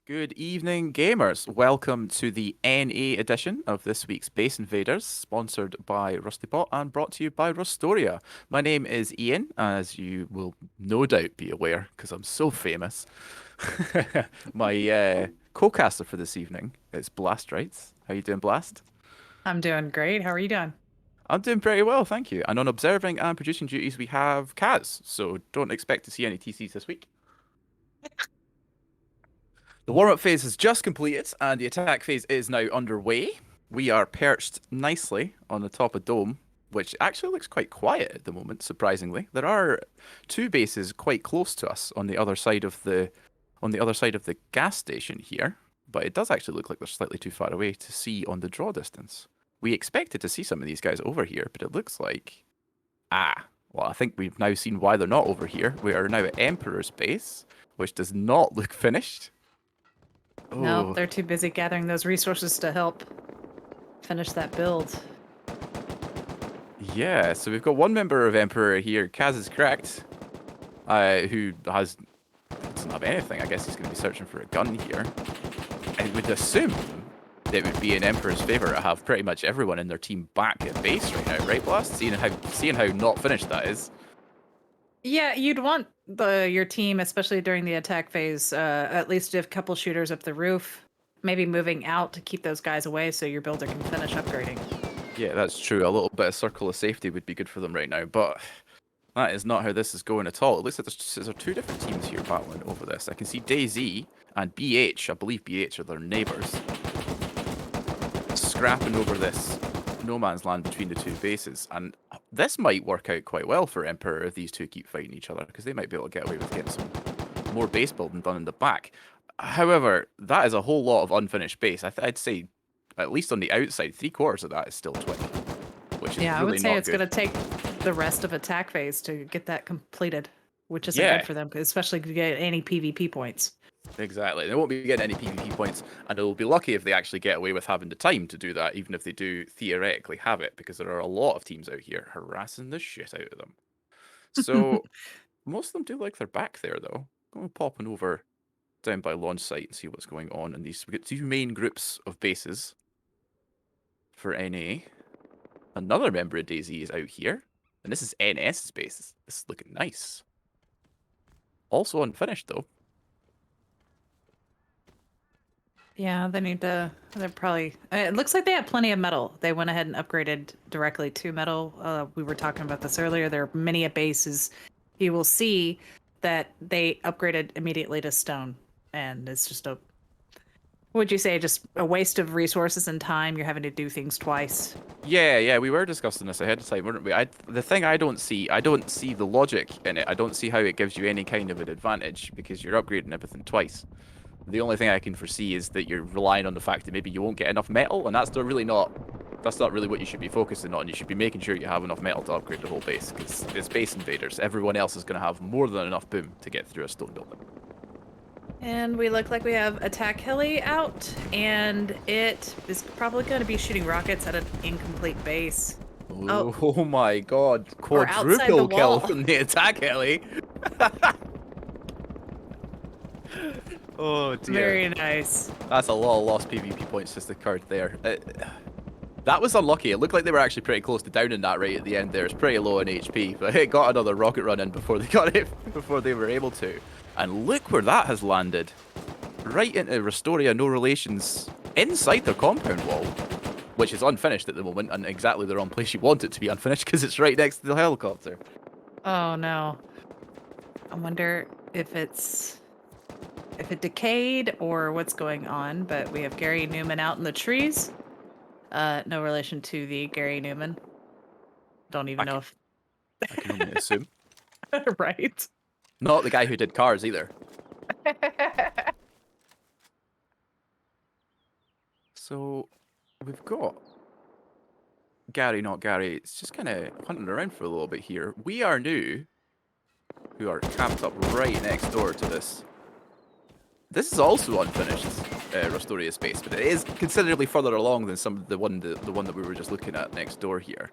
Good evening, gamers. Welcome to the NA edition of this week's Space Invaders, sponsored by RustyPot and brought to you by Rustoria. My name is Ian, as you will no doubt be aware, because I'm so famous. My co-caster for this evening is BlastRites. How you doing, Blast? I'm doing great. How are you doing? I'm doing pretty well, thank you. And on observing and producing duties, we have Kaz, so don't expect to see any TCs this week. The warm-up phase has just completed, and the attack phase is now underway. We are perched nicely on the top of Dome, which actually looks quite quiet at the moment, surprisingly. There are two bases quite close to us on the other side of the gas station here, but it does actually look like they're slightly too far away to see on the draw distance. We expected to see some of these guys over here, but it looks like well, I think we've now seen why they're not over here. We are now at Emperor's base, which does not look finished. No, Oh, they're too busy gathering those resources to help finish that build. yeah. So we've got one member of Emperor here. Kaz is correct. Who doesn't have anything. I guess he's going to be searching for a gun here. I would assume it would be in Emperor's favor to have pretty much everyone in their team back at base right now, right, Blast? Seeing how not finished that is. Yeah, you'd want your team, especially during the attack phase, at least a couple shooters up the roof, maybe moving out to keep those guys away so your builder can finish upgrading. Yeah, that's true. A little bit of circle of safety would be good for them right now, but that is not how this is going at all. It looks like there's two different teams here battling over this. I can see DayZ and BH. I believe BH are their neighbours, scrapping over this no man's land between the two bases. And this might work out quite well for Emperor if these two keep fighting each other, because they might be able to get away with getting some more base building done in the back. However, that is a whole lot of unfinished base. I'd say, at least on the outside, 3/4 of that is still twin, which is Yeah, I really would say not it's going good. to take the rest of attack phase to get that completed, which isn't good Yeah, for them, especially to get any PvP points. exactly. They won't be getting any PvP points, and they'll be lucky if they actually get away with having the time to do that, even if they do theoretically have it, because there are a lot of teams out here harassing the shit out of them. So most of them do like their back there, though. Going popping over down by launch site and see what's going on in these. We get two main groups of bases for NA. Another member of DayZ is out here, and this is NS's base. This is looking nice. Also unfinished though. Yeah, they need to. They're probably. It looks like they have plenty of metal. They went ahead and upgraded directly to metal. We were talking about this earlier. There are many bases. You will see that they upgraded immediately to stone, and it's just a. Would you say just a waste of resources and time? You're having to do things twice. Yeah, we were discussing this ahead of time, weren't we? The thing I don't see the logic in it. I don't see how it gives you any kind of an advantage because you're upgrading everything twice. The only thing I can foresee is that you're relying on the fact that maybe you won't get enough metal, and that's not really what you should be focusing on. You should be making sure you have enough metal to upgrade the whole base, because it's Space Invaders. Everyone else is going to have more than enough boom to get through a stone building. And we look like we have attack heli out, and it is probably going to be shooting rockets at an incomplete base. Oh, Oh my god, or outside the quadruple kill wall. from the attack heli. Oh dear. Very nice. That's a lot of lost PvP points just occurred there. That was unlucky. It looked like they were actually pretty close to downing that right at the end there. It's pretty low in HP, but it got another rocket run in before they got it, before they were able to. And look where that has landed. Right into Rustoria, no relations, inside their compound wall, which is unfinished at the moment, and exactly the wrong place you want it to be unfinished, because it's right next to the helicopter. Oh no. I wonder if it decayed or what's going on, but we have Gary Newman out in the trees. No relation to the Gary Newman. Don't I even know can, if I can only assume. right. Not the guy who did Cars either. So, we've got Gary, not Gary. It's just kind of hunting around for a little bit here. We are new, who are camped up right next door to this. This is also unfinished, Rustoria space, but it is considerably further along than the one that we were just looking at next door here.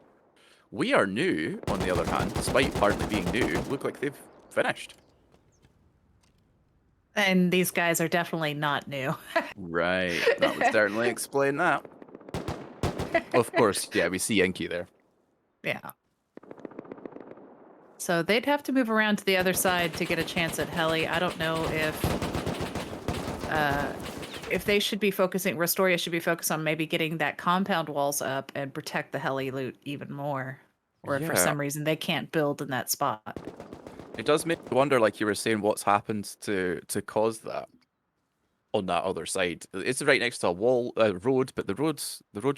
We are new, on the other hand, despite partly being new, look like they've finished. And these guys are definitely not new. Right. That would certainly explain that. Of course, yeah, we see Inky there. Yeah. So they'd have to move around to the other side to get a chance at Heli. I don't know if they should be focusing, Rustoria should be focused on maybe getting that compound walls up and protect the Heli loot even more. Or if for Yeah, some reason they can't build in that spot. it does make me wonder, like you were saying, what's happened to cause that on that other side. It's right next to a wall, road, but the road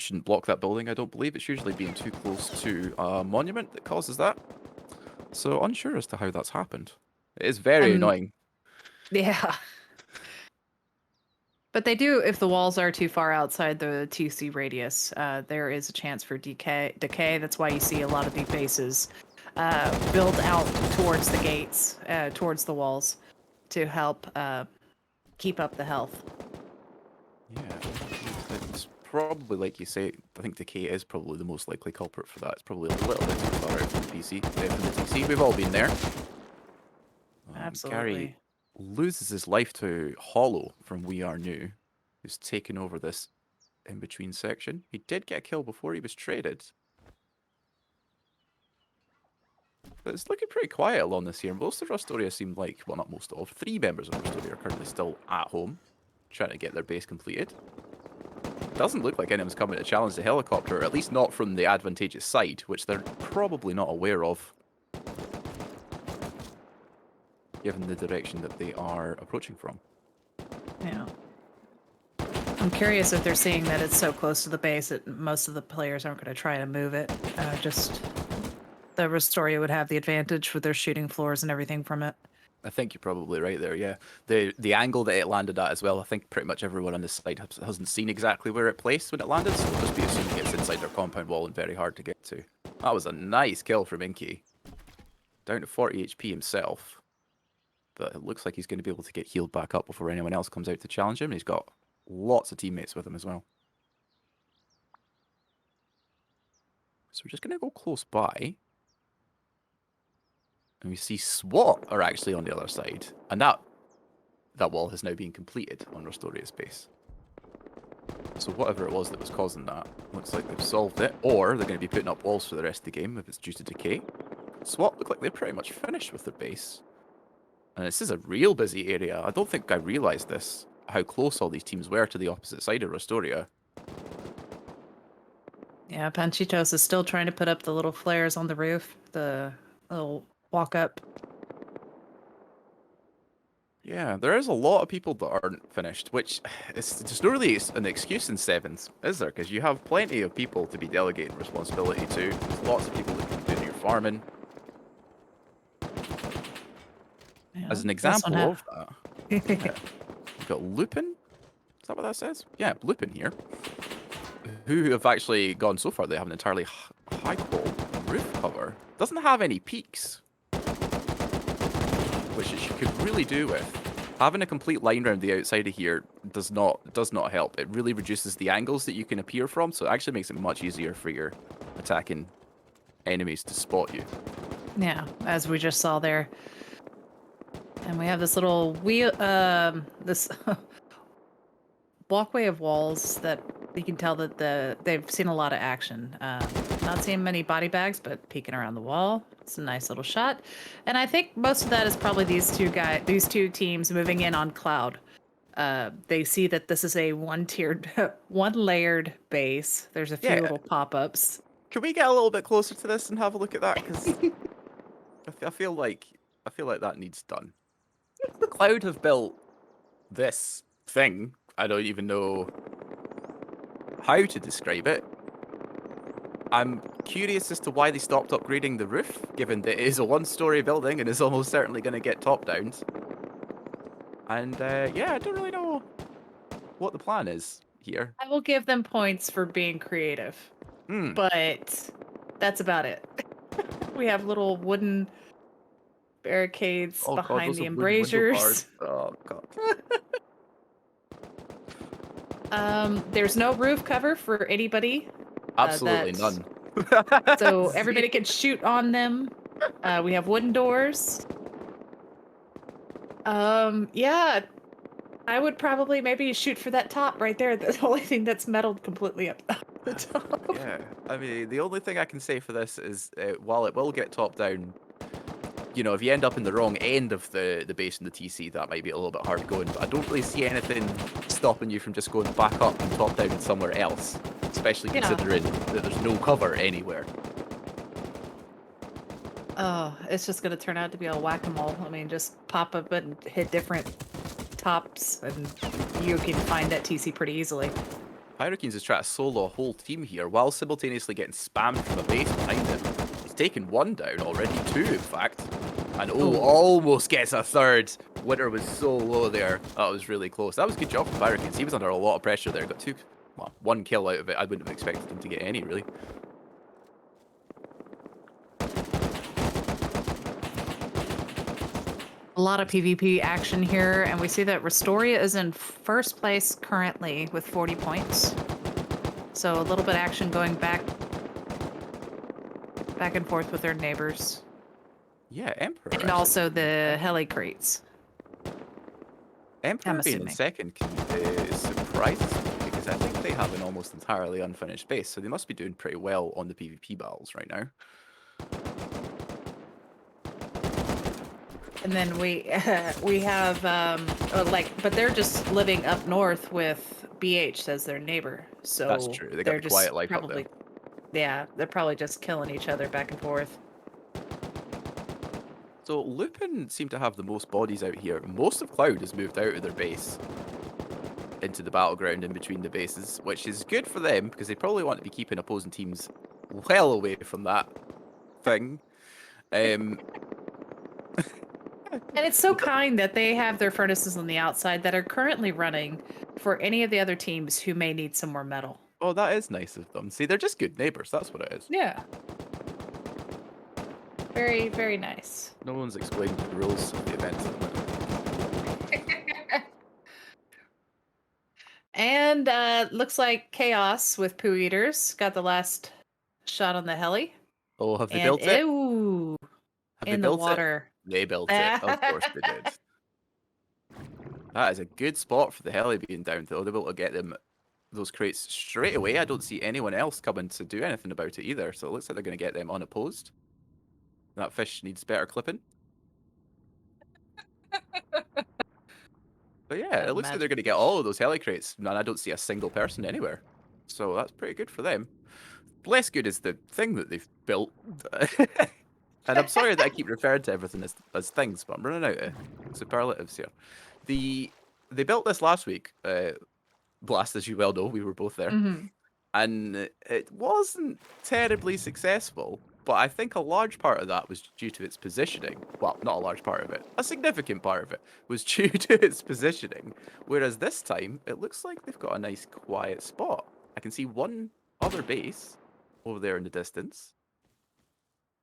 shouldn't block that building. I don't believe it's usually being too close to a monument that causes that. So unsure as to how that's happened. It is very And annoying. yeah. But they do, if the walls are too far outside the TC radius, there is a chance for decay. That's why you see a lot of big bases build out towards the gates, towards the walls, to help keep up the health. Yeah, it's probably like you say. I think decay is probably the most likely culprit for that. It's probably a little bit too far out from the PC, from the TC. We've all been there. Gary Absolutely. loses his life to Hollow from We Are New, who's taken over this in between section. He did get a kill before he was traded. But it's looking pretty quiet along this here. Most of Rustoria seem like, well, not most of, 3 members of Rustoria are currently still at home, trying to get their base completed. Doesn't look like anyone's coming to challenge the helicopter, at least not from the advantageous side, which they're probably not aware of, given the direction that they are approaching from. Yeah. I'm curious if they're seeing that it's so close to the base that most of the players aren't going to try to move it. Just the Restoria would have the advantage with their shooting floors and everything from it. I think you're probably right there, yeah. The angle that it landed at as well, I think pretty much everyone on this side hasn't seen exactly where it placed when it landed, so we'll just be assuming it's inside their compound wall and very hard to get to. That was a nice kill from Inky. Down to 40 HP himself. But it looks like he's going to be able to get healed back up before anyone else comes out to challenge him, and he's got lots of teammates with him as well. So we're just going to go close by. And we see SWAT are actually on the other side. And that wall has now been completed on Rustoria's base. So whatever it was that was causing that, looks like they've solved it. Or they're going to be putting up walls for the rest of the game if it's due to decay. SWAT look like they're pretty much finished with their base. And this is a real busy area. I don't think I realised this, how close all these teams were to the opposite side of Rustoria. Yeah, Panchitos is still trying to put up the little flares on the roof, the little walk up. Yeah, there is a lot of people that aren't finished, which is just not really an excuse in sevens, is there? Because you have plenty of people to be delegating responsibility to. There's lots of people that can be doing your farming. Yeah, As an this one example of that, yeah, we've got Lupin. Is that what that says? Yeah, Lupin here. Who have actually gone so far they have an entirely high quality roof cover. Doesn't have any peaks, which it could really do with. Having a complete line around the outside of here does not help. It really reduces the angles that you can appear from, so it actually makes it much easier for your attacking enemies to spot you. Yeah, as we just saw there. And we have this little wheel, this walkway of walls that you can tell that they've seen a lot of action. Not seeing many body bags, but peeking around the wall. It's a nice little shot. And I think most of that is probably these two teams moving in on Cloud. They see that this is a one-tiered, one-layered base. There's a few Yeah, little pop-ups. can we get a little bit closer to this and have a look at that? Because I feel like that needs done. Cloud have built this thing. I don't even know how to describe it. I'm curious as to why they stopped upgrading the roof, given that it is a one-story building and is almost certainly going to get top-downed. And yeah, I don't really know what the plan is here. I will give them points for being creative, but that's about it. We have little wooden barricades Oh god, behind those the are wooden window embrasures. bars. Oh god. There's no roof cover for anybody. Absolutely none. So everybody can shoot on them. We have wooden doors. Yeah, I would probably maybe shoot for that top right there. The only thing that's metaled completely up the top. Yeah, I mean, the only thing I can say for this is, while it will get top down, you know, if you end up in the wrong end of the base in the TC, that might be a little bit hard going. But I don't really see anything stopping you from just going back up and top down somewhere else, especially Yeah. considering that there's no cover anywhere. Oh, it's just gonna turn out to be a whack-a-mole. I mean, just pop up and hit different tops, and you can find that TC pretty easily. Pyrokeens is trying to solo a whole team here while simultaneously getting spammed from a base behind him. He's taken one down already, two in fact. And Ooh. almost gets a third. Winter was so low there. That was really close. That was a good job from Pyrokeens. He was under a lot of pressure there. Got one kill out of it. I wouldn't have expected him to get any, really. A lot of PvP action here, and we see that Rustoria is in first place currently with 40 points. So a little bit of action going back and forth with their neighbors. Yeah, Emperor. And actually. also the heli crates. Emperor I'm being in assuming. second surprises me because I think they have an almost entirely unfinished base, so they must be doing pretty well on the PvP battles right now. And then we have but they're just living up north with BH as their neighbor. So That's true. They got they're the just quiet life up probably there. yeah, they're probably just killing each other back and forth. So Lupin seem to have the most bodies out here. Most of Cloud has moved out of their base into the battleground in between the bases, which is good for them because they probably want to be keeping opposing teams well away from that thing. Um, And it's so kind that they have their furnaces on the outside that are currently running for any of the other teams who may need some more metal. oh, that is nice of them. See, they're just good neighbors. That's what it is. Yeah. Very, very nice. No one's explained the rules of the event to them. And looks like Chaos with Poo Eaters got the last shot on the heli. Oh, have they And built it? ew, Have they in the built it? water. They built it. Of course they did. That is a good spot for the heli being down, though. They're able to get them those crates straight away. I don't see anyone else coming to do anything about it either, so it looks like they're going to get them unopposed. That fish needs better clipping. But yeah, it looks like they're Magic going to get fish. all of those heli crates, and I don't see a single person anywhere. So that's pretty good for them. Less good is the thing that they've built. And I'm sorry that I keep referring to everything as things, but I'm running out of superlatives here. They built this last week. Blast, as you well know, we were both there. Mm-hmm. And it wasn't terribly successful, but I think a large part of that was due to its positioning. Well, not a large part of it. A significant part of it was due to its positioning. Whereas this time, it looks like they've got a nice quiet spot. I can see one other base over there in the distance.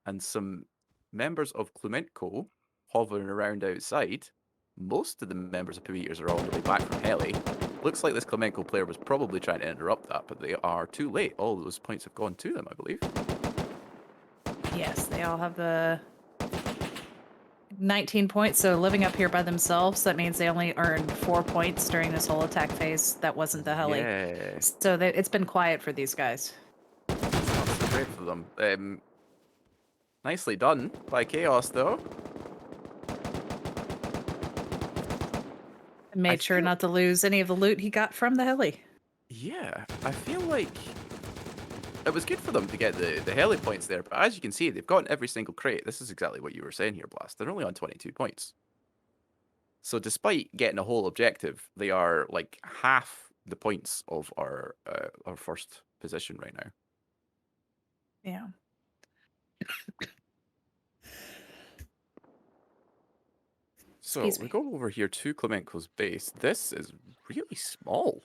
And some members of Klumenko hovering around outside. Most of the members of Pooh are on the way back from heli. Looks like this Klumenko player was probably trying to interrupt that, but they are too late. All those points have gone to them, I believe. Yes, they all have the 19 points. So living up here by themselves, that means they only earned 4 points during this whole attack phase. That wasn't the heli. Yeah, So it's been quiet for these guys. not so great for them. Nicely done by Chaos, though. Made sure feel- not to lose any of the loot he got from the heli. Yeah, I feel like it was good for them to get the heli points there, but as you can see, they've gotten every single crate. This is exactly what you were saying here, Blast. They're only on 22 points. So despite getting a whole objective, they are like half the points of our first position right now. Yeah. So Excuse we me. go over here to Klemenko's base. This is really small.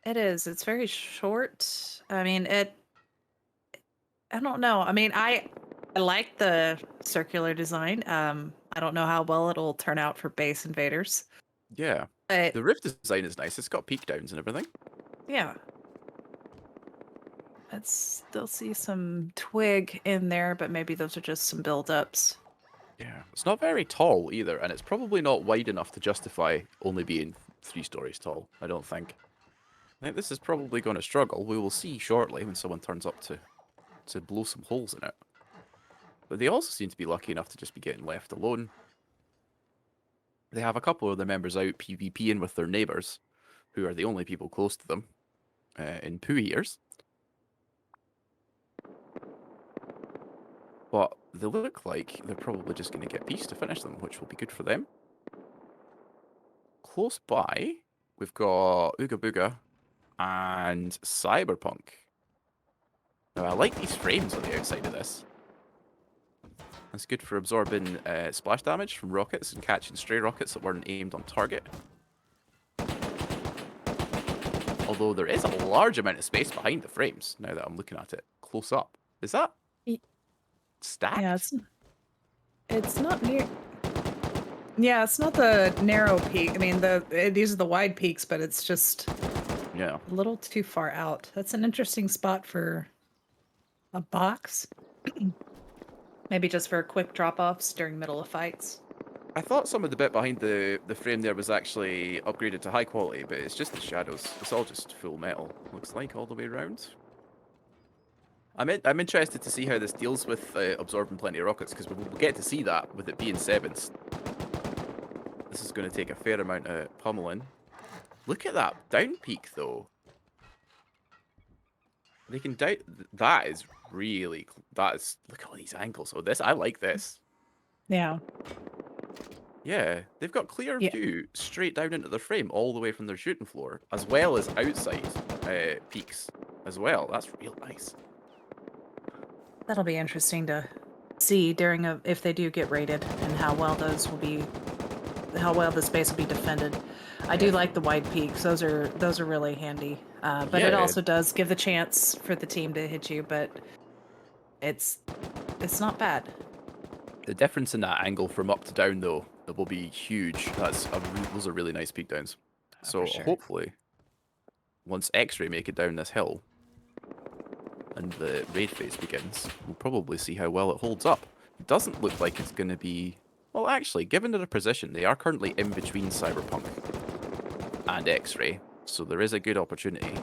It is. It's very short. I mean, I don't know. I mean, I like the circular design. I don't know how well it'll turn out for base invaders. Yeah. But The roof design is nice. It's got peak downs and everything. yeah. Let's still see some twig in there, but maybe those are just some buildups. Yeah, it's not very tall either, and it's probably not wide enough to justify only being 3 stories tall, I don't think. I think this is probably going to struggle. We will see shortly when someone turns up to blow some holes in it. But they also seem to be lucky enough to just be getting left alone. They have a couple of their members out PvPing with their neighbours, who are the only people close to them in poo eaters. But they look like they're probably just going to get peace to finish them, which will be good for them. Close by, we've got Ooga Booga and Cyberpunk. Now, I like these frames on the outside of this. That's good for absorbing splash damage from rockets and catching stray rockets that weren't aimed on target. Although there is a large amount of space behind the frames, now that I'm looking at it close up. Is that stacked? Yeah, it's not near. Yeah, it's not the narrow peak. I mean, these are the wide peaks, but it's just Yeah. a little too far out. That's an interesting spot for a box. Maybe just for quick drop-offs during middle of fights. I thought some of the bit behind the frame there was actually upgraded to high quality, but it's just the shadows. It's all just full metal, looks like, all the way around. I'm interested to see how this deals with absorbing plenty of rockets, because we'll get to see that with it being sevens. This is going to take a fair amount of pummeling. Look at that down peak, though. They can down. That is really. That is. Look at all these angles. Oh, this. I like this. Yeah. Yeah, they've got clear Yeah. view straight down into their frame, all the way from their shooting floor, as well as outside peaks as well. That's real nice. That'll be interesting to see during if they do get raided and how well the space will be defended. I do like the wide peaks; those are really handy. But it Yeah, also does give the chance for the team to hit you, but it's not bad. the difference in that angle from up to down, though, that will be huge. Those are really nice peak downs. So For sure. hopefully, once X-ray make it down this hill, and the raid phase begins, we'll probably see how well it holds up. It doesn't look like it's going to be... Well, actually, given their position, they are currently in between Cyberpunk and X-Ray, so there is a good opportunity.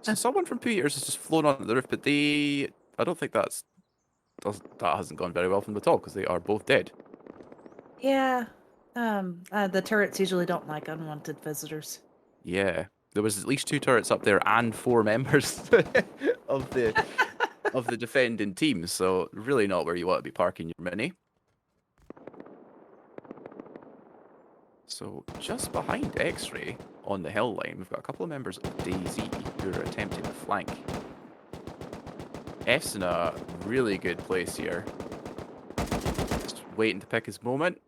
So someone from 2 years has just flown onto the roof, but I don't think that hasn't gone very well from them at all, because they are both dead. Yeah. The turrets usually don't like unwanted visitors. Yeah. There was at least 2 turrets up there and 4 members of the defending team, so really not where you want to be parking your Mini. So just behind X-Ray on the hill line, we've got a couple of members of DayZ who are attempting to flank. F's in a really good place here. Just waiting to pick his moment.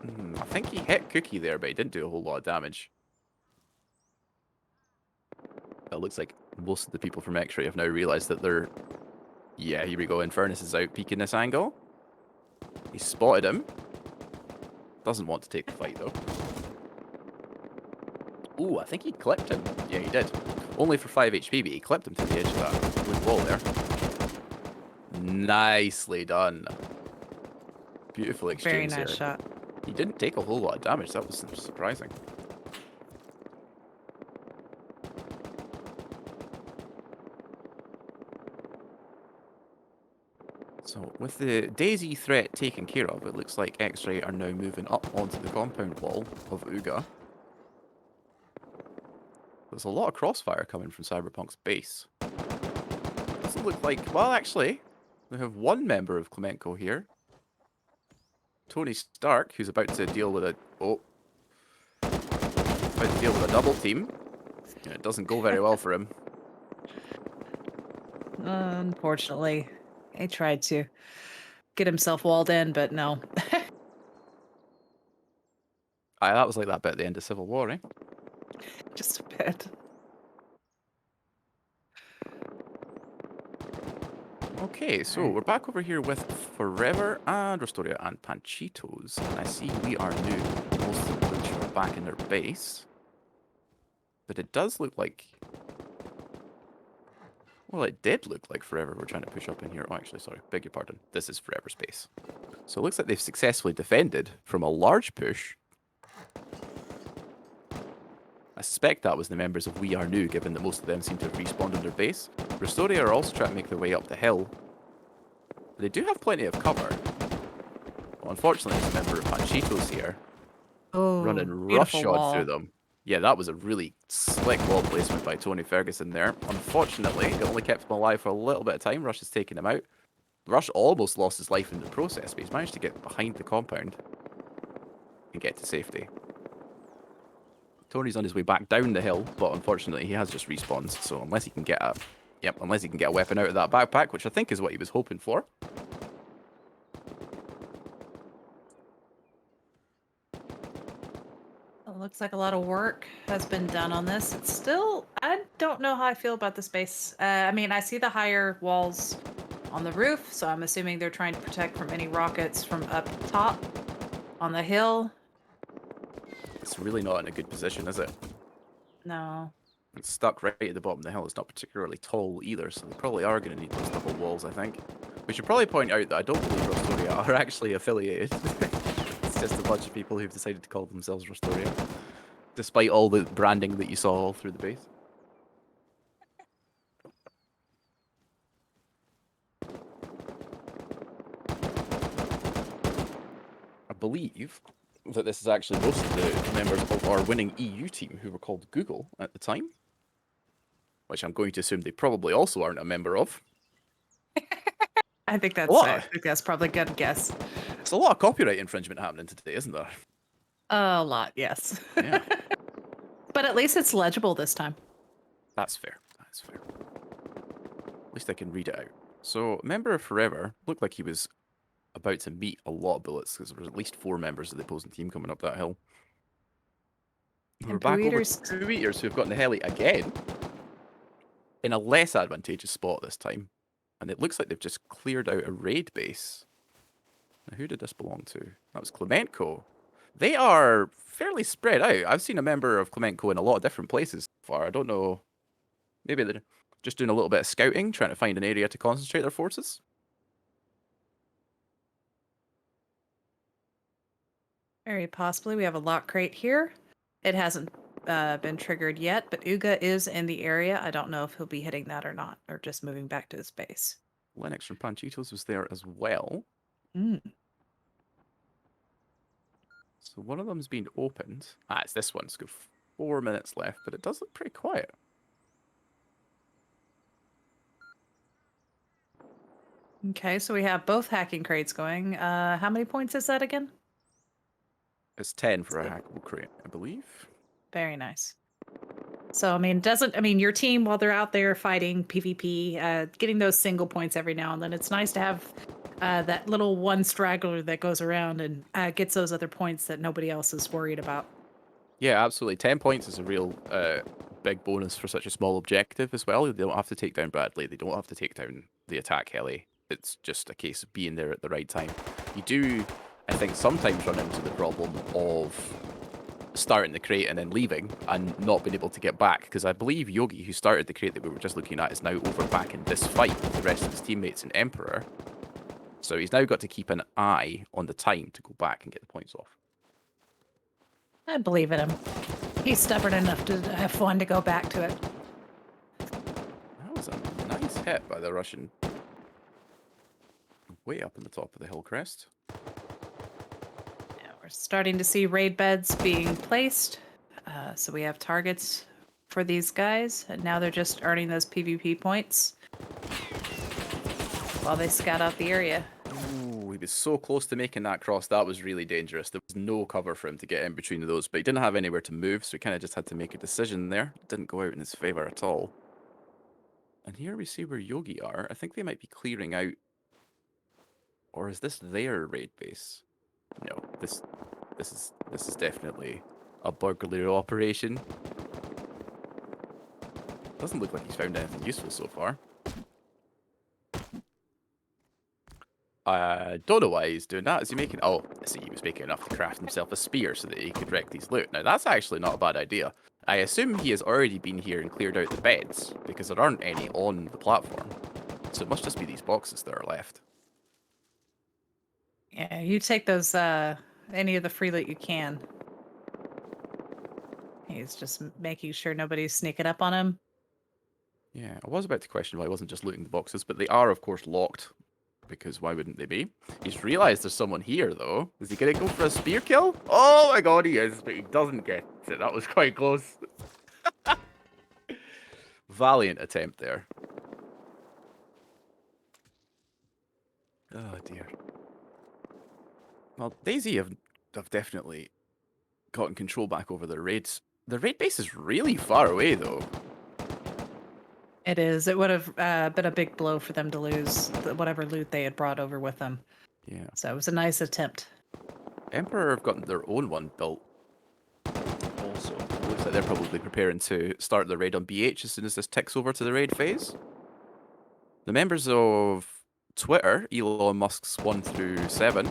I think he hit Cookie there, but he didn't do a whole lot of damage. It looks like most of the people from X-Ray have now realised that they're... Yeah, here we go. Infernus is out peeking this angle. He spotted him. Doesn't want to take the fight, though. Ooh, I think he clipped him. Yeah, he did. Only for 5 HP, but he clipped him to the edge of that wood wall there. Nicely done. Beautiful exchange Very nice there. shot. He didn't take a whole lot of damage. That was surprising. So, with the DayZ threat taken care of, it looks like X-Ray are now moving up onto the compound wall of Uga. There's a lot of crossfire coming from Cyberpunk's base. Doesn't look like... Well, actually, we have one member of Klemenko here. Tony Stark, who's about to deal with a... Oh. About to deal with a double team. And it doesn't go very well for him. Unfortunately, he tried to get himself walled in, but no. Aye, that was like that bit at the end of Civil War, eh? Just a bit. Okay, so Alright. we're back over here with Forever and Rustoria and Panchitos. And I see we are new. Most of them which are back in their base. But it does look like Well, it did look like Forever were trying to push up in here. Oh, actually, sorry. Beg your pardon. This is Forever's base. So it looks like they've successfully defended from a large push. I suspect that was the members of We Are New, given that most of them seem to have respawned on their base. Rustoria are also trying to make their way up the hill. They do have plenty of cover. Well, unfortunately, there's a member of Panchitos here Oh, running beautiful roughshod through wall. them. Yeah, that was a really slick wall placement by Tony Ferguson there. Unfortunately, it only kept him alive for a little bit of time. Rush has taken him out. Rush almost lost his life in the process, but he's managed to get behind the compound and get to safety. Tony's on his way back down the hill, but unfortunately he has just respawned, so unless he can get a weapon out of that backpack, which I think is what he was hoping for. It looks like a lot of work has been done on this. It's still, I don't know how I feel about the space. I mean, I see the higher walls on the roof, so I'm assuming they're trying to protect from any rockets from up top on the hill. It's really not in a good position, is it? No. It's stuck right at the bottom of the hill. It's not particularly tall either, so they probably are going to need those double walls, I think. We should probably point out that I don't believe Rustoria are actually affiliated. It's just a bunch of people who've decided to call themselves Rustoria, despite all the branding that you saw all through the base. I believe that this is actually most of the members of our winning EU team who were called Google at the time, which I'm going to assume they probably also aren't a member of. I think A lot. probably a good guess. There's a lot of copyright infringement happening today, isn't there? A lot, yes. Yeah. But at least it's legible this time. That's fair. That's fair. At least I can read it out. So, member of Forever looked like he was about to meet a lot of bullets because there was at least 4 members of the opposing team coming up that hill. We're And back over Eaters, to Poo Eaters, who've gotten the heli again in a less advantageous spot this time. And it looks like they've just cleared out a raid base. Now, who did this belong to? That was Clementco. They are fairly spread out. I've seen a member of Clementco in a lot of different places so far. I don't know. Maybe they're just doing a little bit of scouting, trying to find an area to concentrate their forces. very possibly. We have a lock crate here. It hasn't been triggered yet, but Uga is in the area. I don't know if he'll be hitting that or not, or just moving back to his base. Lennox from Panchitos was there as well. Mm. So one of them's been opened. Ah, it's this one. It's got 4 minutes left, but it does look pretty quiet. Okay, so we have both hacking crates going. How many points is that again? It's 10 for a hackable crate, I believe. Very nice. So I mean your team while they're out there fighting PvP, getting those single points every now and then. It's nice to have that little one straggler that goes around and gets those other points that nobody else is worried about. Yeah, absolutely. 10 points is a real big bonus for such a small objective as well. They don't have to take down Bradley. They don't have to take down the attack heli. It's just a case of being there at the right time. You do, I think, sometimes run into the problem of starting the crate and then leaving and not being able to get back, because I believe Yogi, who started the crate that we were just looking at, is now over back in this fight with the rest of his teammates in Emperor. So he's now got to keep an eye on the time to go back and get the points off. I believe in him. He's stubborn enough to have fun to go back to it. That was a nice hit by the Russian. Way up in the top of the hill crest. Yeah, we're starting to see raid beds being placed. So we have targets for these guys, and now they're just earning those PvP points while they scout out the area. Ooh, he was so close to making that cross. That was really dangerous. There was no cover for him to get in between those, but he didn't have anywhere to move, so he kind of just had to make a decision there. It didn't go out in his favor at all. And here we see where Yogi are. I think they might be clearing out. Or is this their raid base? No, this is definitely a burglary operation. Doesn't look like he's found anything useful so far. I don't know why he's doing that. Is he making... Oh, I see, he was making enough to craft himself a spear so that he could wreck these loot. Now, that's actually not a bad idea. I assume he has already been here and cleared out the beds, because there aren't any on the platform. So it must just be these boxes that are left. Yeah, you take those, any of the free loot you can. He's just making sure nobody's sneaking up on him. Yeah, I was about to question why he wasn't just looting the boxes, but they are, of course, locked. Because why wouldn't they be? He's realised there's someone here, though. Is he going to go for a spear kill? Oh my god, he is, but he doesn't get it. That was quite close. Valiant attempt there. Oh dear. Well, DayZ have definitely gotten control back over their raids. The raid base is really far away, though. It is. It would have been a big blow for them to lose whatever loot they had brought over with them. Yeah. So it was a nice attempt. Emperor have gotten their own one built. Also, looks like they're probably preparing to start the raid on BH as soon as this ticks over to the raid phase. The members of Twitter, Elon Musk's 1 through 7.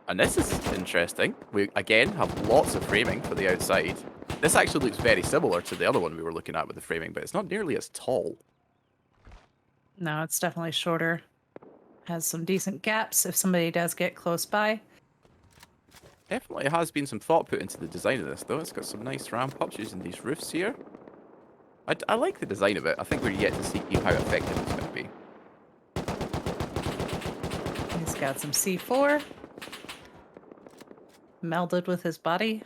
And this is interesting. We, again, have lots of framing for the outside. This actually looks very similar to the other one we were looking at with the framing, but it's not nearly as tall. No, it's definitely shorter. Has some decent gaps if somebody does get close by. Definitely has been some thought put into the design of this, though. It's got some nice ramp ups using these roofs here. I like the design of it. I think we're yet to see how effective it's going to be. He's got some C4 melded with his body.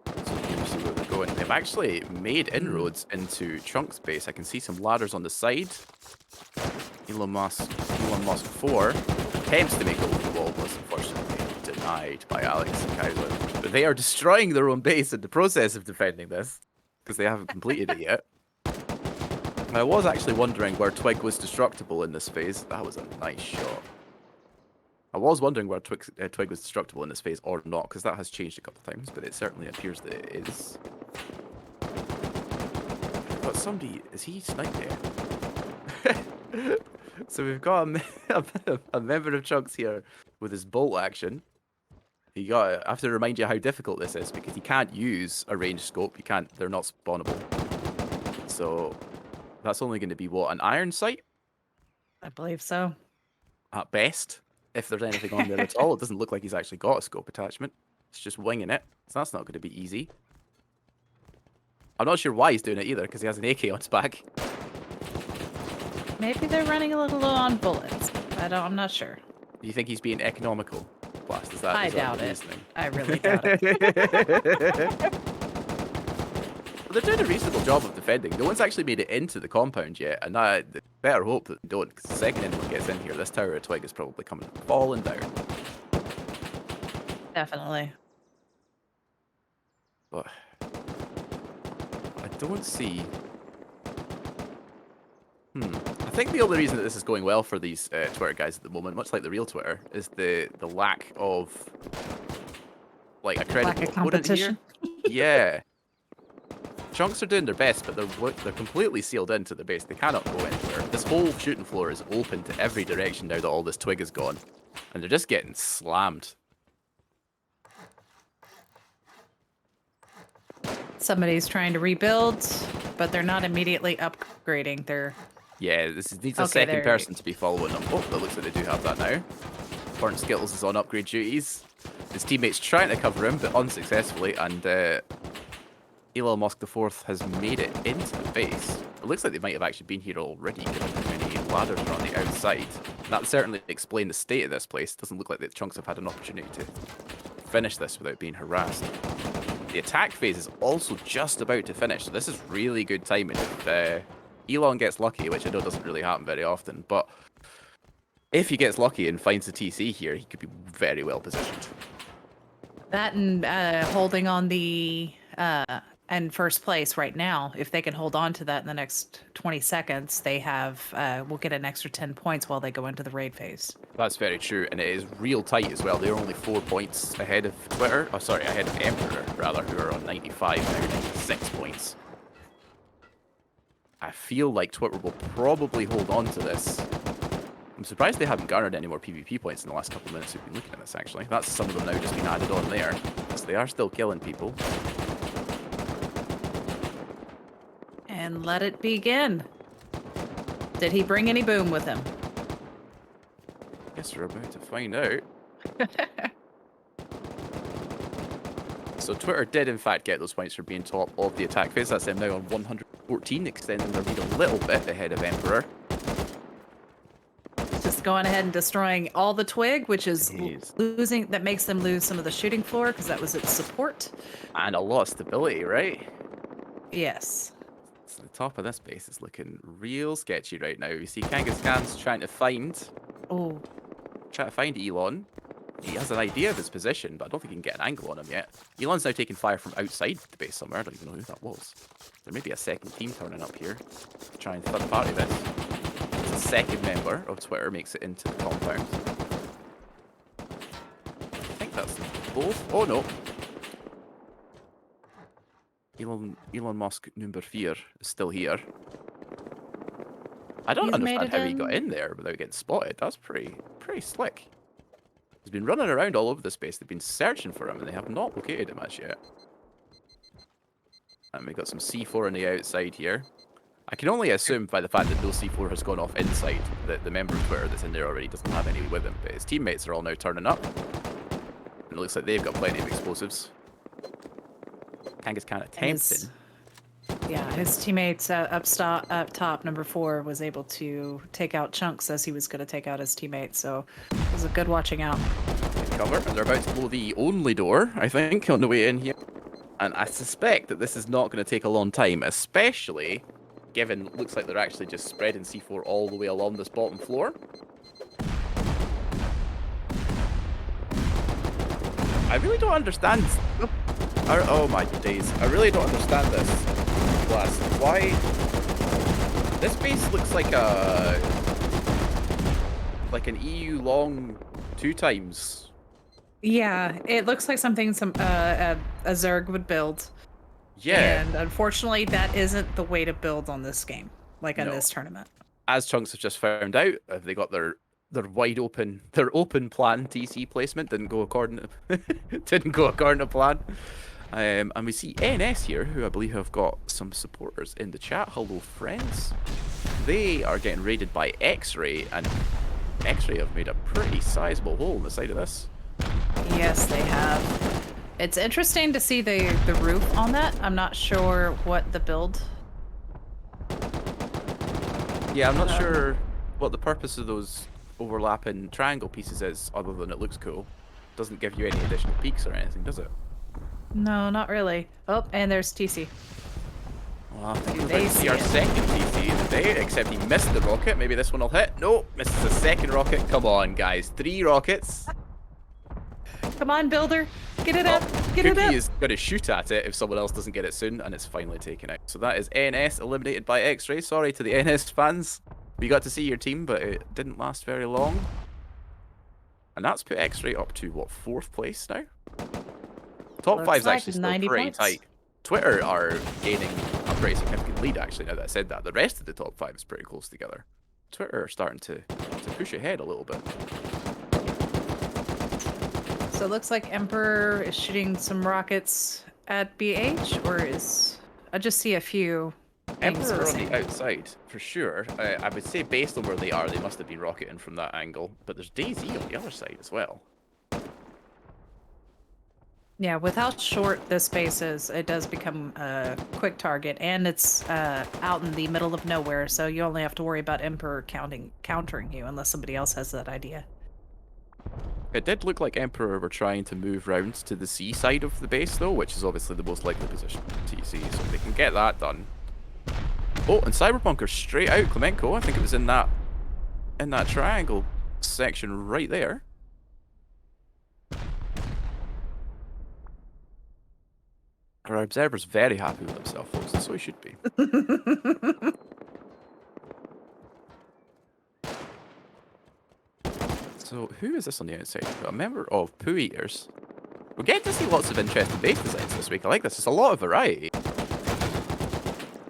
So you see where they're going. They've actually made inroads into Chunk's base. I can see some ladders on the side. Elon Musk 4 attempts to make a local wall, was unfortunately denied by Alex and Kazelrov. But they are destroying their own base in the process of defending this, because they haven't completed it yet. I was actually wondering where Twig was destructible in this phase. That was a nice shot. I was wondering where Twig was destructible in this phase or not, because that has changed a couple of times, but it certainly appears that it is. But somebody, is he sniped there? So we've got a member of Chunks here with his bolt action. I have to remind you how difficult this is, because you can't use a ranged scope. You can't, they're not spawnable. So that's only going to be, what, an iron sight? I believe so. At best, if there's anything on there at all. It doesn't look like he's actually got a scope attachment. It's just winging it, so that's not going to be easy. I'm not sure why he's doing it either, because he has an AK on his back. Maybe they're running a little low on bullets. I'm not sure. Do you think he's being economical? Blast, is that? I is that doubt the it. reasoning? I really doubt it. Well, they're doing a reasonable job of defending. No one's actually made it into the compound yet, and I better hope that they don't, because the second anyone gets in here, this tower of Twig is probably falling down. Definitely. But I don't see. I think the only reason that this is going well for these Twitter guys at the moment, much like the real Twitter, is the lack of like a credible opponent here. Yeah. Chunks are doing their best, but they're completely sealed into the base. They cannot go anywhere. This whole shooting floor is open to every direction now that all this Twig is gone, and they're just getting slammed. Somebody's trying to rebuild, but they're not immediately upgrading. Yeah, this needs a second person to be following them. Oh, that looks like they do have that now. Burnt Skittles is on upgrade duties. His teammates trying to cover him, but unsuccessfully, and Elon Musk IV has made it into the base. It looks like they might have actually been here already, given how many ladders are on the outside. That would certainly explain the state of this place. It doesn't look like the Chunks have had an opportunity to finish this without being harassed. The attack phase is also just about to finish, so this is really good timing. If Elon gets lucky, which I know doesn't really happen very often, but if he gets lucky and finds the TC here, he could be very well positioned. That and holding on the in first place right now. If they can hold on to that in the next 20 seconds, they will get an extra 10 points while they go into the raid phase. That's very true, and it is real tight as well. They're only 4 points ahead of Twitter. Oh, sorry, ahead of Emperor, rather, who are on 95 now, 96 points. I feel like Twitter will probably hold on to this I'm surprised they haven't garnered any more PvP points in the last couple of minutes we've been looking at this, actually. That's some of them now just been added on there. So they are still killing people. And let it begin. Did he bring any boom with him? Guess we're about to find out. So Twitter did in fact get those points for being top of the attack phase. That's them now on 114, extending their lead a little bit ahead of Emperor. Just going ahead and destroying all the twig, which is Jeez. losing. That makes them lose some of the shooting floor because that was its support. And a lot of stability, right? Yes. So the top of this base is looking real sketchy right now. You see Kangaskhan's trying to find Elon. He has an idea of his position, but I don't think he can get an angle on him yet. Elon's now taking fire from outside the base somewhere. I don't even know who that was. There may be a second team turning up here to try and third party this. The second member of Twitter makes it into the compound. I think that's both. Oh no. Elon Musk number 4 is still here. I don't He's made understand it how he got in there without getting spotted. That's pretty slick. He's been running around all over the space. They've been searching for him and they have not located him as yet. And we've got some C4 on the outside here. I can only assume by the fact that no C4 has gone off inside that the member of Twitter that's in there already doesn't have any with him. But his teammates are all now turning up. And it looks like they've got plenty of explosives. Kangaskhan attempting. Yeah, his teammates up top, number 4, was able to take out chunks as he was going to take out his teammates. So it was a good watching out. Cover, and they're about to blow the only door, I think, on the way in here. And I suspect that this is not going to take a long time, especially given it looks like they're actually just spreading C4 all the way along this bottom floor. I really don't understand. Oh my days. I really don't understand this. Blast. Why? This base looks like an EU long 2 times. Yeah, it looks like something a Zerg would build. Yeah. And unfortunately, that isn't the way to build on this game, like in No. this tournament. As Chunks have just found out, they got their open plan TC placement didn't go according to plan. And we see NS here, who I believe have got some supporters in the chat. Hello, friends. They are getting raided by X-Ray, and X-Ray have made a pretty sizable hole in the side of this. Yes, they have. It's interesting to see the roof on that. I'm not sure what the build. Yeah, I'm not sure what the purpose of those overlapping triangle pieces is, other than it looks cool. Doesn't give you any additional peaks or anything, does it? No, not really. Oh, and there's TC. Well, I think we're about to see our second TC of the day, except he missed the rocket. Maybe this one will hit. No, misses the second rocket. Come on, guys. 3 rockets. Come on, builder. Get it up. Get Cookie it up. is going to shoot at it if someone else doesn't get it soon, and it's finally taken out. So that is NS eliminated by X-Ray. Sorry to the NS fans. We got to see your team, but it didn't last very long. And that's put X-Ray up to, what, 4th place now? Top 5's like actually still 90 pretty points. tight. Twitter are gaining a pretty significant lead, actually, now that I said that. The rest of the top 5 is pretty close together. Twitter are starting to push ahead a little bit. So it looks like Emperor is shooting some rockets at BH, or is... I just see a few things Emperor on missing. the outside, for sure. I would say based on where they are, they must have been rocketing from that angle. But there's DayZ on the other side as well. Yeah, with how short this space is, it does become a quick target, and it's out in the middle of nowhere, so you only have to worry about Emperor countering you unless somebody else has that idea. It did look like Emperor were trying to move round to the C side of the base, though, which is obviously the most likely position for TC, so they can get that done. Oh, and Cyberpunker straight out Klemenko. I think it was in that triangle section right there. Our observer's very happy with himself, folks, and so he should be. So, who is this on the outside? We've got a member of Poo Eaters. We're getting to see lots of interesting base designs this week. I like this. It's a lot of variety.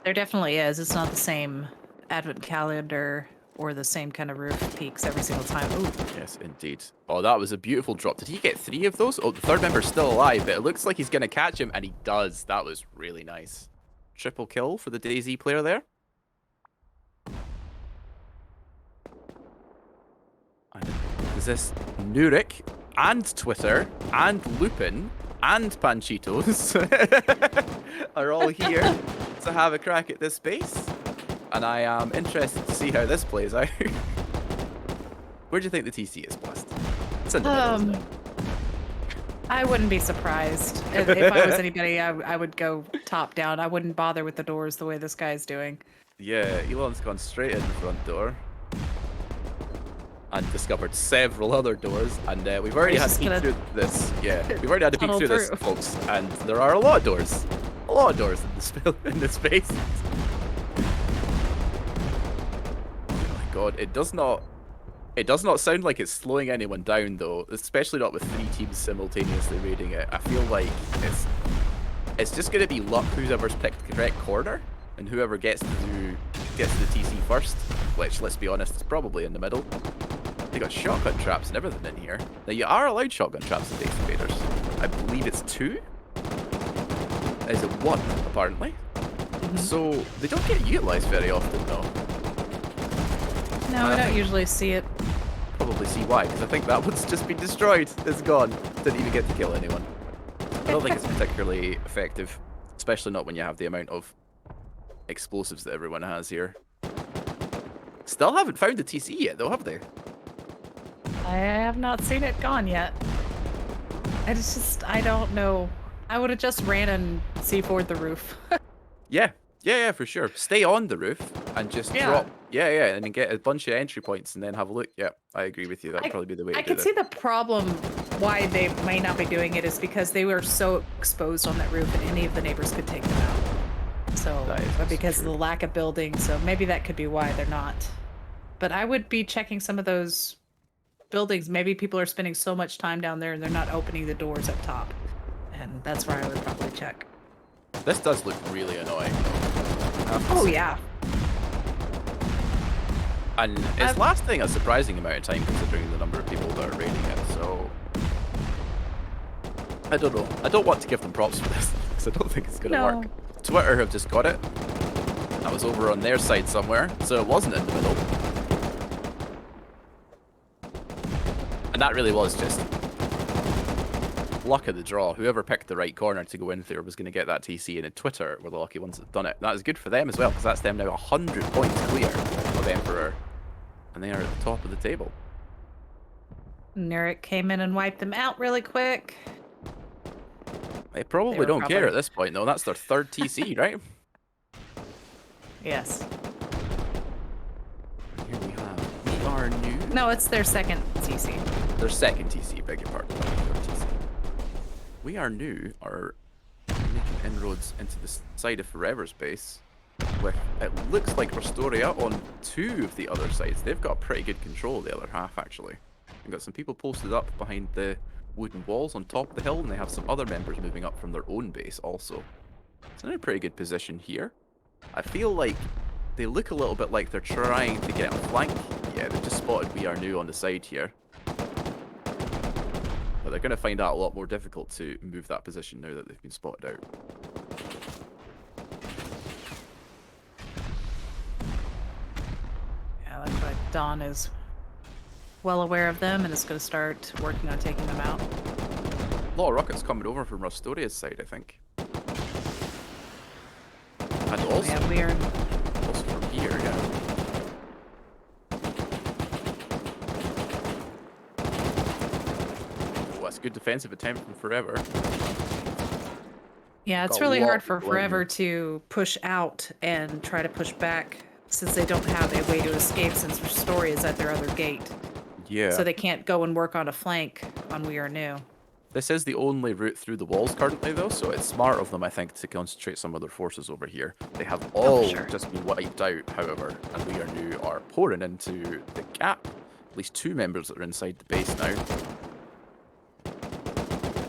There definitely is. It's not the same advent calendar or the same kind of roof peaks every single time. Ooh. Yes, indeed. Oh, that was a beautiful drop. Did he get 3 of those? Oh, the third member's still alive, but it looks like he's going to catch him, and he does. That was really nice. Triple kill for the DayZ player there. And is this Nurik and Twitter and Lupin and Panchitos are all here to have a crack at this base? And I am interested to see how this plays out. Where do you think the TC is, Blast? It's in the middle, isn't it? I wouldn't be surprised. If I was anybody, I would go top down. I wouldn't bother with the doors the way this guy's doing. Yeah, Elon's gone straight in the front door. And discovered several other doors, and we've already had to peek through this. Yeah, we've already had to peek through this, folks. And there are a lot of doors. A lot of doors in this space. Oh my god, it does not sound like it's slowing anyone down though, especially not with 3 teams simultaneously raiding it. I feel like it's just going to be luck whoever's picked the correct corner, and whoever gets to the TC first, which, let's be honest, is probably in the middle. They got shotgun traps and everything in here. Now, you are allowed shotgun traps in Base Invaders. I believe it's 2. Is it 1, apparently? So, they don't get utilized very often, though. No, I don't usually see it. Probably see why, because I think that one's just been destroyed. It's gone. Didn't even get to kill anyone. I don't think it's particularly effective, especially not when you have the amount of explosives that everyone has here. Still haven't found the TC yet, though, have they? I have not seen it gone yet. I don't know. I would have just ran and C4'd the roof. Yeah, for sure. Stay on the roof and just drop. Yeah, and then get a bunch of entry points and then have a look. Yeah, I agree with you. That'd probably be the way to do it. I could see the problem why they might not be doing it is because they were so exposed on that roof and any of the neighbors could take them out. So, because of the lack of building, so maybe that could be why they're not. But I would be checking some of those buildings. Maybe people are spending so much time down there and they're not opening the doors up top. And that's where I would probably check. This does look really annoying. Oh, yeah. And it's lasting a surprising amount of time considering the number of people that are raiding it, so... I don't know. I don't want to give them props for this, because I don't think it's going to work. Twitter have just got it. That was over on their side somewhere, so it wasn't in the middle. And that really was just luck of the draw. Whoever picked the right corner to go in there was going to get that TC, and Twitter were the lucky ones that done it. That is good for them as well, because that's them now 100 points clear of Emperor. And they are at the top of the table. Nurik came in and wiped them out really quick. They probably don't care at this point, though. That's their 3rd TC, right? Yes. Here we have We Are New. No, it's their 2nd TC. Their 2nd TC, beg your pardon. We Are New are making inroads into the side of Forever's base. With, it looks like Rustoria on 2 of the other sides. They've got pretty good control of the other half, actually. We've got some people posted up behind the wooden walls on top of the hill, and they have some other members moving up from their own base also. It's in a pretty good position here. I feel like they look a little bit like they're trying to get a flank. Yeah, they've just spotted We Are New on the side here. But they're going to find that a lot more difficult to move that position now that they've been spotted out. Yeah, looks like Dawn is well aware of them and is going to start working on taking them out. A lot of rockets coming over from Rustoria's side, I think. And also, yeah, we are... also from here, yeah. Oh, that's a good defensive attempt from Forever. Yeah, it's really hard for Forever to push out and try to push back since they don't have a way to escape since Rustoria is at their other gate. Yeah. So they can't go and work on a flank on We Are New. This is the only route through the walls currently, though, so it's smart of them, I think, to concentrate some of their forces over here. They have all just been wiped out, however, and We Are New are pouring into the gap. At least 2 members that are inside the base now.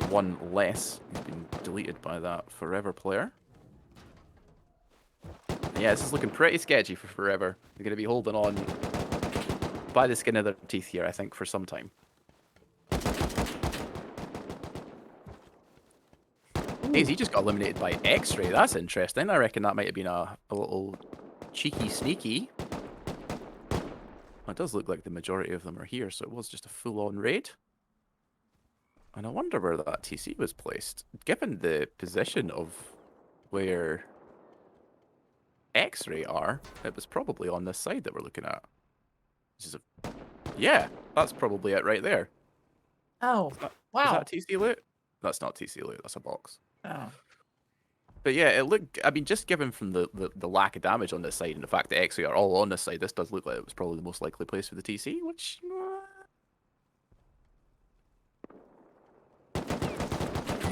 1 less. He's been deleted by that Forever player. Yeah, this is looking pretty sketchy for Forever. They're going to be holding on by the skin of their teeth here, I think, for some time. He just got eliminated by X-ray. That's interesting. I reckon that might have been a little cheeky sneaky. Well, it does look like the majority of them are here, so it was just a full-on raid. And I wonder where that TC was placed. Given the position of where X-ray are, it was probably on this side that we're looking at. Yeah, that's probably it right there. Oh, wow. Is that TC loot? That's not TC loot, that's a box. Oh. But yeah, it looked, I mean, just given from the lack of damage on this side and the fact that X-ray are all on this side, this does look like it was probably the most likely place for the TC, which...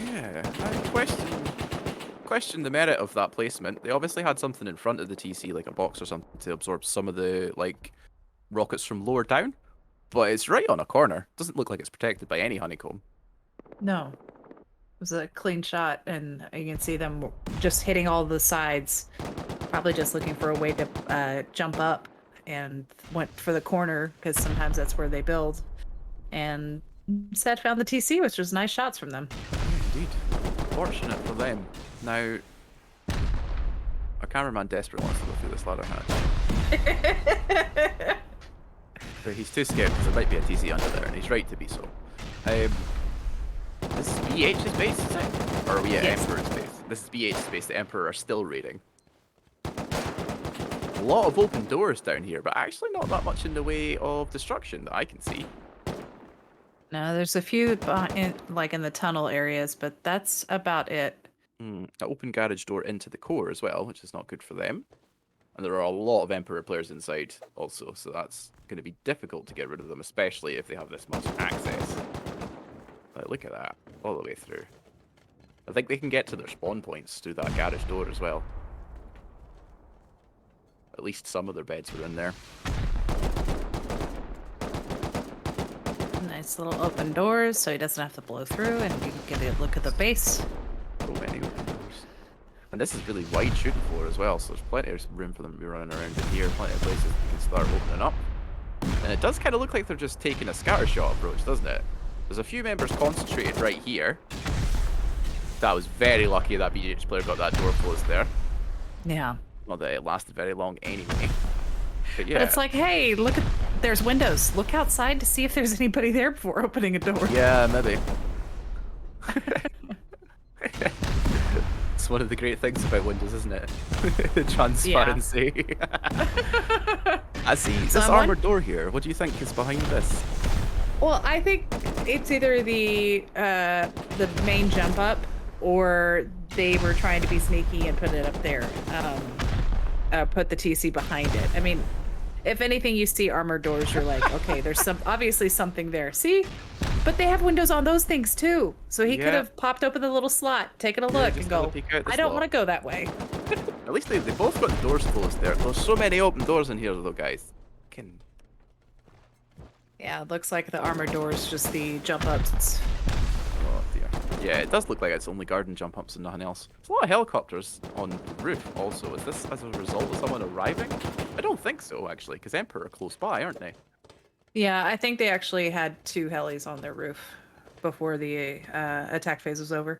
yeah, I question the merit of that placement. They obviously had something in front of the TC, like a box or something, to absorb some of the, like, rockets from lower down. But it's right on a corner. Doesn't look like it's protected by any honeycomb. No. It was a clean shot, and you can see them just hitting all the sides. Probably just looking for a way to jump up, and went for the corner, because sometimes that's where they build. And instead found the TC, which was nice shots from them. Indeed. Fortunate for them. Now, our cameraman desperate wants to go through this ladder hatch. But he's too scared because there might be a TC under there, and he's right to be so. This is BH's base, is it? Or are we at Emperor's base? This is BH's base. The Emperor are still raiding. A lot of open doors down here, but actually not that much in the way of destruction that I can see. No, there's a few like in the tunnel areas, but that's about it. An open garage door into the core as well, which is not good for them. And there are a lot of Emperor players inside also, so that's going to be difficult to get rid of them, especially if they have this much access. Like, look at that, all the way through. I think they can get to their spawn points through that garage door as well. At least some of their beds were in there. Nice little open doors, so he doesn't have to blow through, and you can get a look at the base. So many open doors. And this is really wide shooting floor as well, so there's plenty of room for them to be running around in here, plenty of places they can start opening up. And it does kind of look like they're just taking a scattershot approach, doesn't it? There's a few members concentrated right here. That was very lucky that BH player got that door closed there. Yeah. Not that it lasted very long anyway. But yeah. But it's like, hey, look at, there's windows. Look outside to see if there's anybody there before opening a door. Yeah, maybe. It's one of the great things about Windows, isn't it? The transparency. Yeah. I see this armored door here. What do you think is behind this? Well, I think it's either the main jump up, or they were trying to be sneaky and put it up there. Put the TC behind it. I mean, if anything, you see armored doors, you're like, okay, there's obviously something there. See? But they have windows on those things too. So he could have popped open the little slot, taken a look, and go, I don't want to go that way. At least they both got the doors closed there. There's so many open doors in here though, guys. Yeah, it looks like the armored door is just the jump ups. Oh dear. Yeah, it does look like it's only garden jump ups and nothing else. There's a lot of helicopters on the roof also. Is this as a result of someone arriving? I don't think so, actually, because Emperor are close by, aren't they? Yeah, I think they actually had 2 helis on their roof before the attack phase was over.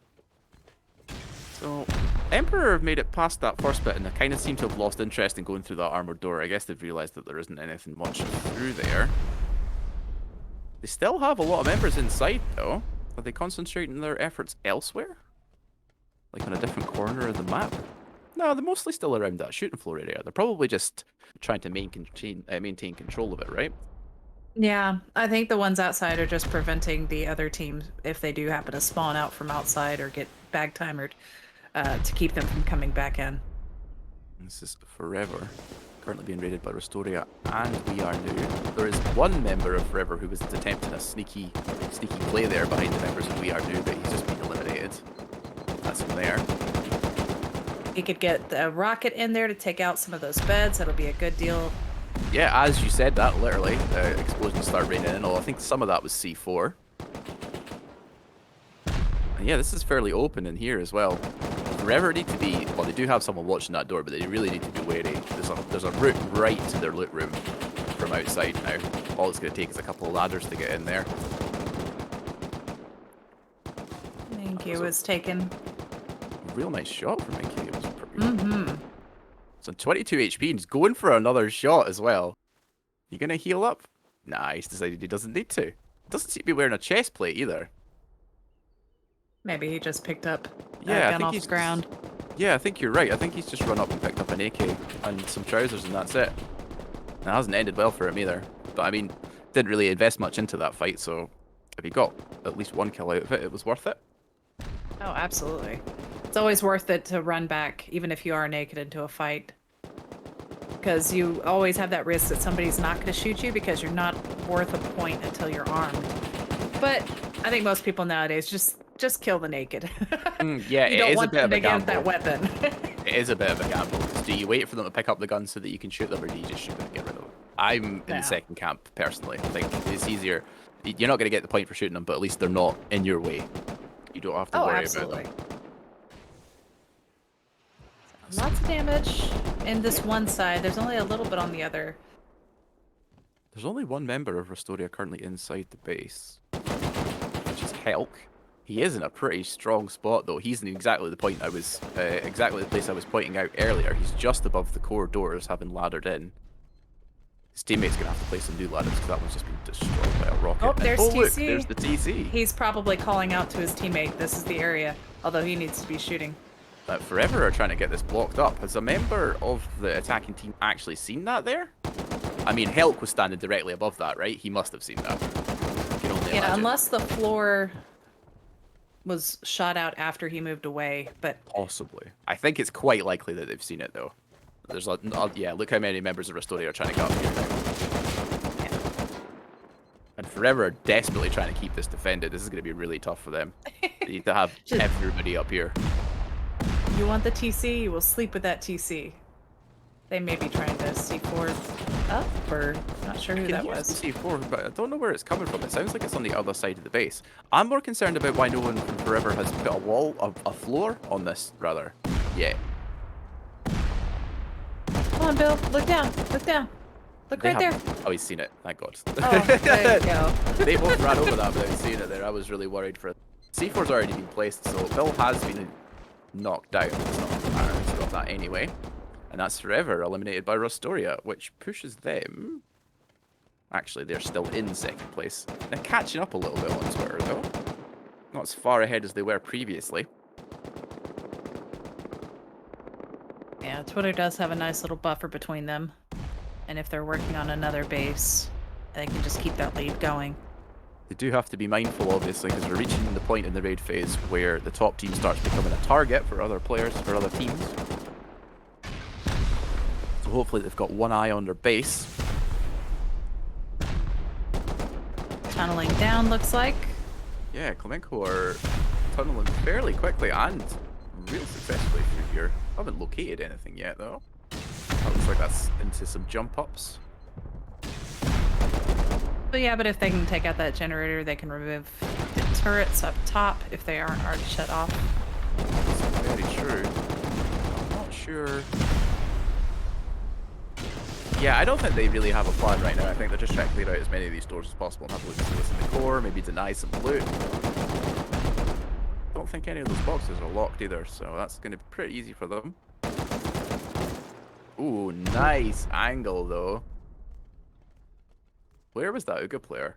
So, Emperor have made it past that first bit and they kind of seem to have lost interest in going through that armored door. I guess they've realised that there isn't anything much through there. They still have a lot of members inside, though. Are they concentrating their efforts elsewhere? Like on a different corner of the map? No, they're mostly still around that shooting floor area. They're probably just trying to maintain control of it, right? Yeah, I think the ones outside are just preventing the other teams, if they do happen to spawn out from outside or get bag timered, to keep them from coming back in. This is Forever. Currently being raided by Rustoria and We Are New. There is one member of Forever who was attempting a sneaky play there behind the members of We Are New, but he's just been eliminated. That's him there. He could get a rocket in there to take out some of those beds. That'll be a good deal. Yeah, as you said that, literally. The explosions start raining in. I think some of that was C4. And yeah, this is fairly open in here as well. Forever need to be, well, they do have someone watching that door, but they really need to be wary. There's a route right to their loot room from outside now. All it's going to take is a couple of ladders to get in there. Thank you. Was taken. Real nice shot from Minky. It was pretty. So 22 HP and he's going for another shot as well. You gonna heal up? Nah, he's decided he doesn't need to. Doesn't seem to be wearing a chest plate either. Maybe he just picked up a Yeah, gun off the ground. Yeah, I think you're right. I think he's just run up and picked up an AK and some trousers and that's it. That hasn't ended well for him either. But I mean, didn't really invest much into that fight, so if he got at least one kill out of it, it was worth it. Oh, absolutely. It's always worth it to run back, even if you are naked, into a fight. Because you always have that risk that somebody's not going to shoot you because you're not worth a point until you're armed. But I think most people nowadays just kill the naked. Yeah, you it don't is want a bit them of a to get gamble. that weapon. It is a bit of a gamble. Do you wait for them to pick up the gun so that you can shoot them, or do you just shoot them and get rid of them? I'm in the second camp, personally. I think it's easier. You're not going to get the point for shooting them, but at least they're not in your way. You don't have to worry about them. Lots of damage in this one side. There's only a little bit on the other. There's only one member of Rustoria currently inside the base, which is Helk. He is in a pretty strong spot, though. He's in exactly the point exactly the place I was pointing out earlier. He's just above the core doors, having laddered in. His teammate's gonna have to play some new ladders because that one's just been destroyed by a rocket. Oh, there's TC. Look, there's the TC. He's probably calling out to his teammate. This is the area, although he needs to be shooting. Forever are trying to get this blocked up. Has a member of the attacking team actually seen that there? I mean, Helk was standing directly above that, right? He must have seen that. You can only imagine. Unless the floor was shot out after he moved away, but possibly. I think it's quite likely that they've seen it though. There's yeah, look how many members of Rustoria are trying to get up here now. yeah. And Forever are desperately trying to keep this defended. This is going to be really tough for them. They need to have everybody up here. You want the TC, you will sleep with that TC. They may be trying to C4 up, or not sure who that was. C4, but I don't know where it's coming from. It sounds like it's on the other side of the base. I'm more concerned about why no one from Forever has put a wall, a floor on this, rather. Yeah. Come on, Bill. Look down. Look down. Look right there. Oh, he's seen it. Thank God. Oh, there you go. They both ran over that without seeing it there. I was really worried for it. C4's already been placed, so Bill has been knocked down. It's not apparent. He's got that anyway. And that's Forever eliminated by Rustoria, which pushes them. Actually, they're still in second place. They're catching up a little bit on Twitter, though. Not as far ahead as they were previously. Yeah, Twitter does have a nice little buffer between them. And if they're working on another base, they can just keep that lead going. They do have to be mindful, obviously, because we're reaching the point in the raid phase where the top team starts becoming a target for other players, for other teams. So hopefully they've got one eye on their base. Tunneling down, looks like. Yeah, Klemenko are tunneling fairly quickly and real successfully through here. Haven't located anything yet, though. That looks like that's into some jump ups. But yeah, but if they can take out that generator, they can remove the turrets up top if they aren't already shut off. That's very true. I'm not sure. Yeah, I don't think they really have a plan right now. I think they're just trying to clear out as many of these doors as possible and have a look at what's in the core, maybe deny some loot. I don't think any of those boxes are locked either, so that's going to be pretty easy for them. Ooh, nice angle though. Where was that Uga player?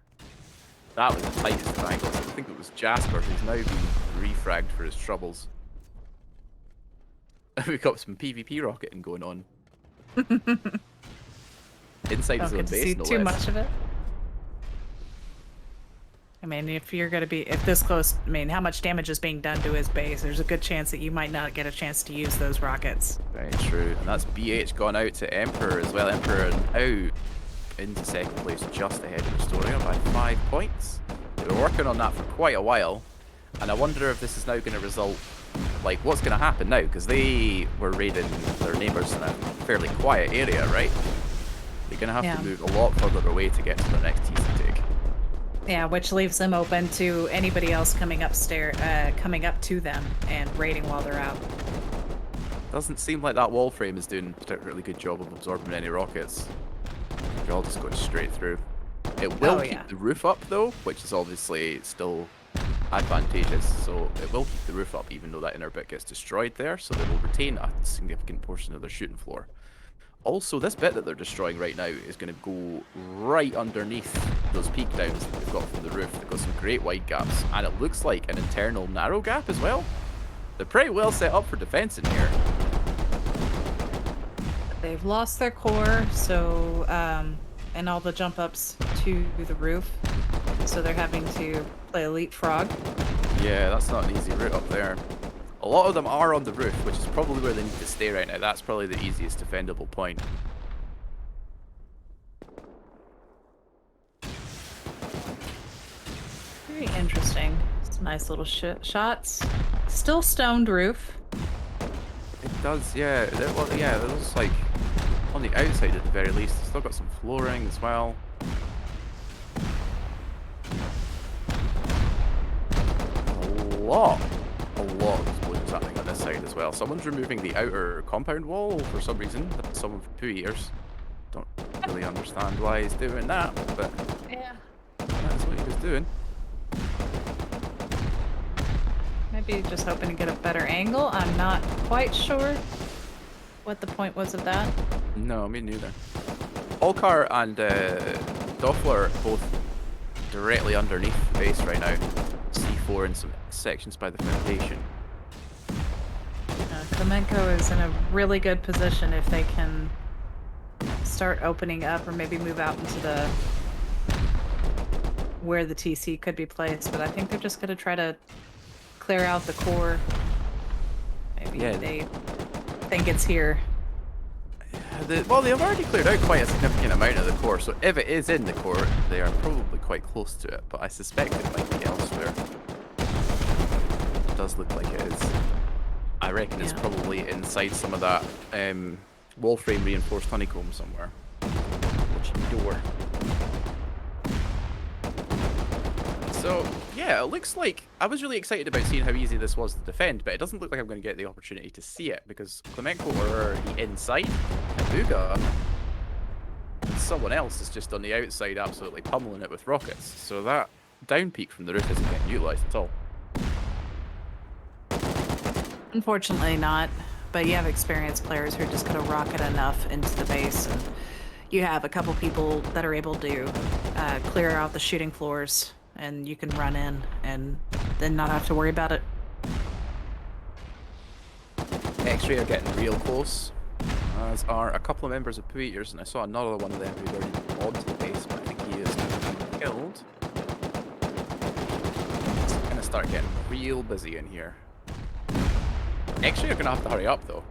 That was the tightest of angles. I think it was Jasper, who's now been refragged for his troubles. We've got some PvP rocketing going on. Inside his own base, no less. Too much of it. I mean, if you're going to be, if this close, I mean, how much damage is being done to his base? There's a good chance that you might not get a chance to use those rockets. Very true. And that's BH gone out to Emperor as well. Emperor now into second place, just ahead of Rustoria by 5 points. They were working on that for quite a while. And I wonder if this is now going to result, like, what's going to happen now? Because they were raiding their neighbours in a fairly quiet area, right? They're going to have to move a lot further away to get to their next TC take. Yeah, which leaves them open to anybody else coming upstairs, coming up to them and raiding while they're out. Doesn't seem like that wall frame is doing a particularly good job of absorbing any rockets. They're all just going straight through. It will Oh, keep yeah. the roof up though, which is obviously still advantageous. So it will keep the roof up even though that inner bit gets destroyed there. So they will retain a significant portion of their shooting floor. Also, this bit that they're destroying right now is going to go right underneath those peak downs that they've got from the roof. They've got some great wide gaps, and it looks like an internal narrow gap as well. They're pretty well set up for defense in here. They've lost their core, so and all the jump ups to the roof, so they're having to play a leapfrog. Yeah, that's not an easy route up there. A lot of them are on the roof, which is probably where they need to stay right now. That's probably the easiest defendable point. Very interesting. Some nice little shots. Still stoned roof. It does, yeah. Well, yeah, it looks like on the outside at the very least. It's still got some flooring as well. A lot of explosions happening on this side as well. Someone's removing the outer compound wall for some reason. That's someone from 2 years. Don't really understand why he's doing that, but Yeah. that's what he was doing. Maybe just hoping to get a better angle. I'm not quite sure what the point was of that. No, me neither. Olkar and Doppler both directly underneath the base right now. C4 in some sections by the foundation. Klemenko is in a really good position if they can start opening up or maybe move out into the where the TC could be placed, but I think they're just going to try to clear out the core. Maybe they think it's here. Well, they've already cleared out quite a significant amount of the core, so if it is in the core, they are probably quite close to it, but I suspect it might be elsewhere. It does look like it is. I reckon it's probably inside some of that wall frame reinforced honeycomb somewhere. Watching door. So, yeah, it looks like... I was really excited about seeing how easy this was to defend, but it doesn't look like I'm going to get the opportunity to see it, because Klemenko are already inside, and Uga, and someone else is just on the outside absolutely pummeling it with rockets. So that down peak from the roof isn't getting utilised at all. Unfortunately not, but you have experienced players who are just going to rocket enough into the base, and you have a couple people that are able to clear out the shooting floors, and you can run in and then not have to worry about it. X-Ray are getting real close, as are a couple of members of Puiters, and I saw another one of them who's already onto the base, but I think he is killed. It's gonna start getting real busy in here. X-Ray are gonna have to hurry up though.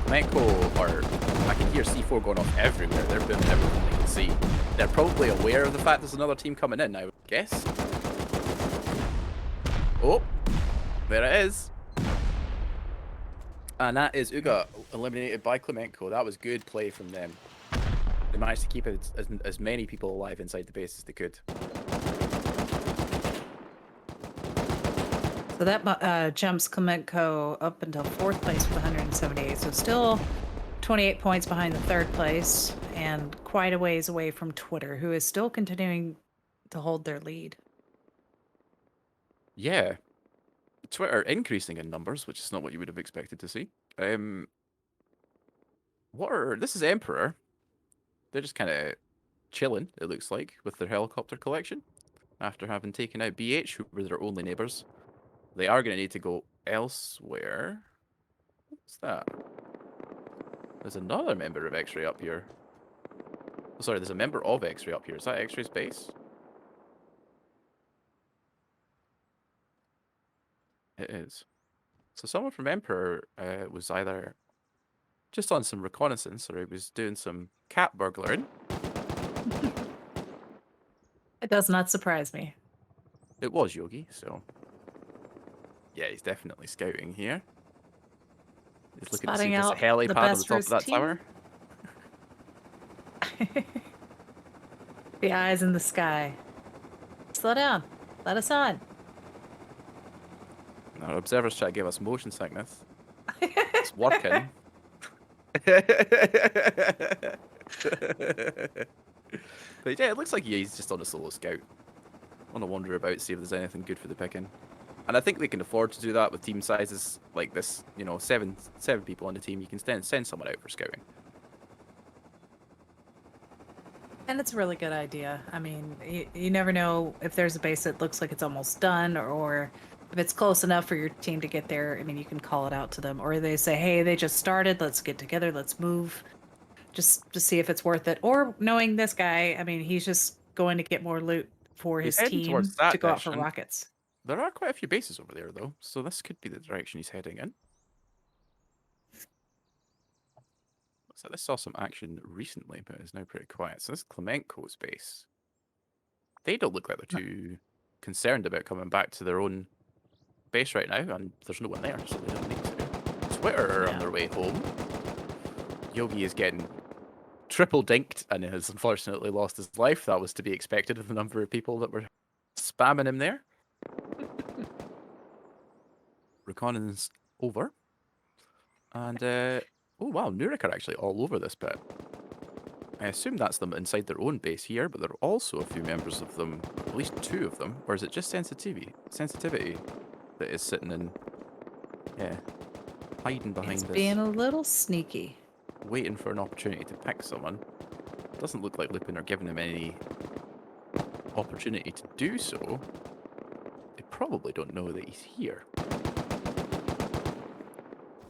Klemenko are... I can hear C4 going off everywhere. They're doing everything they can see. They're probably aware of the fact there's another team coming in, I would guess. Oh, there it is. And that is Uga eliminated by Klemenko. That was good play from them. They managed to keep as many people alive inside the base as they could. So that jumps Klemenko up until 4th place with 178. So still 28 points behind the 3rd place and quite a ways away from Twitter, who is still continuing to hold their lead. Yeah. Twitter increasing in numbers, which is not what you would have expected to see. This is Emperor. They're just kind of chilling, it looks like, with their helicopter collection. After having taken out BH, who were their only neighbours. They are going to need to go elsewhere. What's that? There's another member of X-Ray up here. Oh, sorry, there's a member of X-Ray up here. Is that X-Ray's base? It is. So someone from Emperor was either just on some reconnaissance or he was doing some cat burglaring. It does not surprise me. It was Yogi, so... Yeah, he's definitely scouting here. He's looking to see if there's a helipad on the top of that tower. The eyes in the sky. Slow down. Let us on. Our observers try to give us motion sickness. It's working. But yeah, it looks like he's just on a solo scout. Want to wander about, see if there's anything good for the picking. And I think they can afford to do that with team sizes like this. You know, seven people on the team. You can send someone out for scouting. And it's a really good idea. I mean, you never know if there's a base that looks like it's almost done, or if it's close enough for your team to get there. I mean, you can call it out to them, or they say, "Hey, they just started. Let's get together. Let's move." Just to see if it's worth it. Or knowing this guy, I mean, he's just going to get more loot for He's his heading towards team to that go out for direction. rockets. There are quite a few bases over there, though, so this could be the direction he's heading in. Looks like they saw some action recently, but it's now pretty quiet. So this is Klemenko's base. They don't look like they're too concerned about coming back to their own base right now, and there's no one there, so they don't need to. Twitter are on their way home. Yogi is getting triple dinked and has unfortunately lost his life. That was to be expected with the number of people that were spamming him there. Reconning's over. And, oh wow, Nurik are actually all over this bit. I assume that's them inside their own base here, but there are also a few members of them, at least 2 of them, or is it just sensitivity that is sitting in, yeah, hiding behind It's this, being a little sneaky. waiting for an opportunity to pick someone. Doesn't look like Lupin are giving him any opportunity to do so. They probably don't know that he's here.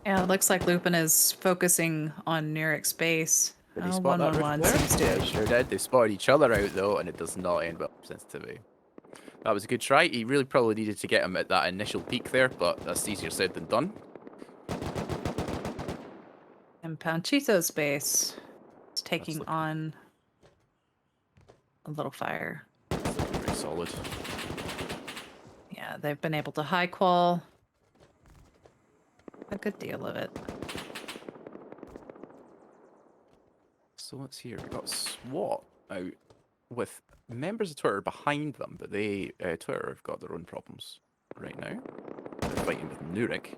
Yeah, it looks like Lupin is focusing on Nurik's base. Did he spot that rift 111 there? seems to. Yeah, he sure did. They spotted each other out though, and it does not end well for sensitivity. That was a good try. He really probably needed to get him at that initial peak there, but that's easier said than done. And Panchito's base is taking on a little fire. That's looking pretty solid. Yeah, they've been able to high qual a good deal of it. So let's hear. We got SWAT out with members of Twitter behind them, but they Twitter have got their own problems right now. They're fighting with Nurik.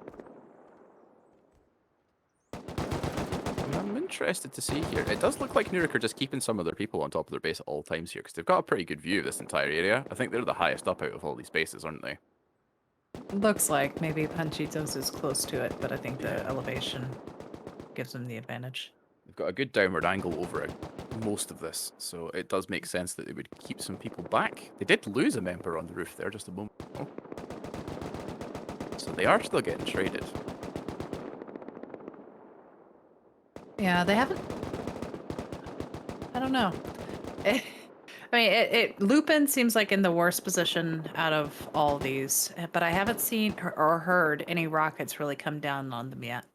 I'm interested to see here. It does look like Nurik are just keeping some of their people on top of their base at all times here, because they've got a pretty good view of this entire area. I think they're the highest up out of all these bases, aren't they? Looks like maybe Panchito's is close to it, but I think the elevation gives them the advantage. They've got a good downward angle over it, most of this, so it does make sense that they would keep some people back. They did lose a member on the roof there just a moment ago. So they are still getting traded. Yeah, they haven't. I don't know. I mean, Lupin seems like in the worst position out of all these, but I haven't seen or heard any rockets really come down on them yet.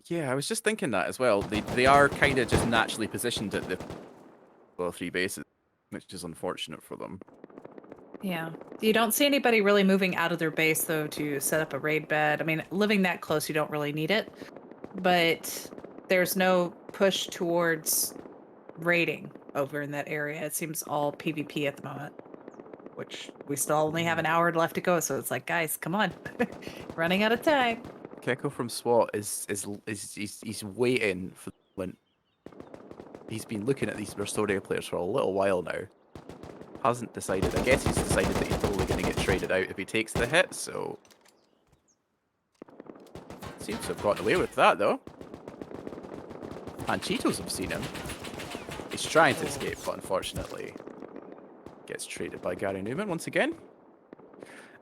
Yeah, I was just thinking that as well. They are kind of just naturally positioned at the well, 3 bases, which is unfortunate for them. Yeah. You don't see anybody really moving out of their base, though, to set up a raid bed. I mean, living that close, you don't really need it. But there's no push towards raiding over in that area. It seems all PvP at the moment, which we still only have an hour left to go. So it's like, guys, come on. Running out of time. Keko from SWAT is he's waiting for the moment. He's been looking at these Rustoria players for a little while now. Hasn't decided. I guess he's decided that he's probably going to get traded out if he takes the hit, so... Seems to have gotten away with that, though. And Cheetos have seen him. He's trying to escape, but unfortunately gets traded by Gary Newman once again.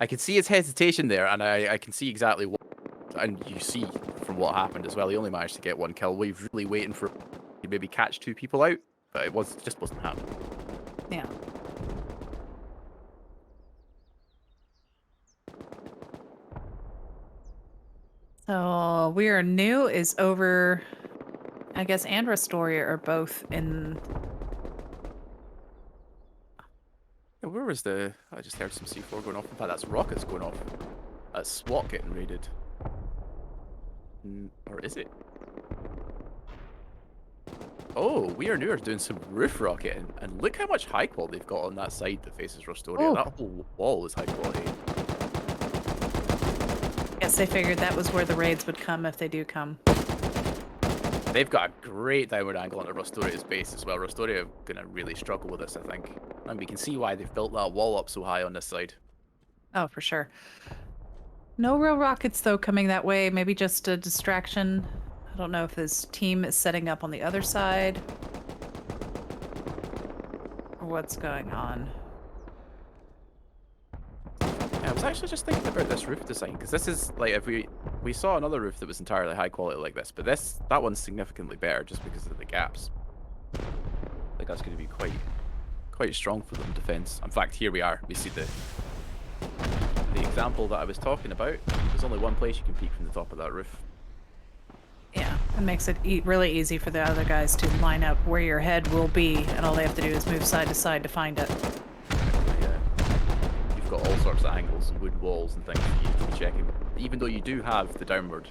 I can see his hesitation there, and I can see exactly what... And you see from what happened as well, he only managed to get 1 kill. We're really waiting for him to maybe catch 2 people out, but it just wasn't happening. Yeah. So We Are New is over. I guess and Rustoria are both in. Yeah, where was the... I just heard some C4 going off. In fact, that's rockets going off. That's SWAT getting raided. Or is it? Oh, We Are New are doing some roof rocketing. And look how much high quality they've got on that side that faces Rustoria. Oh. That whole wall is high quality. Guess they figured that was where the raids would come if they do come. They've got a great downward angle on Rustoria's base as well. Rustoria are going to really struggle with this, I think. And we can see why they've built that wall up so high on this side. Oh, for sure. No real rockets, though, coming that way. Maybe just a distraction. I don't know if his team is setting up on the other side. Or what's going on. Yeah, I was actually just thinking about this roof design, because this is, like, if we saw another roof that was entirely high quality like this, but that one's significantly better just because of the gaps. I think that's going to be quite strong for them defense. In fact, here we are. We see the example that I was talking about. There's only one place you can peek from the top of that roof. Yeah, it makes it really easy for the other guys to line up where your head will be, and all they have to do is move side to side to find it. Yeah. You've got all sorts of angles and wooden walls and things that you need to be checking. Even though you do have the downward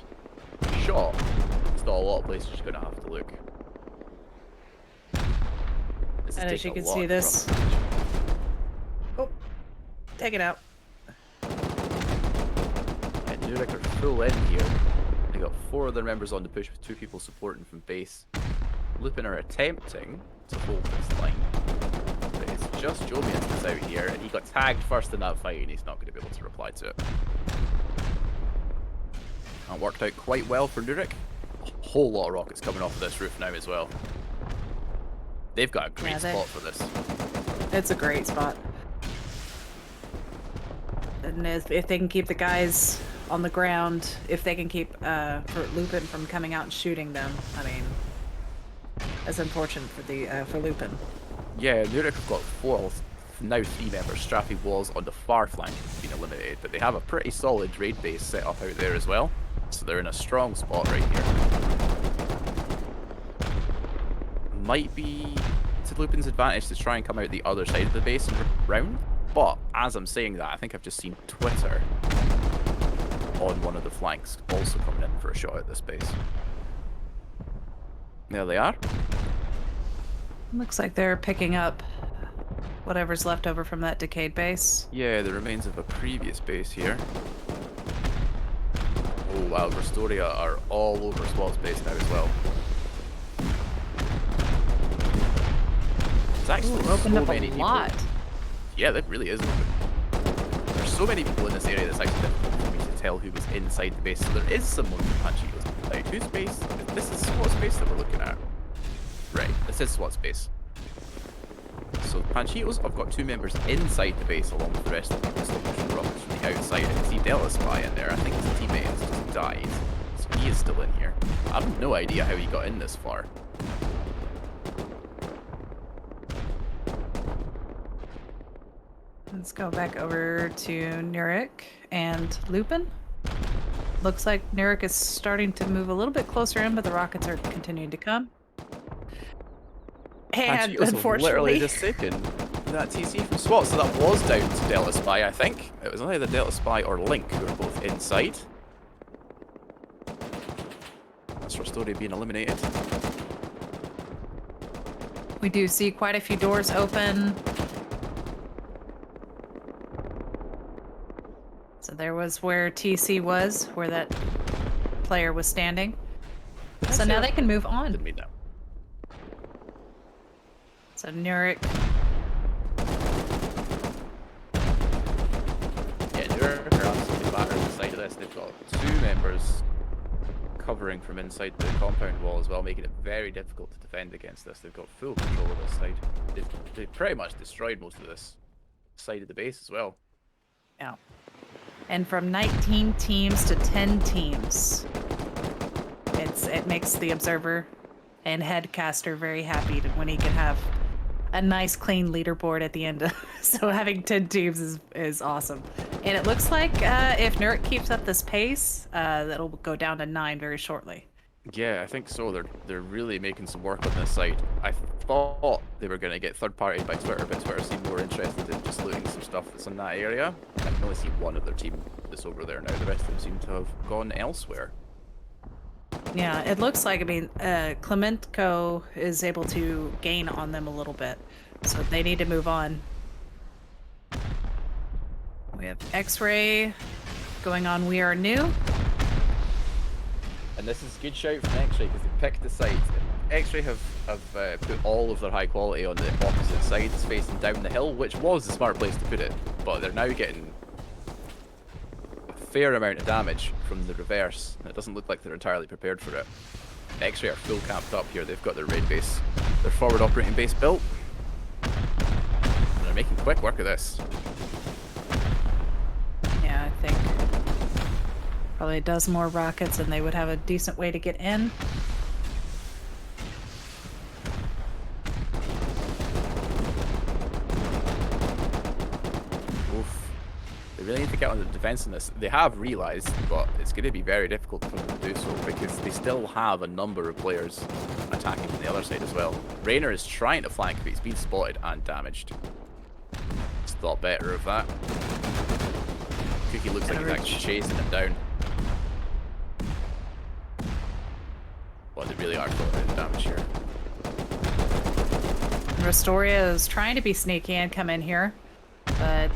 shot, there's still a lot of places you're going to have to look. And as you can see this... Oh, take it out. And Nurek are full in here. They got 4 other members on the push with 2 people supporting from base. Lupin are attempting to hold this line. But it's just Jovian that's out here, and he got tagged first in that fight, and he's not going to be able to reply to it. That worked out quite well for Nurek. A whole lot of rockets coming off of this roof now as well. They've got a great spot for this. It's a great spot. And if they can keep the guys on the ground, if they can keep for Lupin from coming out and shooting them, I mean, that's unfortunate for Lupin. Yeah, Nurek have got 4, now 3 members. Straffy was on the far flank, been eliminated, but they have a pretty solid raid base set up out there as well, so they're in a strong spot right here. Might be to Lupin's advantage to try and come out the other side of the base and round, but as I'm saying that, I think I've just seen Twitter on one of the flanks also coming in for a shot at this base. There they are. Looks like they're picking up whatever's left over from that decayed base. Yeah, the remains of a previous base here. Oh wow, Rustoria are all over Squad's base now as well. There's actually opened so up many a lot. people. Yeah, that really is open. There's so many people in this area that's actually difficult for me to tell who was inside the base. So there is someone from Panchitos. Like, whose base? This is SWAT's base that we're looking at. Right, this is SWAT's base. So Panchitos, I've got 2 members inside the base along with the rest of the people still pushing rockets from the outside. I can see Delta Spy in there. I think his teammate has just died. So he is still in here. I have no idea how he got in this far. Let's go back over to Nurek and Lupin. Looks like Nurek is starting to move a little bit closer in, but the rockets are continuing to come. And unfortunately, literally just taken that TC from SWAT, so that was down to Delta Spy, I think. It was either Delta Spy or Link who were both inside. That's Rustoria being eliminated. We do see quite a few doors open. So there was where TC was, where that player was standing. So now they can move on. Didn't mean that. So Nurek. Yeah, Nurek are absolutely battered inside of this. They've got 2 members covering from inside the compound wall as well, making it very difficult to defend against this. They've got full control of this side. They've pretty much destroyed most of this side of the base as well. Yeah. And from 19 teams to 10 teams. It makes the observer and headcaster very happy when he can have a nice clean leaderboard at the end. So having 10 teams is awesome. And it looks like if Nurek keeps up this pace, that'll go down to 9 very shortly. Yeah, I think so. They're really making some work on this side. I thought they were going to get third-partied by Twitter, but Twitter seemed more interested in just looting some stuff that's in that area. I can only see one of their team that's over there now. The rest of them seem to have gone elsewhere. Yeah, it looks like, I mean, Clementco is able to gain on them a little bit. So they need to move on. We have X-Ray going on We Are New. And this is a good shout from X-Ray because they picked the side. X-Ray have put all of their high quality on the opposite sides facing down the hill, which was the smart place to put it. But they're now getting a fair amount of damage from the reverse. And it doesn't look like they're entirely prepared for it. X-Ray are full camped up here. They've got their raid base, their forward operating base built. And they're making quick work of this. Yeah, I think probably a dozen more rockets and they would have a decent way to get in. Oof. They really need to get on the defense in this. They have realized, but it's going to be very difficult for them to do so because they still have a number of players attacking from the other side as well. Raynor is trying to flank, but he's been spotted and damaged. It's thought better of that. Cookie looks like he's actually chasing him down. Well, they really are putting the damage here. Rustoria is trying to be sneaky and come in here, but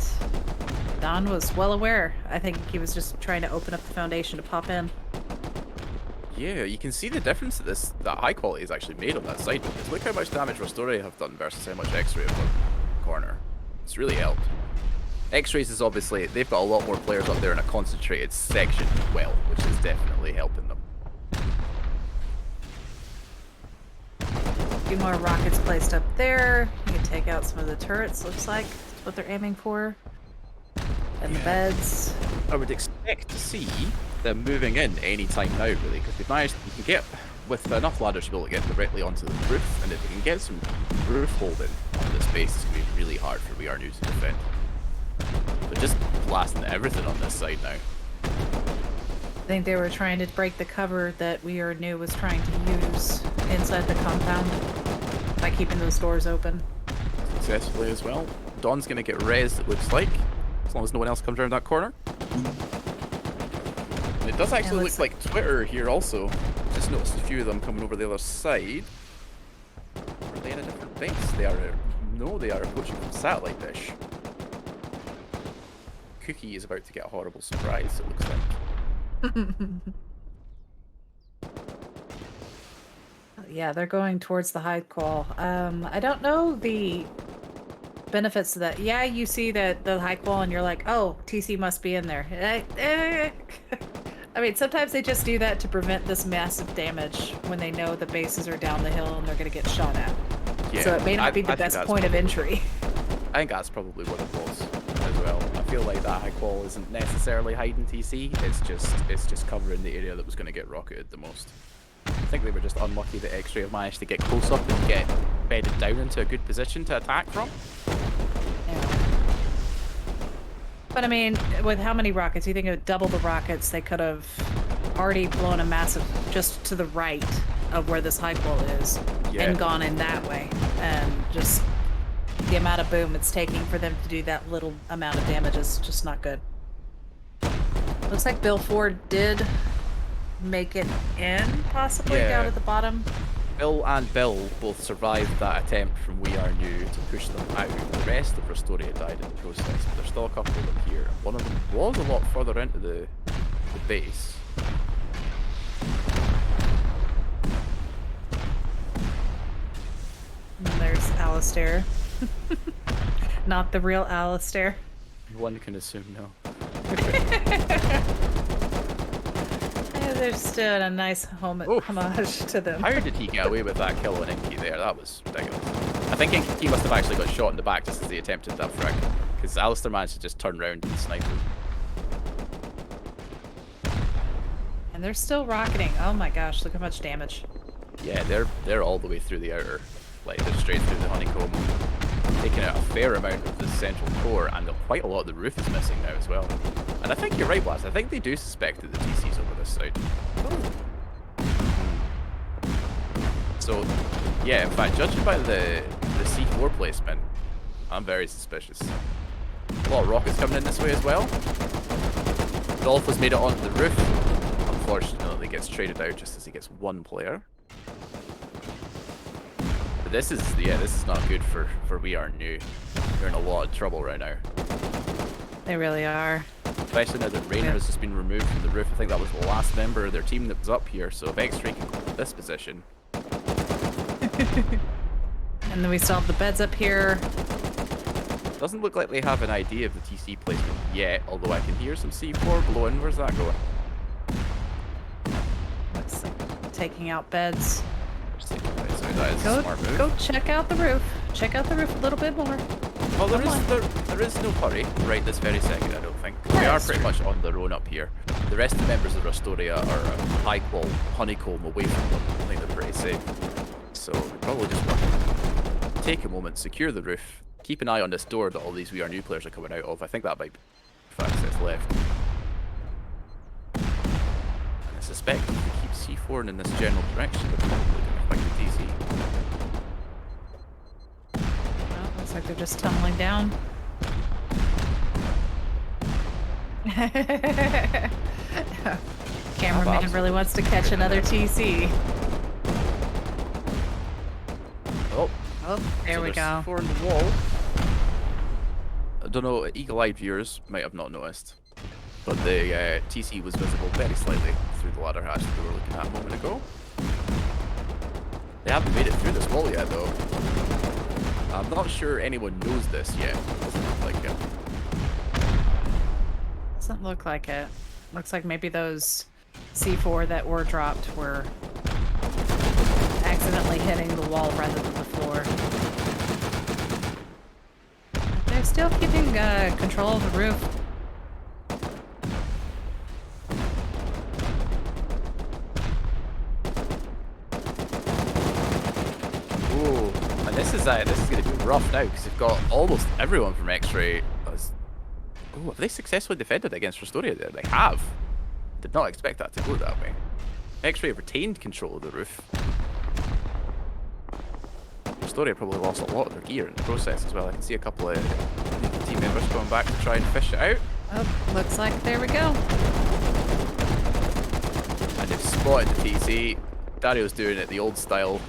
Don was well aware. I think he was just trying to open up the foundation to pop in. Yeah, you can see the difference that high quality is actually made on that side. Because look how much damage Rustoria have done versus how much X-Ray have done corner. It's really helped. X-Rays is obviously, they've got a lot more players up there in a concentrated section as well, which is definitely helping them. A few more rockets placed up there. You can take out some of the turrets, looks like. That's what they're aiming for. And the beds. I would expect to see them moving in any time now, really, because they've managed, you can get, with enough ladders to be able to get directly onto the roof, and if they can get some roof holding on this base, it's going to be really hard for We Are New to defend. They're just blasting everything on this side now. I think they were trying to break the cover that We Are New was trying to use inside the compound by keeping those doors open. Successfully as well. Dawn's going to get rezzed, it looks like, as long as no one else comes around that corner. And it does actually look like Twitter here also. Just noticed a few of them coming over the other side. Are they in a different base? They are. No, they are approaching from satellite dish. Cookie is about to get a horrible surprise, it looks like. Yeah, they're going towards the high qual. I don't know the benefits of that. Yeah, you see that the high qual and you're like, oh, TC must be in there. I mean, sometimes they just do that to prevent this massive damage when they know the bases are down the hill and they're going to get shot at. Yeah, so it may not be the best point of entry. I think that's probably what it was as well. I feel like that high qual isn't necessarily hiding TC. It's just covering the area that was going to get rocketed the most. I think they were just unlucky that X-Ray have managed to get close up and get bedded down into a good position to attack from. Yeah. But I mean, with how many rockets? You think it would double the rockets? They could have already blown a massive just to the right of where this high qual is, and gone in that way, and just the amount of boom it's taking for them to do that little amount of damage is just not good. Looks like Bill Ford did make it in, possibly, down at the bottom. Bill and Bill both survived that attempt from We Are New to push them out. The rest of Rustoria died in the process, but there's still a couple of them here. One of them was a lot further into the base. And there's Alistair. Not the real Alistair. One can assume no. They're still a nice homage to them. How did he get away with that kill on Inky there? That was ridiculous. I think Inky must have actually got shot in the back just as he attempted that frag, because Alistair managed to just turn around and snipe him. And they're still rocketing. Oh my gosh, look how much damage. Yeah, they're all the way through the outer. Like, they're straight through the honeycomb, taking out a fair amount of the central core, and quite a lot of the roof is missing now as well. And I think you're right, Blast. I think they do suspect that the TC's over this side. So, yeah, in fact, judging by the C4 placement, I'm very suspicious. A lot of rockets coming in this way as well. Dolph has made it onto the roof. Unfortunately, gets traded out just as he gets one player. But this is not good for We Are New. They're in a lot of trouble right now. They really are. especially now that Rainer has just been removed from the roof. I think that was the last member of their team that was up here, so if X-Ray can go to this position. And then we still have the beds up here. Doesn't look like they have an idea of the TC placement yet, although I can hear some C4 blowing. Where's that going? Looks like taking out beds. So that is a smart move. Go check out the roof. Check out the roof a little bit more. Well, there is no hurry right this very second, I don't think. We are pretty much on their own up here. The rest of the members of Rustoria are a high-wall honeycomb away from them. I think they're pretty safe. So we probably just want to take a moment, secure the roof, keep an eye on this door that all these We Are New players are coming out of. I think that might be access left. And I suspect if we keep C4 in this general direction, we're probably going to find the DC. Well, looks like they're just tumbling down. Cameraman really wants to catch another TC. Oh, there we go. C4 in the wall. I don't know, eagle-eyed viewers might have not noticed, but the TC was visible very slightly through the ladder hatch that we were looking at a moment ago. They haven't made it through this wall yet, though. I'm not sure anyone knows this yet. Doesn't look like it. Doesn't look like it. Looks like maybe those C4 that were dropped were accidentally hitting the wall rather than the floor. They're still keeping control of the roof. Ooh, and this is going to be rough now because they've got almost everyone from X-Ray. Oh, have they successfully defended against Rustoria there? They have. Did not expect that to go that way. X-Ray have retained control of the roof. Rustoria probably lost a lot of their gear in the process as well. I can see a couple of team members going back to try and fish it out. Oh, looks like there we go. And they've spotted the TC. Dario's doing it the old style.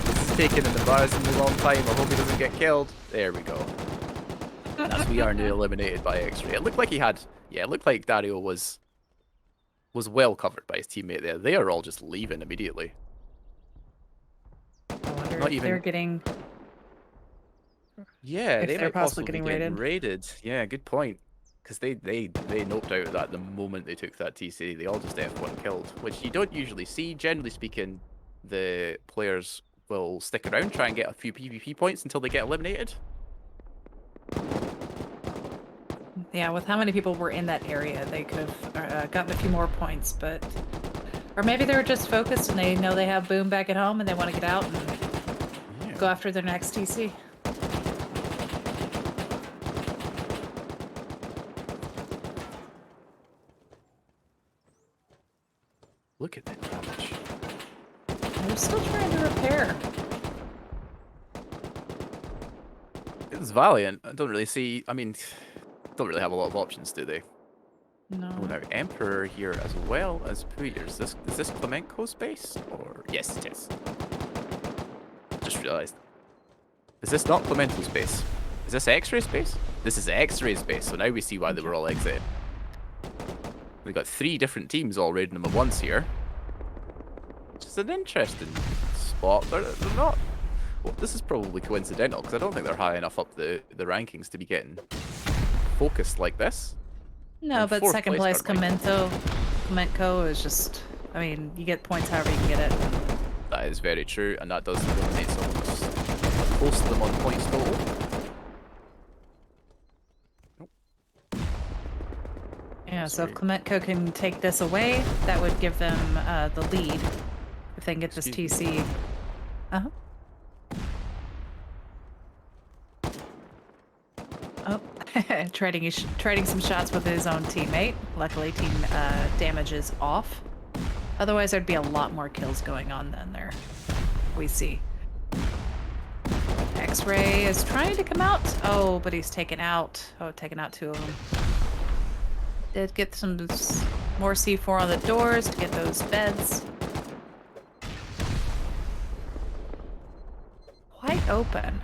This is taking an embarrassingly long time. I hope he doesn't get killed. There we go. That's We Are New eliminated by X-Ray. It looked like he had... Yeah, it looked like Dario was well covered by his teammate there. They are all just leaving immediately. I wonder Not if even... they're getting... Yeah, they might possibly getting be getting raided. Yeah, good point. Because they noped out that the moment they took that TC. They all just F1 killed, which you don't usually see. Generally speaking, the players will stick around, try and get a few PvP points until they get eliminated. Yeah, with how many people were in that area, they could have gotten a few more points, but... Or maybe they were just focused and they know they have Boom back at home and they want to get out and go after their next TC. Look at that damage. They're still trying to repair. It's Valiant. I don't really see... I mean, don't really have a lot of options, do they? No. Oh, now Emperor here as well as Puyer. Is this Clemenco's base? Or... Yes, it is. Just realized. Is this not Clemento's base? Is this X-Ray's base? This is X-Ray's base, so now we see why they were all exited. We've got 3 different teams all raiding them at once here. Which is an interesting spot. They're not... Well, this is probably coincidental, because I don't think they're high enough up the rankings to be getting focused like this. No, And but fourth second place, Clemenco is just... I mean, you get points however you can get it. That is very true, and that does eliminate someone who's close to them on points total. Yeah, so if Clemenco can take this away, that would give them the lead. If they can get this TC. Uh-huh. Oh, trading some shots with his own teammate. Luckily, team damage is off. Otherwise, there'd be a lot more kills going on than there we see. X-Ray is trying to come out. Oh, but he's taken out. Oh, taken out 2 of them. Did get some more C4 on the doors to get those beds. Quite open.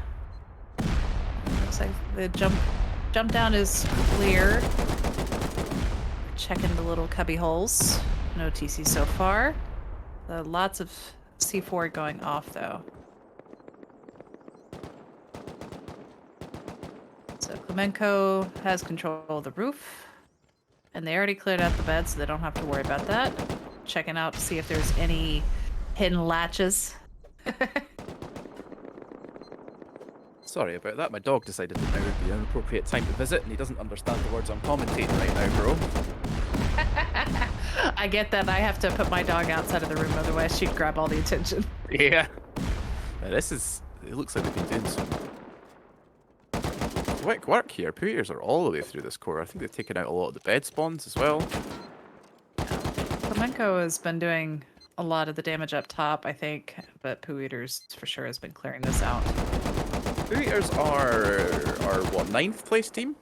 Looks like the jump down is clear. Checking the little cubby holes. No TC so far. Lots of C4 going off though. So Klemenko has control of the roof. And they already cleared out the bed, so they don't have to worry about that. Checking out to see if there's any hidden latches. Sorry about that. My dog decided that now would be an appropriate time to visit, and he doesn't understand the words I'm commentating right now, bro. I get that. I have to put my dog outside of the room, otherwise she'd grab all the attention. Yeah. Now this is... It looks like they've been doing some quick work here. Pooters are all the way through this core. I think they've taken out a lot of the bed spawns as well. Flamenco has been doing a lot of the damage up top, I think, but Poo Eaters for sure has been clearing this out. Poo Eaters are what, 9th place team?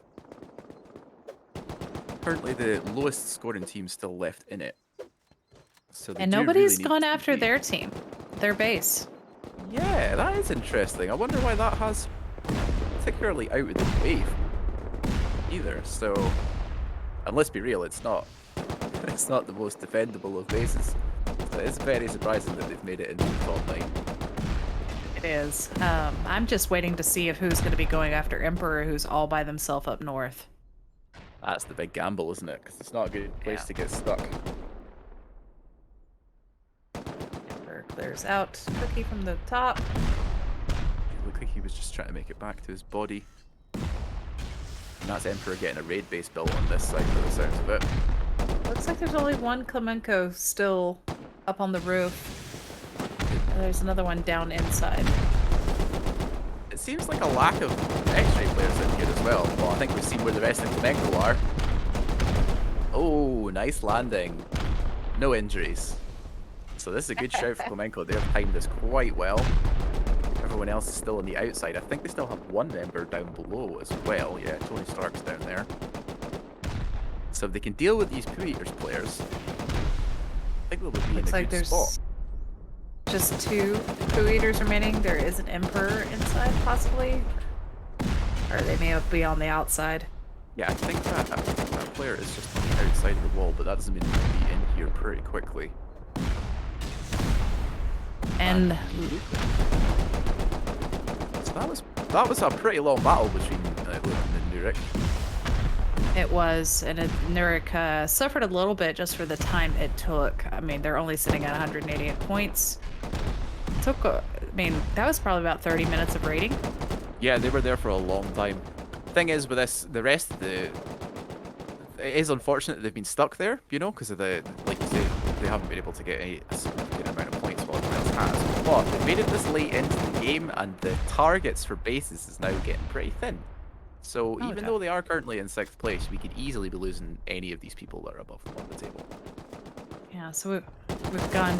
Currently the lowest scoring team still left in it. So and nobody's gone after their team, their base. Yeah, that is interesting. I wonder why that has particularly out of the wave either. So, and let's be real, it's not the most defendable of bases. So it's very surprising that they've made it into the top 9. It is. I'm just waiting to see if who's going to be going after Emperor, who's all by themselves up north. That's the big gamble, isn't it? Because it's not a good place to get stuck. Emperor clears out Cookie from the top. It looked like he was just trying to make it back to his body. And that's Emperor getting a raid base built on this side for the sounds of it. Looks like there's only one Klemenko still up on the roof. And there's another one down inside. It seems like a lack of X-ray players in here as well. Well, I think we've seen where the rest of Klemenko are. Oh, nice landing. No injuries. So this is a good shout for Klemenko. They've timed this quite well. Everyone else is still on the outside. I think they still have one member down below as well. Yeah, Tony Stark's down there. So if they can deal with these Poo Eaters players, I think they'll be in a good spot. Just 2 Poo Eaters remaining. There is an Emperor inside, possibly. Or they may be on the outside. Yeah, I think that player is just on the outside of the wall, but that doesn't mean they'll be in here pretty quickly. And so that was a pretty long battle between Luke and Nurik. it was, and Nurik suffered a little bit just for the time it took. I mean, they're only sitting at 188 points. I mean, that was probably about 30 minutes of raiding. Yeah, they were there for a long time. Thing is, with this, the rest of it is unfortunate that they've been stuck there, you know, because of like you say, they haven't been able to get a significant amount of points while everyone else has. But they made it this late into the game, and the targets for bases is now getting pretty thin. So even though they are currently in 6th place, we could easily be losing any of these people that are above them on the table. Yeah, so we've gone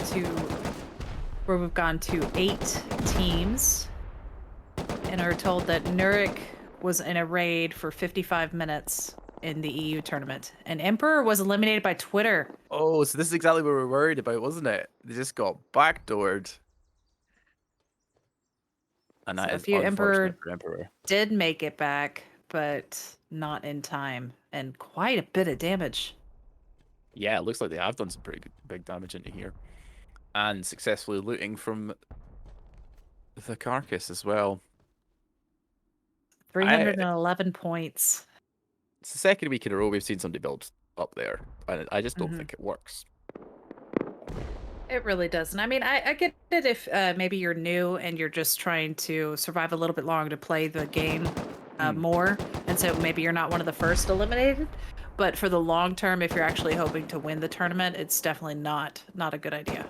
to 8 teams, and are told that Nurik was in a raid for 55 minutes in the EU tournament, and Emperor was eliminated by Twitter. Oh, so this is exactly what we were worried about, wasn't it? They just got backdoored. And that is unfortunate for Emperor. Did make it back, but not in time, and quite a bit of damage. Yeah, it looks like they have done some pretty good, big damage into here. And successfully looting from the carcass as well. 311 points. It's the second week in a row we've seen somebody build up there, and I just don't think it works. It really doesn't. I mean, I get it if maybe you're new and you're just trying to survive a little bit longer to play the game more, and so maybe you're not one of the first eliminated. But for the long term, if you're actually hoping to win the tournament, it's definitely not a good idea.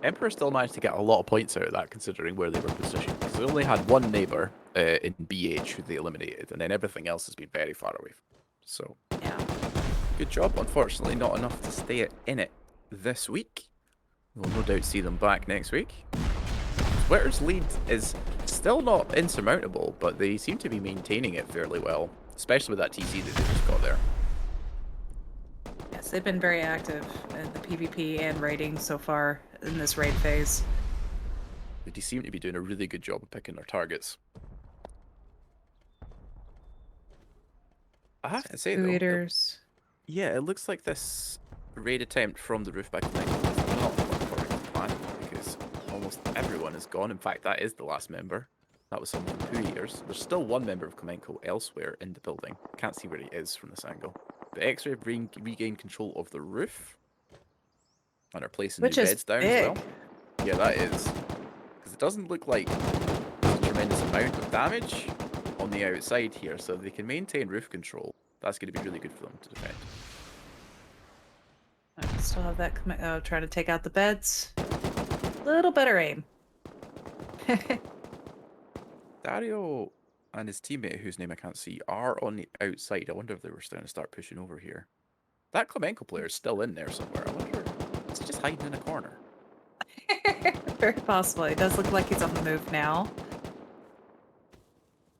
Emperor still managed to get a lot of points out of that, considering where they were positioned. Because they only had one neighbor in BH who they eliminated, and then everything else has been very far away. So, yeah, good job. Unfortunately, not enough to stay in it this week. We'll no doubt see them back next week. Twitter's lead is still not insurmountable, but they seem to be maintaining it fairly well, especially with that TC that they just got there. Yes, they've been very active in the PvP and raiding so far in this raid phase. They seem to be doing a really good job of picking their targets. I have to say though, Invaders. yeah, it looks like this raid attempt from the roof back tonight is not according to plan because almost everyone is gone. In fact, that is the last member. That was someone from 2 years. There's still one member of Kamenko elsewhere in the building. Can't see where he is from this angle. But X-Ray have regained control of the roof and are placing new Which is beds down as big. well. Yeah, that is. Because it doesn't look like there's a tremendous amount of damage on the outside here, so they can maintain roof control. That's going to be really good for them to defend. I still have that trying to take out the beds. Little better aim. Dario and his teammate, whose name I can't see, are on the outside. I wonder if they were starting to start pushing over here. That Klemenko player is still in there somewhere. I wonder, is he just hiding in a corner? Very possible. It does look like he's on the move now.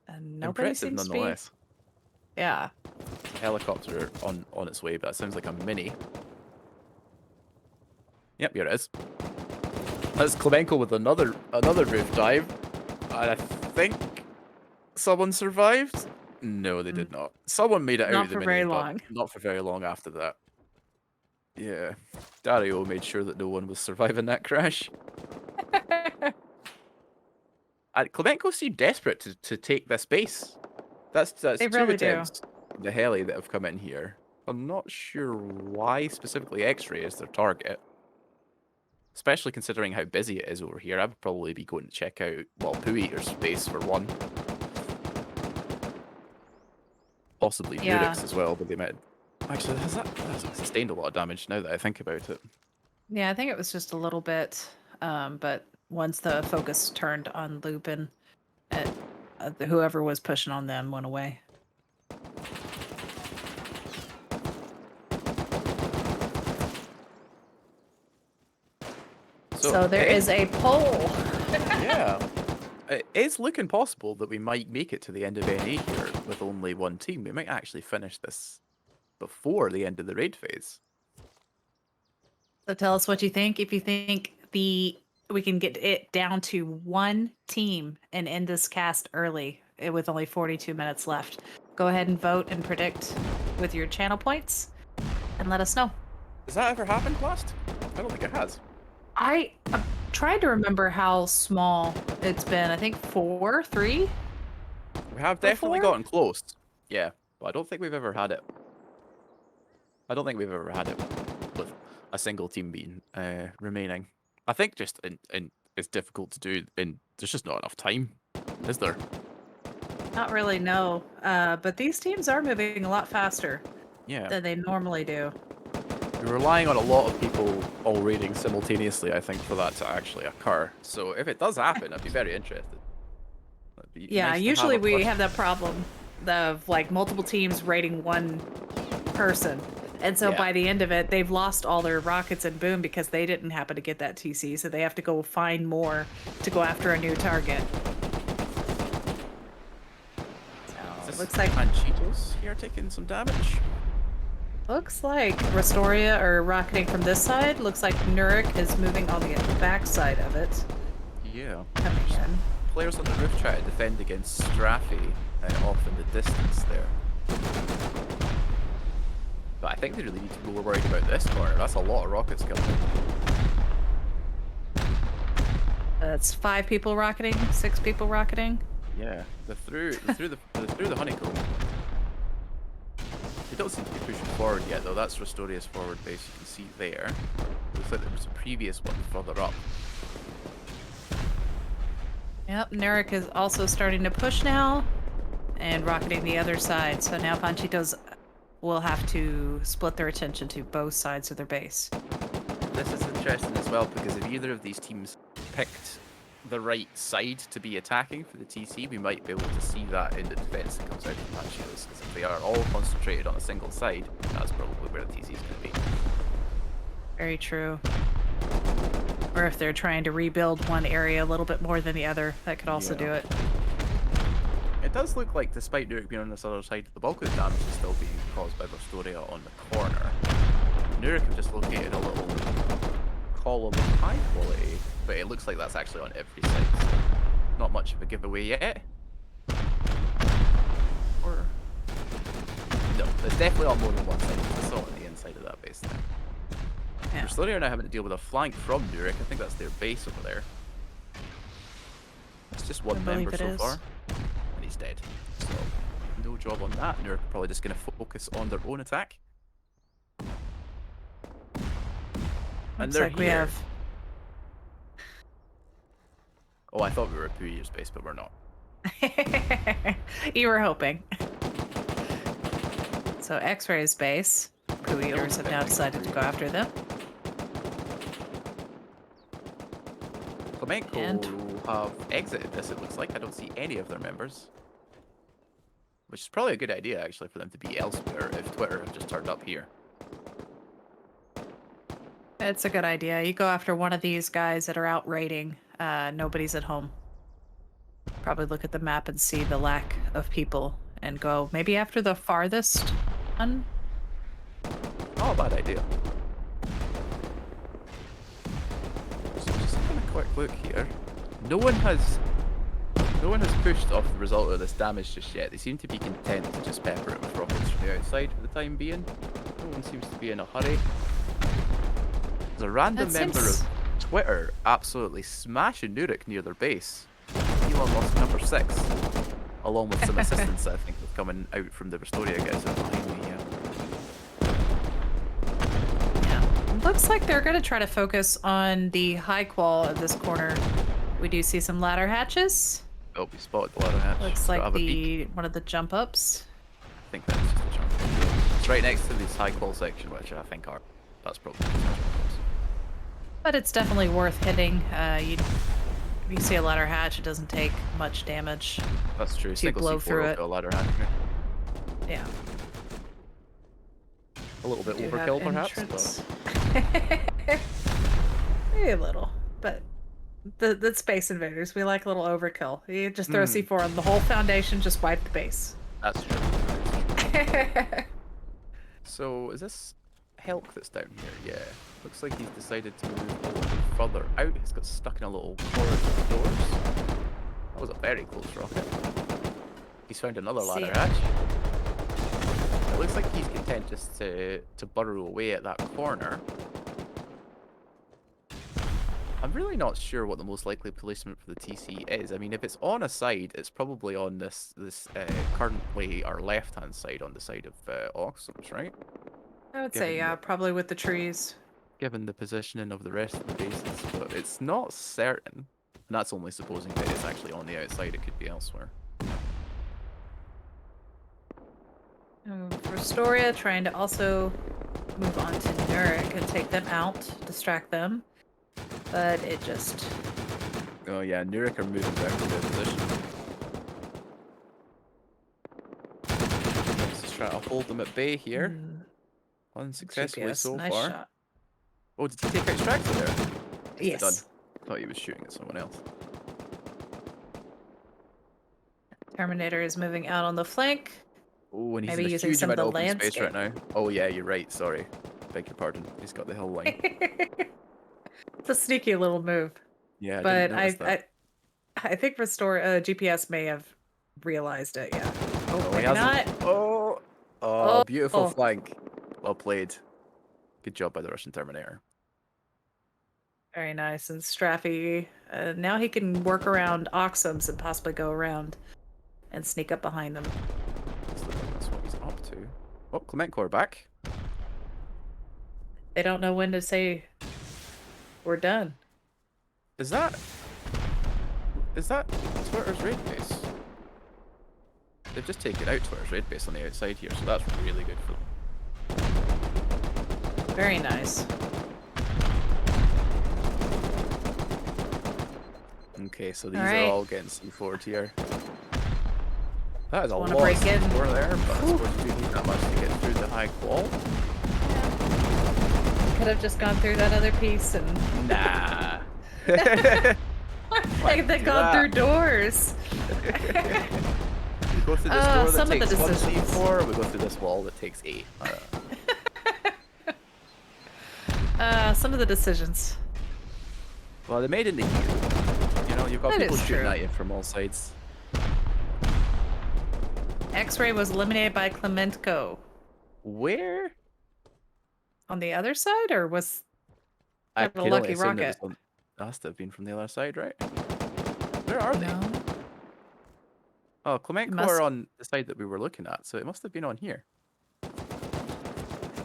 And nobody Impressive seems to be. nonetheless. Yeah. Helicopter on its way, but that sounds like a mini. Yep, here it is. That's Klemenko with another roof dive. And I think someone survived. No, they did not. Someone made it out Not of the for mini, very but long. not for very long after that. Yeah, Dario made sure that no one was surviving that crash. And Klemenko seemed desperate to take this base. That's They two really do. attempts. The heli that have come in here. I'm not sure why specifically X-Ray is their target. Especially considering how busy it is over here. I would probably be going to check out, well, Poo Eater's space for one. Possibly Yeah. Nurix as well, but they might... Actually, that's sustained a lot of damage now that I think about it. Yeah, I think it was just a little bit. But once the focus turned on Lupin, whoever was pushing on them went away. So there is a poll. Yeah. It is looking possible that we might make it to the end of NA here with only one team. We might actually finish this before the end of the raid phase. So tell us what you think. If you think we can get it down to one team and end this cast early with only 42 minutes left, go ahead and vote and predict with your channel points and let us know. Has that ever happened, Blast? I don't think it has. I'm trying to remember how small it's been. I think 4, 3? We have definitely Before? gotten close. Yeah, but I don't think we've ever had it. I don't think we've ever had it with a single team being remaining. I think just it's difficult to do, and there's just not enough time, is there? Not really, no. But these teams are moving a lot faster Yeah. than they normally do. We're relying on a lot of people all raiding simultaneously, I think, for that to actually occur. So if it does happen, I'd be very interested. Be Yeah, nice to usually have a we push. have that problem of like multiple teams raiding one person. And so Yeah. by the end of it, they've lost all their rockets and boom because they didn't happen to get that TC. So they have to go find more to go after a new target. So it looks like Panchitos here taking some damage. Rustoria are rocketing from this side. Looks like Nurik is moving on the back side of it. Yeah. Coming in. Players on the roof try to defend against Straffi off in the distance there. But I think they really need to be more worried about this corner. That's a lot of rockets coming. That's 5 people rocketing, 6 people rocketing. Yeah, they're through the honeycomb. They don't seem to be pushing forward yet, though. That's Rustoria's forward base. You can see there. Looks like there was a previous one further up. Yep, Nurik is also starting to push now and rocketing the other side. So now Panchitos will have to split their attention to both sides of their base. This is interesting as well, because if either of these teams picked the right side to be attacking for the TC, we might be able to see that in the defense that comes out from Panchitos. Because if they are all concentrated on a single side, that's probably where the TC is going to be. Very true. Or if they're trying to rebuild one area a little bit more than the other, that could also do it. It does look like, despite Nurik being on this other side, the bulk of the damage is still being caused by Rustoria on the corner. Nurik have just located a little column of high quality, but it looks like that's actually on every side. So not much of a giveaway yet. Or... No, it's definitely on more than one side. I saw it on the inside of that base there. Yeah. Rustoria are now having to deal with a flank from Nurek. I think that's their base over there. It's just one believe member it so is. far. And he's dead. So, no job on that. Nurek are probably just going to focus on their own attack. And Looks they're like we here. have. Oh, I thought we were at Puyo's base, but we're not. You were hoping. So X-Ray's base. Poo Eaters have now decided to go after them. Flamenco And- have exited this, it looks like. I don't see any of their members. Which is probably a good idea, actually, for them to be elsewhere if Twitter have just turned up here. It's a good idea. You go after one of these guys that are out raiding. Nobody's at home. Probably look at the map and see the lack of people and go maybe after the farthest one. Not a bad idea. So just having a quick look here. No one has pushed off the result of this damage just yet. They seem to be content to just pepper it with rockets from the outside for the time being. No one seems to be in a hurry. There's a random member of Twitter absolutely smashing Nurek near their base. Elon lost number 6. Along with some assistance, I think, with coming out from the Rustoria guys that are behind me. Yeah. Looks like they're going to try to focus on the high qual of this corner. We do see some ladder hatches. Oh, we spotted the ladder hatch. Looks Gotta like have a peek. one of the jump ups. I think that's just a jump. It's right next to this high qual section, which I think are. That's probably just a jump. But it's definitely worth hitting. If you see a ladder hatch, it doesn't take much damage. That's true. To Single blow C4 through will it. kill a ladder hatch. Yeah. A little bit Do have overkill, perhaps. entrance. But Maybe a little, but the Space Invaders, we like a little overkill. You just throw a C4 on the whole foundation, just wipe the base. that's true. So, is this Helk that's down here? Yeah. Looks like he's decided to move a little bit further out. He's got stuck in a little corridor of doors. That was a very close rocket. He's found another ladder hatch. It looks like he's content just to burrow away at that corner. I'm really not sure what the most likely placement for the TC is. I mean, if it's on a side, it's probably on this currently our left-hand side, on the side of Oxums, right? I would say, yeah, probably with the trees. Given the positioning of the rest of the bases, but it's not certain. And that's only supposing that it's actually on the outside, it could be elsewhere. Rustoria trying to also move on to Nurek and take them out, distract them. But it just... Oh yeah, Nurek are moving back to their position. Just trying to hold them at bay here. Unsuccessfully GPS, so nice far. shot. Oh, did he take extractor there? Yes. Done. I thought he was shooting at someone else. Terminator is moving out on the flank. Oh, and he's Maybe in a using huge some of amount the of open space right landscape. now. Oh yeah, you're right, sorry. Beg your pardon. He's got the hill line. It's a sneaky little move. Yeah, But I didn't notice that. I think GPS may have realized it, yeah. Oh, he maybe hasn't. not. Oh, beautiful Oh. flank. Well played. Good job by the Russian Terminator. Very nice. And Straffy, now he can work around Oxums and possibly go around and sneak up behind them. Let's look at that's what he's up to. Oh, Clementco are back. They don't know when to say we're done. Is that Twitter's raid base? They've just taken out Twitter's raid base on the outside here, so that's really good for them. Very nice. Okay, so these Alright. are all getting C4'd here. That is a lot Wanna break of in? C4 there, but I suppose you do need that much to get through the high wall. Could have just gone through that other piece and Nah. they've gone through doors. We go through this door some that of the takes 1 decisions. C4, or we go through this wall that takes 8. Some of the decisions. Well, they made it in the heat. You know, you've got That people is shooting true. at you from all sides. X-Ray was eliminated by Clementco. Where? On the other side, or was I that a can only lucky assume that rocket? it's on. That has to have been from the other side, right? Where are they? No, Oh, it Klemenko are must on the side that we were looking at, so it must have been on here.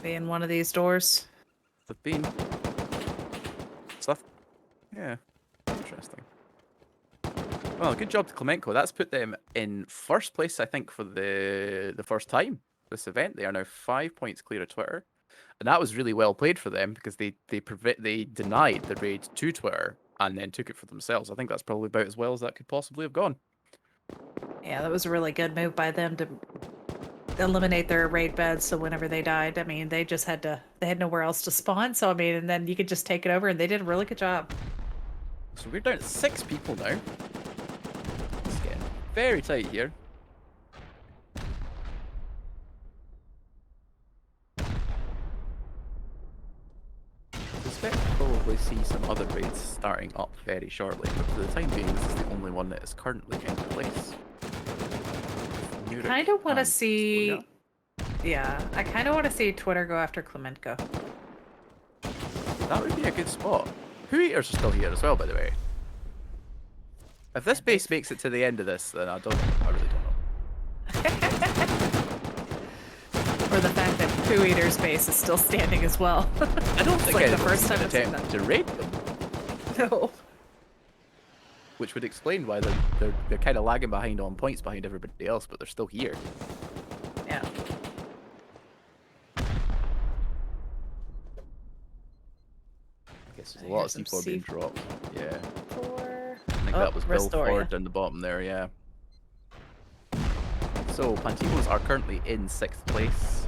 be in one of these doors. They've been. Stuff. Yeah. Interesting. Well, good job to Klemenko. That's put them in first place, I think, for the first time this event. They are now 5 points clear of Twitter, and that was really well played for them because they denied the raid to Twitter and then took it for themselves. I think that's probably about as well as that could possibly have gone. Yeah, that was a really good move by them to eliminate their raid beds. So whenever they died, I mean, they just had to. They had nowhere else to spawn. So I mean, and then you could just take it over, and they did a really good job. So we're down to 6 people now. It's getting very tight here. I suspect we'll probably see some other raids starting up very shortly, but for the time being, this is the only one that is currently in place. Kind of want to And see. Rustoria. Yeah, I kind of want to see Twitter go after Klemenko. That would be a good spot. Poo Eaters are still here as well, by the way. If this base makes it to the end of this, then I don't know. I really don't know. Or the fact that Poo Eater's base is still standing as well. I don't think like the anyone's first time even I've seen attempt to raid them, No. which would explain why they're kind of lagging behind on points behind everybody else, but they're still here. Yeah. I guess there's a lot Here's of some C4 being dropped. Yeah, C4. I think Oh, that was Bill Rustoria. Ford down the bottom there, yeah. So, Pantimos are currently in 6th place.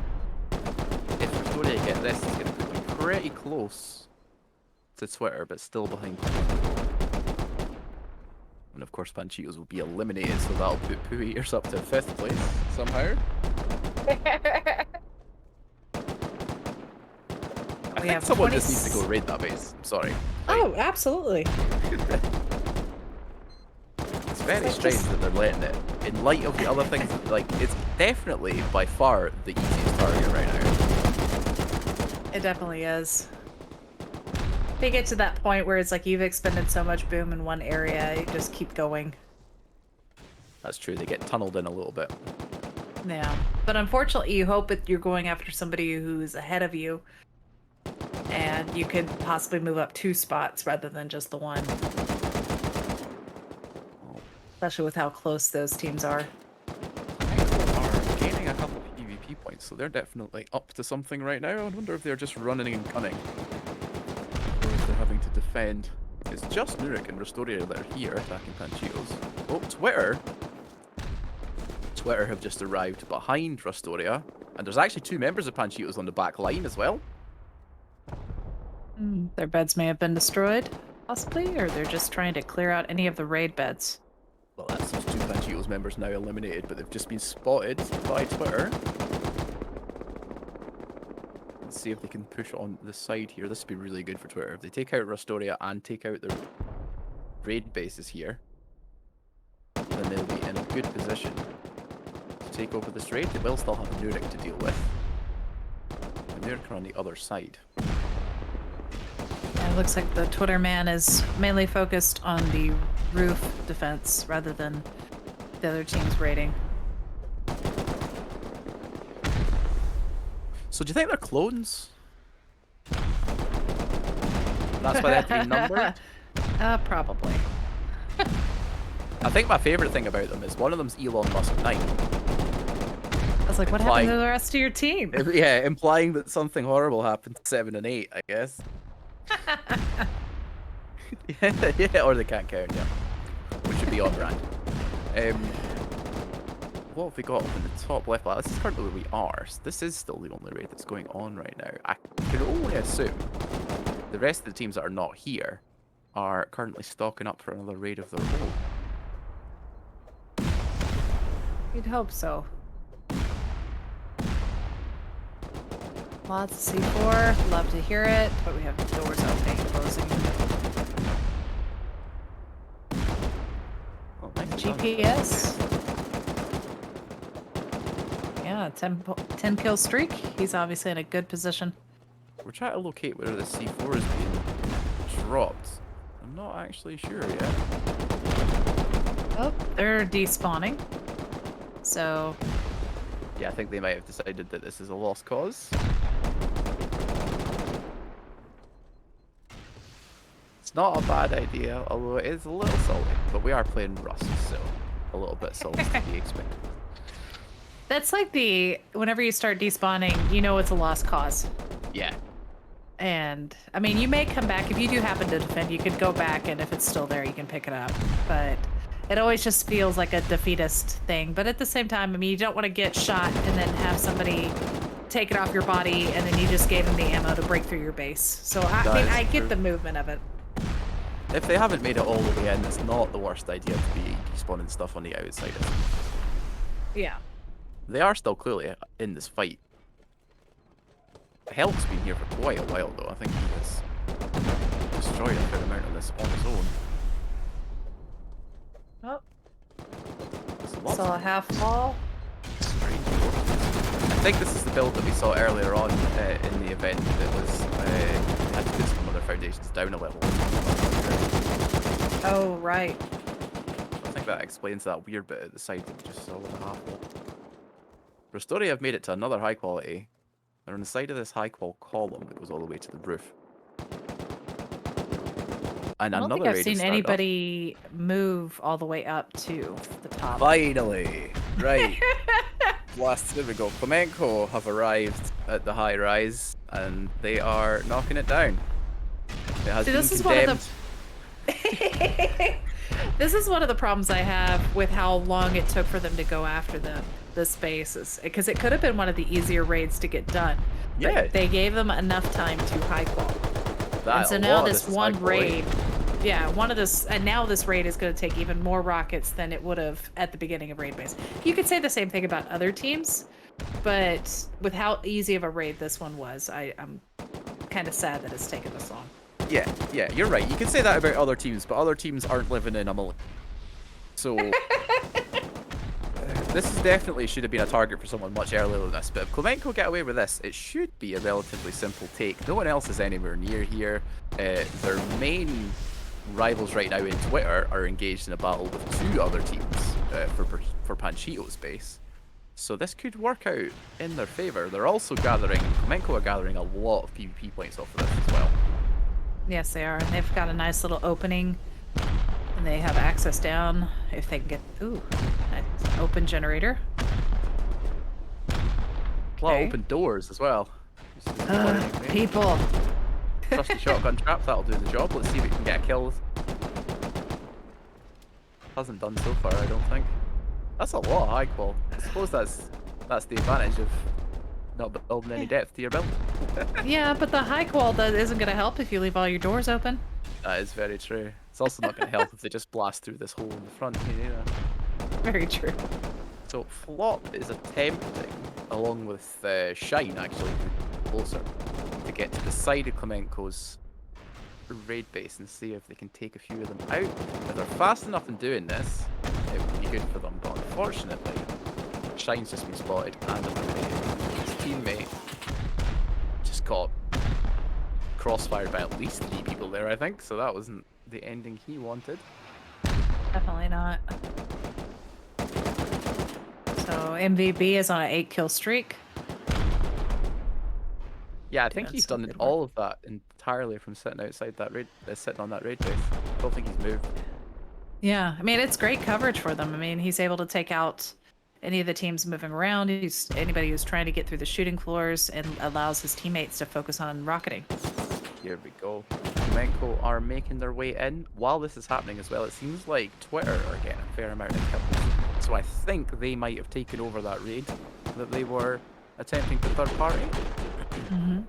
If Rustoria get this, it's going to put them pretty close to Twitter, but still behind. And of course, Panchitos will be eliminated, so that'll put Poo Eaters up to 5th place somehow. I think have someone 20 just needs to go raid that base. I'm sorry. Oh, absolutely. It's very That's strange just- that they're letting it. In light of the other things, like, it's definitely by far the easiest target right now. It definitely is. They get to that point where it's like you've expended so much boom in one area, you just keep going. That's true, they get tunneled in a little bit. Yeah. But unfortunately, you hope that you're going after somebody who's ahead of you. And you could possibly move up 2 spots rather than just the one. Especially with how close those teams are. People are gaining a couple of PvP points, so they're definitely up to something right now. I wonder if they're just running and gunning. Or if they're having to defend. It's just Nurik and Rustoria that are here attacking Panchitos. Oh, Twitter! Twitter have just arrived behind Rustoria. And there's actually 2 members of Panchitos on the back line as well. Their beds may have been destroyed, possibly, or they're just trying to clear out any of the raid beds. Well, that's those 2 Panchitos members now eliminated, but they've just been spotted by Twitter. Let's see if they can push on the side here. This would be really good for Twitter. If they take out Rustoria and take out their raid bases here, then they'll be in a good position to take over this raid. They will still have Nurik to deal with. And Nurik are on the other side. Yeah, it looks like the Twitter man is mainly focused on the roof defense rather than the other team's raiding. So do you think they're clones? That's why they have to be numbered? Probably. I think my favourite thing about them is one of them's Elon Musk 9. I was like, what happened Implying- to the rest of your team? Yeah, implying that something horrible happened to 7 and 8, I guess. Yeah, or they can't count, yeah. Which should be on brand. What have we got up in the top left? Well, this is currently where we are. So this is still the only raid that's going on right now. I can only assume the rest of the teams that are not here are currently stocking up for another raid of their own. You'd hope so. Lots of C4. Love to hear it, but we have doors opening and closing. Oh, nice done. GPS. Yeah, Ah, 10 kill streak. He's obviously in a good position. We're trying to locate where the C4 is being dropped. I'm not actually sure yet. Oh, they're despawning. So, Yeah, I think they might have decided that this is a lost cause. It's not a bad idea, although it is a little salty. But we are playing Rust, so a little bit salty to be expected. that's like whenever you start despawning, you know it's a lost cause. Yeah. And, I mean, you may come back. If you do happen to defend, you could go back, and if it's still there, you can pick it up. But it always just feels like a defeatist thing. But at the same time, I mean, you don't want to get shot and then have somebody take it off your body, and then you just gave them the ammo to break through your base. So, I get the movement of it. If they haven't made it all the way in, it's not the worst idea to be despawning stuff on the outside. Yeah. They are still clearly in this fight. Help's been here for quite a while, though. I think he has destroyed a fair amount of this on his own. Oh. Saw a half wall. I think this is the build that we saw earlier on in the event that was had to put some other foundations down a level. Oh, right. I think that explains that weird bit at the side that we just saw with the half wall. Rustoria have made it to another high quality. They're on the side of this high qual column that goes all the way to the roof. And I don't think another I've raid has seen started anybody move all the way up to the top. Finally! Right. There we go. Flamenco have arrived at the high rise and they are knocking it down. It has See, been this is condemned. one of the this is one of the problems I have with how long it took for them to go after the spaces, because it could have been one of the easier raids to get done. But Yeah. they gave them enough time to high qual. And so now this one raid, and now this raid is going to take even more rockets than it would have at the beginning of raid base. You could say the same thing about other teams, but with how easy of a raid this one was, I'm kind of sad that it's taken this long. Yeah, you're right. You can say that about other teams, but other teams aren't living in a millennium. So this is definitely should have been a target for someone much earlier than this. But if Clemenco get away with this, it should be a relatively simple take. No one else is anywhere near here. Their main rivals right now in Twitter are engaged in a battle with two other teams for Panchito's base. So this could work out in their favor. They're also gathering, Clemenco are gathering a lot of PvP points off of this as well. Yes, they are. And they've got a nice little opening. And they have access down if they can get... Ooh, nice open generator. A lot of open doors as well. People. Trusty shotgun trap, that'll do the job. Let's see if we can get a kill. Hasn't done so far, I don't think. That's a lot of high qual. I suppose that's the advantage of not building any depth to your build. Yeah, but the high qual isn't going to help if you leave all your doors open. That is very true. It's also not going to help if they just blast through this hole in the front here. Very true. So Flop is attempting, along with Shine actually, closer, to get to the side of Clemenco's raid base and see if they can take a few of them out. If they're fast enough in doing this, it would be good for them. But unfortunately, Shine's just been spotted and eliminated. His teammate just got crossfired by at least 3 people there, I think. So that wasn't the ending he wanted. Definitely not. So MVB is on an 8-kill streak. Yeah, I think he's done all of that entirely from sitting outside that raid, sitting on that raid base. I don't think he's moved. Yeah, I mean, it's great coverage for them. I mean, he's able to take out any of the teams moving around. Anybody who's trying to get through the shooting floors, and allows his teammates to focus on rocketing. Here we go. Clemenco are making their way in. While this is happening as well, it seems like Twitter are getting a fair amount of kills. So I think they might have taken over that raid that they were attempting to third party. Mm-hmm.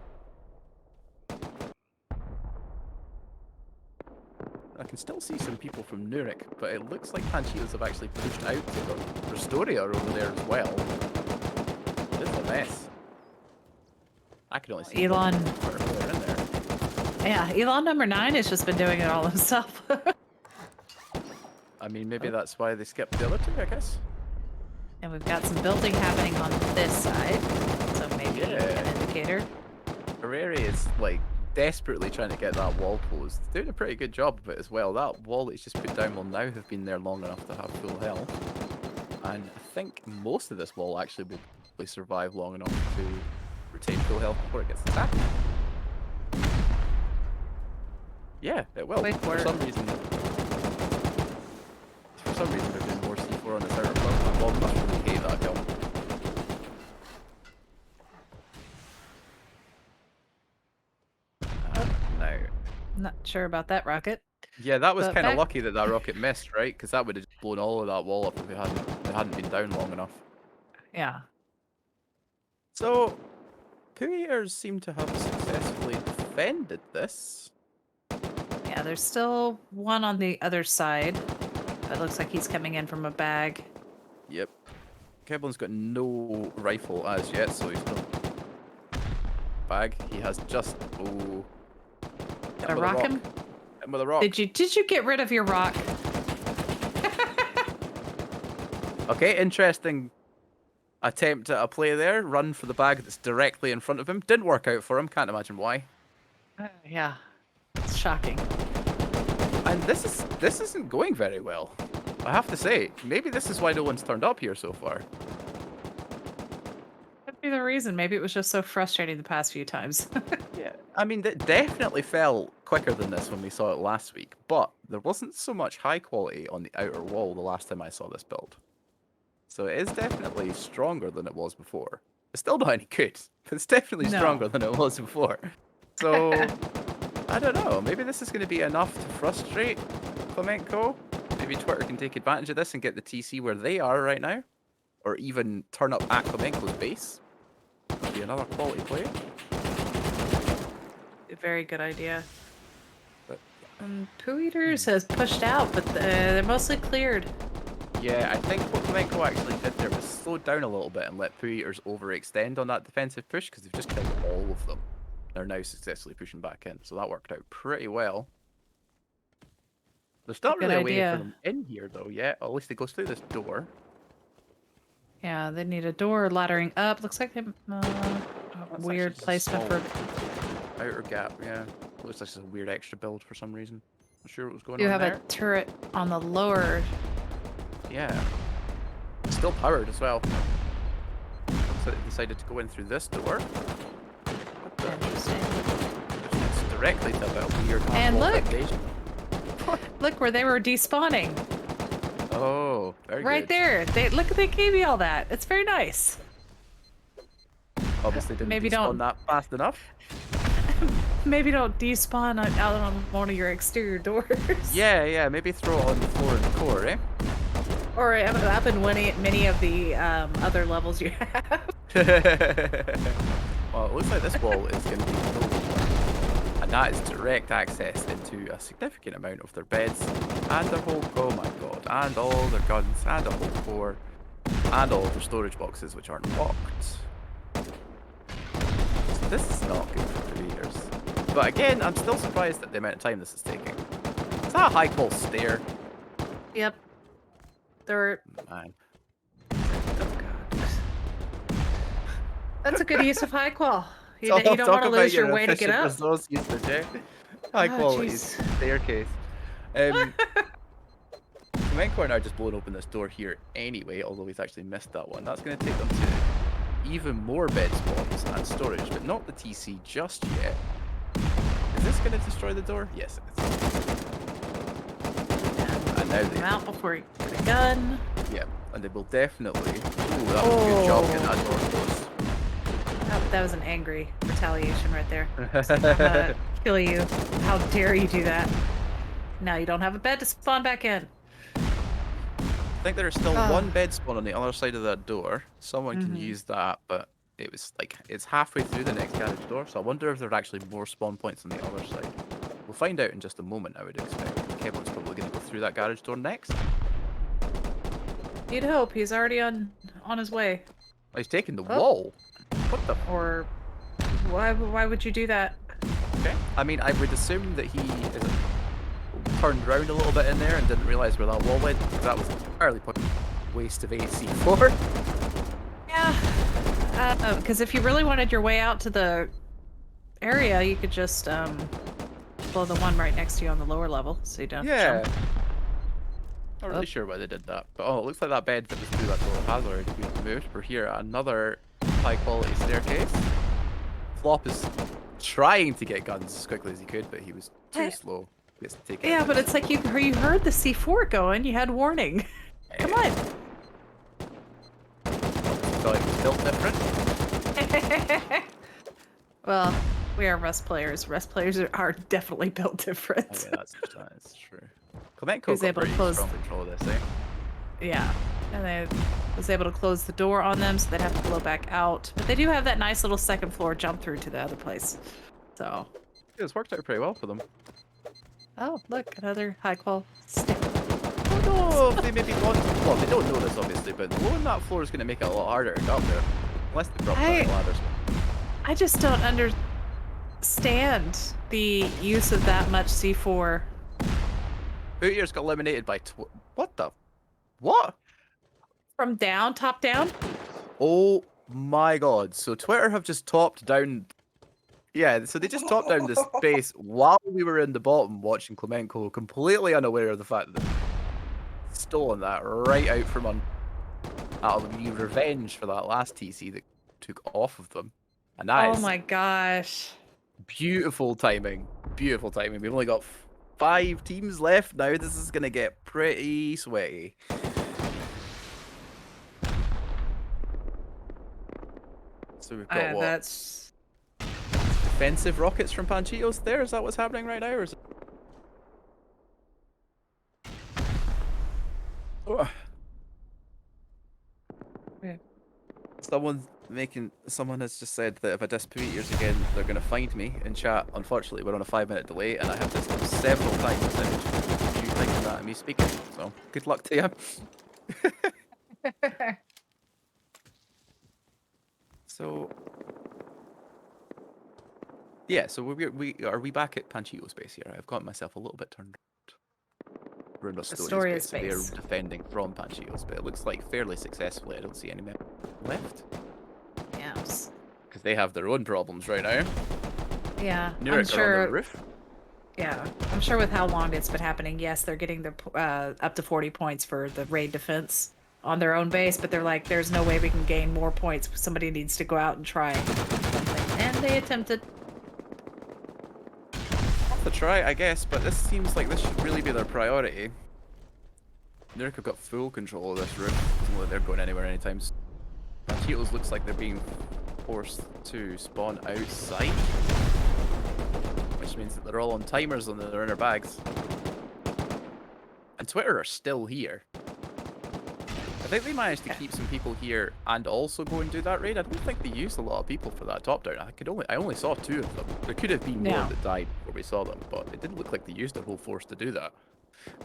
I can still see some people from Nurek, but it looks like Panchitos have actually pushed out to the Rustoria over there as well. This is a mess. I could only see Elon. one player in there. Yeah, Elon number 9 has just been doing it all himself. I mean, maybe that's why they skipped the other two, I guess. And we've got some building happening on this side. So maybe an indicator. Herrera is like desperately trying to get that wall closed. Doing a pretty good job of it as well. That wall that he's just put down will now have been there long enough to have full health. And I think most of this wall actually will probably survive long enough to retain full health before it gets attacked. Yeah, it will. For some reason there's been more C4 on this outer front. My wall must really hate that kill. Now. Not sure about that rocket. Yeah, that was kind of lucky that that rocket missed, right? Because that would have just blown all of that wall up if it hadn't been down long enough. Yeah. So, Pooiers seem to have successfully defended this. Yeah, there's still one on the other side. It looks like he's coming in from a bag. Yep. Kevlin's got no rifle as yet, so he's still bag. He has just Did I rock him? Hit him with a rock. Did you get rid of your rock? Okay, interesting attempt at a play there. Run for the bag that's directly in front of him. Didn't work out for him. Can't imagine why. Yeah, it's shocking. And this isn't going very well. I have to say, maybe this is why no one's turned up here so far. Could be the reason. Maybe it was just so frustrating the past few times. Yeah, I mean, it definitely fell quicker than this when we saw it last week, but there wasn't so much high quality on the outer wall the last time I saw this build. So it is definitely stronger than it was before. It's still not any good, but it's definitely stronger than it was before. So, I don't know, maybe this is going to be enough to frustrate Clemenco. Maybe Twitter can take advantage of this and get the TC where they are right now. Or even turn up at Clemenco's base. Would be another quality play. A very good idea. But, Poo Eaters has pushed out, but they're mostly cleared. yeah, I think what Clemenco actually did there was slow down a little bit and let Poo Eaters overextend on that defensive push because they've just killed all of them. They're now successfully pushing back in, so that worked out pretty well. There's not really a way for them in here though yet, or at least it goes through this door. Yeah, they need a door laddering up. Looks like they weird placement for outer gap. Yeah, looks like it's a weird extra build for some reason. Not sure what was going you on have there. a turret on the lower. Yeah, it's still powered as well. Looks like they decided to go in through this door. Interesting. It's directly to a bit of weird. And look, look where they were despawning. Oh, very right good. there. They gave me all that. It's very nice. Obviously didn't Maybe despawn don't that fast enough. Maybe don't despawn out on one of your exterior doors. Yeah, maybe throw it on the floor in the core, eh? Or up in many of the other levels you have. Well, it looks like this wall is going to be full, and that is direct access into a significant amount of their beds and their whole, oh my god, and all their guns and a whole core and all of their storage boxes which aren't locked. So this is not good for 3 years. But again, I'm still surprised at the amount of time this is taking. Is that a high qual stair? Yep. They're. Man. Oh god. That's a good use of high qual. You Talk don't want to about lose your way to get up. resource usage, eh? High quality staircase. Clemenco are now just blowing open this door here anyway, although he's actually missed that one. That's going to take them to even more bed spawns and storage, but not the TC just yet. Is this going to destroy the door? Yes, it is. And now they out before you get a gun. Yeah, and they will definitely. Ooh, that was a good job getting that door closed. That was an angry retaliation right there. I'm gonna kill you. How dare you do that? Now you don't have a bed to spawn back in. I think there is still one bed spawn on the other side of that door. Someone can use that, but it was like it's halfway through the next garage door, so I wonder if there are actually more spawn points on the other side. We'll find out in just a moment, I would expect. Kevlin's probably going to go through that garage door next. You'd hope. He's already on his way. Oh, he's taking the wall. What the? Or why would you do that? Okay. I mean, I would assume that he is turned around a little bit in there and didn't realize where that wall went, because that was entirely pointless. waste of AC4. Yeah. Because if you really wanted your way out to the area, you could just blow the one right next to you on the lower level, so you don't have to Yeah. jump. Not really sure why they did that, but oh, it looks like that bed that was through that door has already been removed. We're here at another high quality staircase. Flop is trying to get guns as quickly as he could, but he was too slow. He has to take Yeah, it. but it's like you heard the C4 going. You had warning. Come on. Thought it was built different. Well, we are Rust players. Rust players are definitely built different. Oh, yeah, that's true. Clemenco Who's got able to pretty close- strong control of this, eh? Yeah. And they was able to close the door on them, so they'd have to blow back out. But they do have that nice little second floor jump through to the other place. So. Yeah, it's worked out pretty well for them. Oh, look, another high qual stick. I don't know if they maybe want. Well, they don't know this obviously, but blowing that floor is going to make it a lot harder to get up there. Unless they drop down the ladders. I just don't understand the use of that much C4. Hootier's got eliminated by what the? What? From down, top down? Oh my god. So Twitter have just topped down. Yeah, so they just topped down the space while we were in the bottom watching Clemenco, completely unaware of the fact that they've stolen that right out from under. That'll be revenge for that last TC that took off of them. And that Oh is my gosh. beautiful timing. Beautiful timing. We've only got 5 teams left now. This is going to get pretty sweaty. So we've got what? That's... Defensive rockets from Panchitos there? Is that what's happening right now? Or is it... Oh. Yeah. Someone has just said that if I diss Hooters again, they're going to find me in chat. Unfortunately, we're on a 5-minute delay, and I have dissed them several times in you thinking that and me speaking. So, good luck to you. So, yeah. So are we back at Panchito space here? I've got myself a little bit turned around Rustoria space. So they are defending from Panchitos, but it looks like fairly successfully. I don't see any men left. Yes. Because they have their own problems right now. Yeah, Nurek I'm sure. on the roof. Yeah, I'm sure with how long it's been happening, yes, they're getting the up to 40 points for the raid defense on their own base, but they're like, there's no way we can gain more points. Somebody needs to go out and try something. And they attempted. Have to try, I guess, but this seems like this should really be their priority. Nurek have got full control of this roof. Doesn't look like they're going anywhere anytime soon. Cheetos looks like they're being forced to spawn outside, which means that they're all on timers on their inner bags. And Twitter are still here. I think they managed to keep some people here and also go and do that raid. I don't think they used a lot of people for that top down. I only saw 2 of them. There could have been more that died before we saw them, but it didn't look like they used their whole force to do that.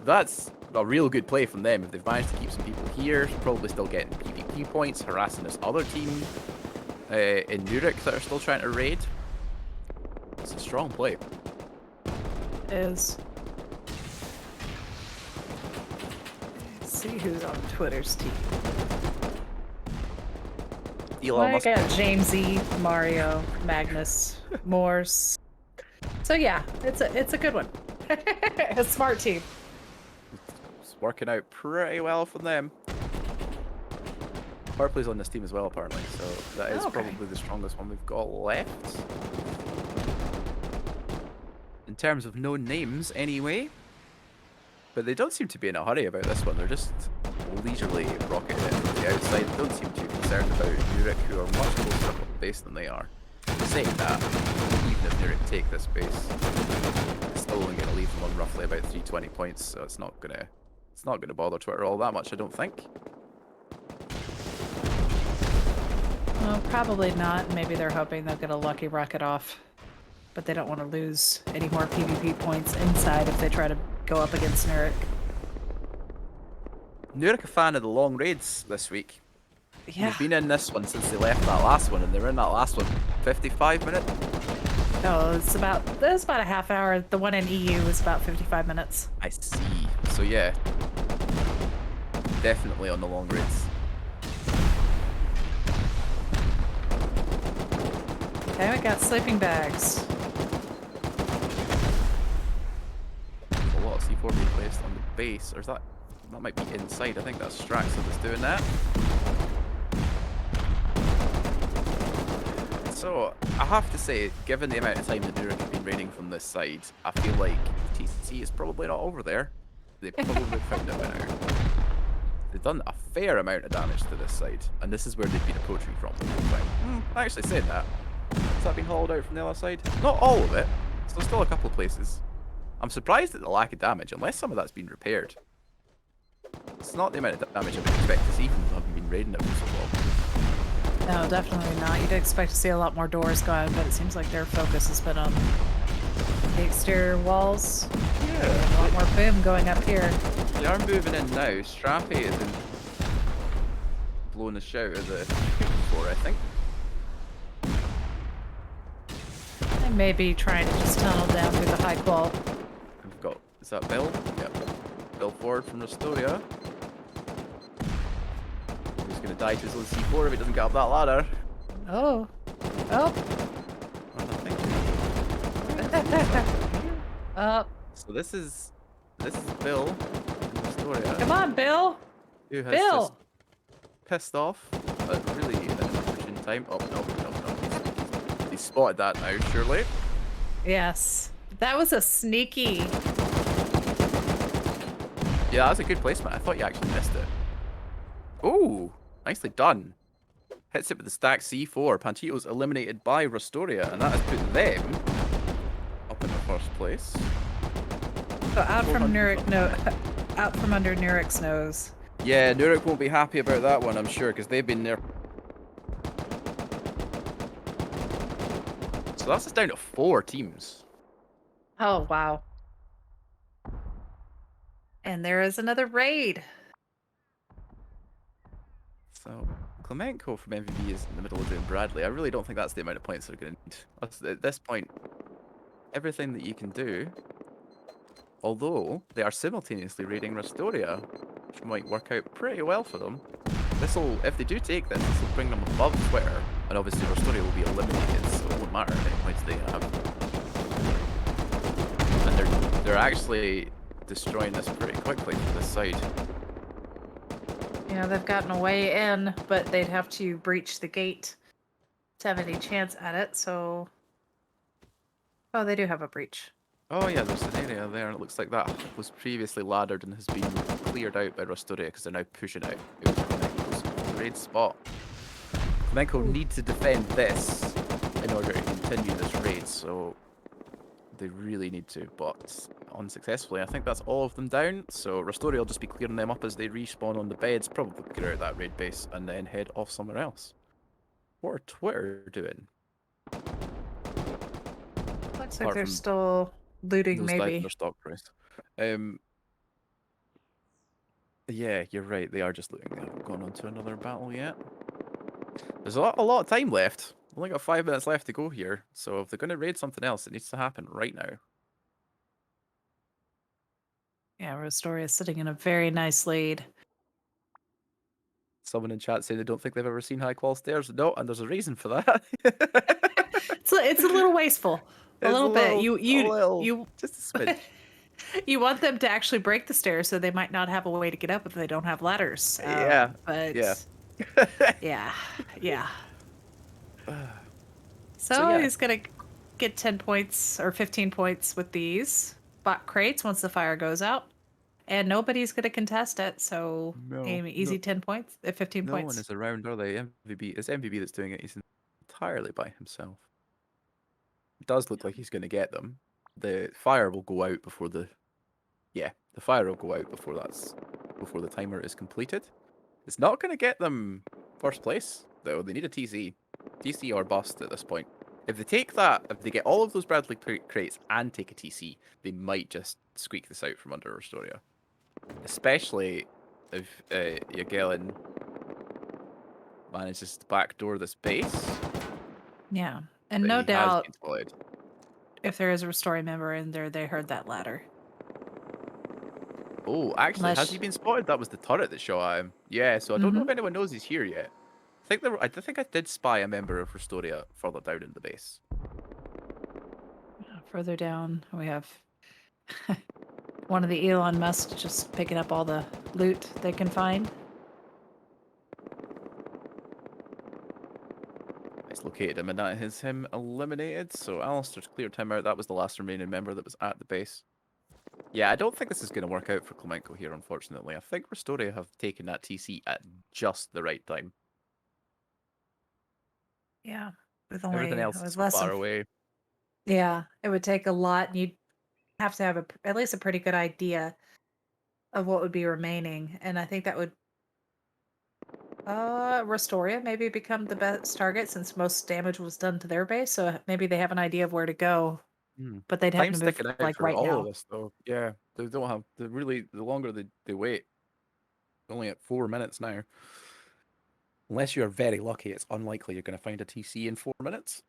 That's a real good play from them. If they've managed to keep some people here, probably still getting PvP points, harassing this other team in Nurek that are still trying to raid. It's a strong play. It is. Let's see who's on Twitter's team. Elon Musk. I got Jamesy, Mario, Magnus, Morse. So yeah, it's a good one. A smart team. It's working out pretty well for them. Powerplay's on this team as well, apparently, so that is probably the strongest one we've got left. In terms of known names, anyway. But they don't seem to be in a hurry about this one. They're just leisurely rocketing it from the outside. They don't seem too concerned about Nurek, who are much closer up the base than they are. Saying that, even if Nurek take this base, it's still only going to leave them on roughly about 320 points, so it's not gonna bother Twitter all that much, I don't think. Well, probably not. Maybe they're hoping they'll get a lucky rocket off. But they don't want to lose any more PvP points inside if they try to go up against Nurek. Nurek a fan of the long raids this week. Yeah. They've been in this one since they left that last one, and they were in that last one 55 minutes. No, it's about a half hour. The one in EU was about 55 minutes. I see. So yeah. Definitely on the long raids. Okay, we got sleeping bags. A lot of C4 being placed on the base, or is that might be inside? I think that's Straxa that's doing that. So I have to say, given the amount of time that Nurek have been raiding from this side, I feel like TC is probably not over there. They probably found it by now. They've done a fair amount of damage to this side, and this is where they've been approaching from. I actually said that. Has that been hollowed out from the other side? Not all of it. So there's still a couple of places. I'm surprised at the lack of damage, unless some of that's been repaired. It's not the amount of damage I would expect to see from them having been raiding it for so long. No, definitely not. You'd expect to see a lot more doors going, but it seems like their focus has been on the exterior walls. Yeah. A lot more boom going up here. They are moving in now. Strappy isn't blowing a shout at the before, I think. They may be trying to just tunnel down through the high qual. We've got, is that Bill? Yep. Bill Ford from Rustoria. He's going to die to his own C4 if he doesn't get up that ladder. Oh. Oh. Up. So this is Bill from Rustoria. Come on, Bill. Who has Bill. just pissed off at really an opportune time. Oh, no. He's spotted that now, surely. Yes. That was a sneaky. Yeah, that's a good placement. I thought you actually missed it. Ooh, nicely done. Hits it with the stack C4. Pantito's eliminated by Rustoria, and that has put them up in the first place. So out from out from under Nurek's nose. Yeah, Nurek won't be happy about that one, I'm sure, because they've been there. So that's just down to 4 teams. Oh wow. And there is another raid. So Klemenko from MVB is in the middle of doing Bradley. I really don't think that's the amount of points they're going to need. At this point, everything that you can do, although they are simultaneously raiding Rustoria, which might work out pretty well for them. This'll, if they do take this, this will bring them above Twitter, and obviously Rustoria will be eliminated, so it won't matter how many points they have. And they're actually destroying this pretty quickly from this side. Yeah, they've gotten a way in, but they'd have to breach the gate to have any chance at it, so... Oh, they do have a breach. Oh yeah, there's an area there, and it looks like that was previously laddered and has been cleared out by Rustoria because they're now pushing out. It was Flamenco's raid spot. Flamenco need to defend this in order to continue this raid, so they really need to, but unsuccessfully. I think that's all of them down, so Rustoria will just be clearing them up as they respawn on the beds, probably clear out that raid base, and then head off somewhere else. What are Twitter doing? Looks like they're still looting, maybe. Their stock price. Yeah, you're right. They are just looting. They haven't gone on to another battle yet. There's a lot of time left. Only got 5 minutes left to go here. So if they're going to raid something else, it needs to happen right now. Yeah, Rustoria is sitting in a very nice lead. Someone in chat saying they don't think they've ever seen high qual stairs. No, and there's a reason for that. It's a little wasteful. A little bit. You just a smidge. You want them to actually break the stairs, so they might not have a way to get up if they don't have ladders. Yeah. But Yeah. yeah. So he's gonna get 10 points or 15 points with these bot crates once the fire goes out, and nobody's gonna contest it. So easy 10 points, 15 points. No one is around, are they? MVB. It's MVB that's doing it. He's entirely by himself. It does look like he's going to get them. The fire will go out before the fire will go out before the timer is completed. It's not going to get them first place though. They need a TC or bust at this point. If they take that, if they get all of those Bradley crates and take a TC, they might just squeak this out from under Rustoria. Especially if Yagelin manages to backdoor this base. Yeah, and no doubt, Deployed. If there is a Rustoria member in there, they heard that ladder. Oh, actually, has he Unless, been spotted? That was the turret that shot at him. Yeah, so I don't know if anyone knows he's here yet. I think I did spy a member of Rustoria further down in the base. further down, we have one of the Elon Musk just picking up all the loot they can find. It's located him, and that is him eliminated. So Alistair's cleared him out. That was the last remaining member that was at the base. Yeah, I don't think this is going to work out for Klemenko here, unfortunately. I think Rustoria have taken that TC at just the right time. Yeah, with Everything only else is with so less far than away. yeah, it would take a lot, and you'd have to have at least a pretty good idea of what would be remaining, and I think that would Rustoria maybe become the best target since most damage was done to their base, so maybe they have an idea of where to go, Hmm. but they'd have to Time's move ticking out like for right all of now. us, though. Yeah, they don't have the longer they wait, only at 4 minutes now. Unless you're very lucky, it's unlikely you're going to find a TC in 4 minutes.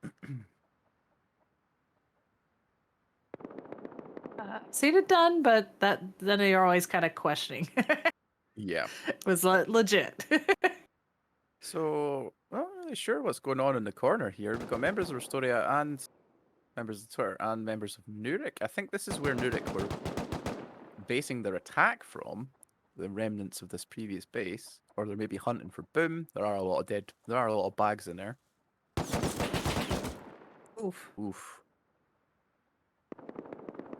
Seen it done, but that then you're always kind of questioning. Yeah. Was legit. So, I'm not really sure what's going on in the corner here. We've got members of Rustoria and members of Twitter and members of Nurik. I think this is where Nurik were basing their attack from, the remnants of this previous base, or they're maybe hunting for boom. There are a lot of bags in there. Oof. Oof.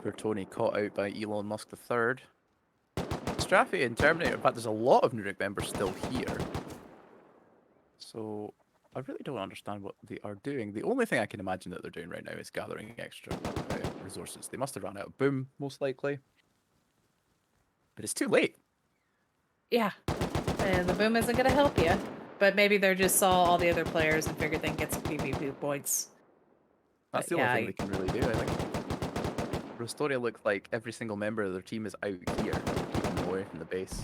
Poor Tony caught out by Elon Musk III. Straffy and Terminator, in fact, there's a lot of Nurik members still here. So, I really don't understand what they are doing. The only thing I can imagine that they're doing right now is gathering extra resources. They must have run out of boom, most likely. But it's too late. Yeah. And the boom isn't going to help you. But maybe they just saw all the other players and figured they can get some PvP points. That's But the only yeah, thing they can really do, I think. Rustoria looks like every single member of their team is out here, keeping them away from the base.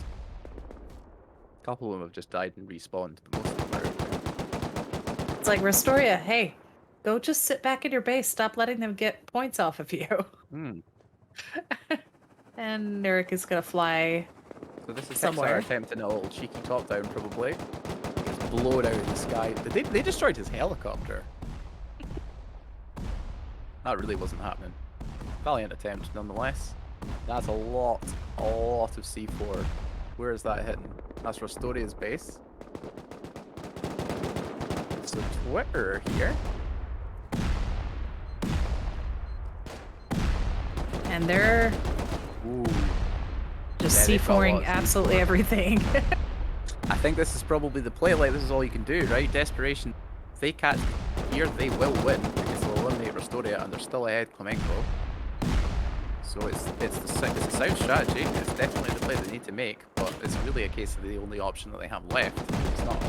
A couple of them have just died and respawned, but most of them are out there. it's like Rustoria, hey, go just sit back in your base. Stop letting them get points off of you. Hmm. And Nurik is going to fly So this is somewhere. Hexar attempting a little cheeky top down, probably. Just blow it out of the sky. They destroyed his helicopter. That really wasn't happening. Valiant attempt, nonetheless. That's a lot of C4. Where is that hitting? That's Rustoria's base. So Twitter here. And they're Ooh. just Yeah, they've got a lot C4ing of absolutely C4. everything. I think this is probably the play. Like, this is all you can do, right? Desperation. If they catch here, they will win because they'll eliminate Rustoria and they're still ahead Klemenko. So it's a sound strategy. It's definitely the play they need to make, but it's really a case of the only option that they have left. It's not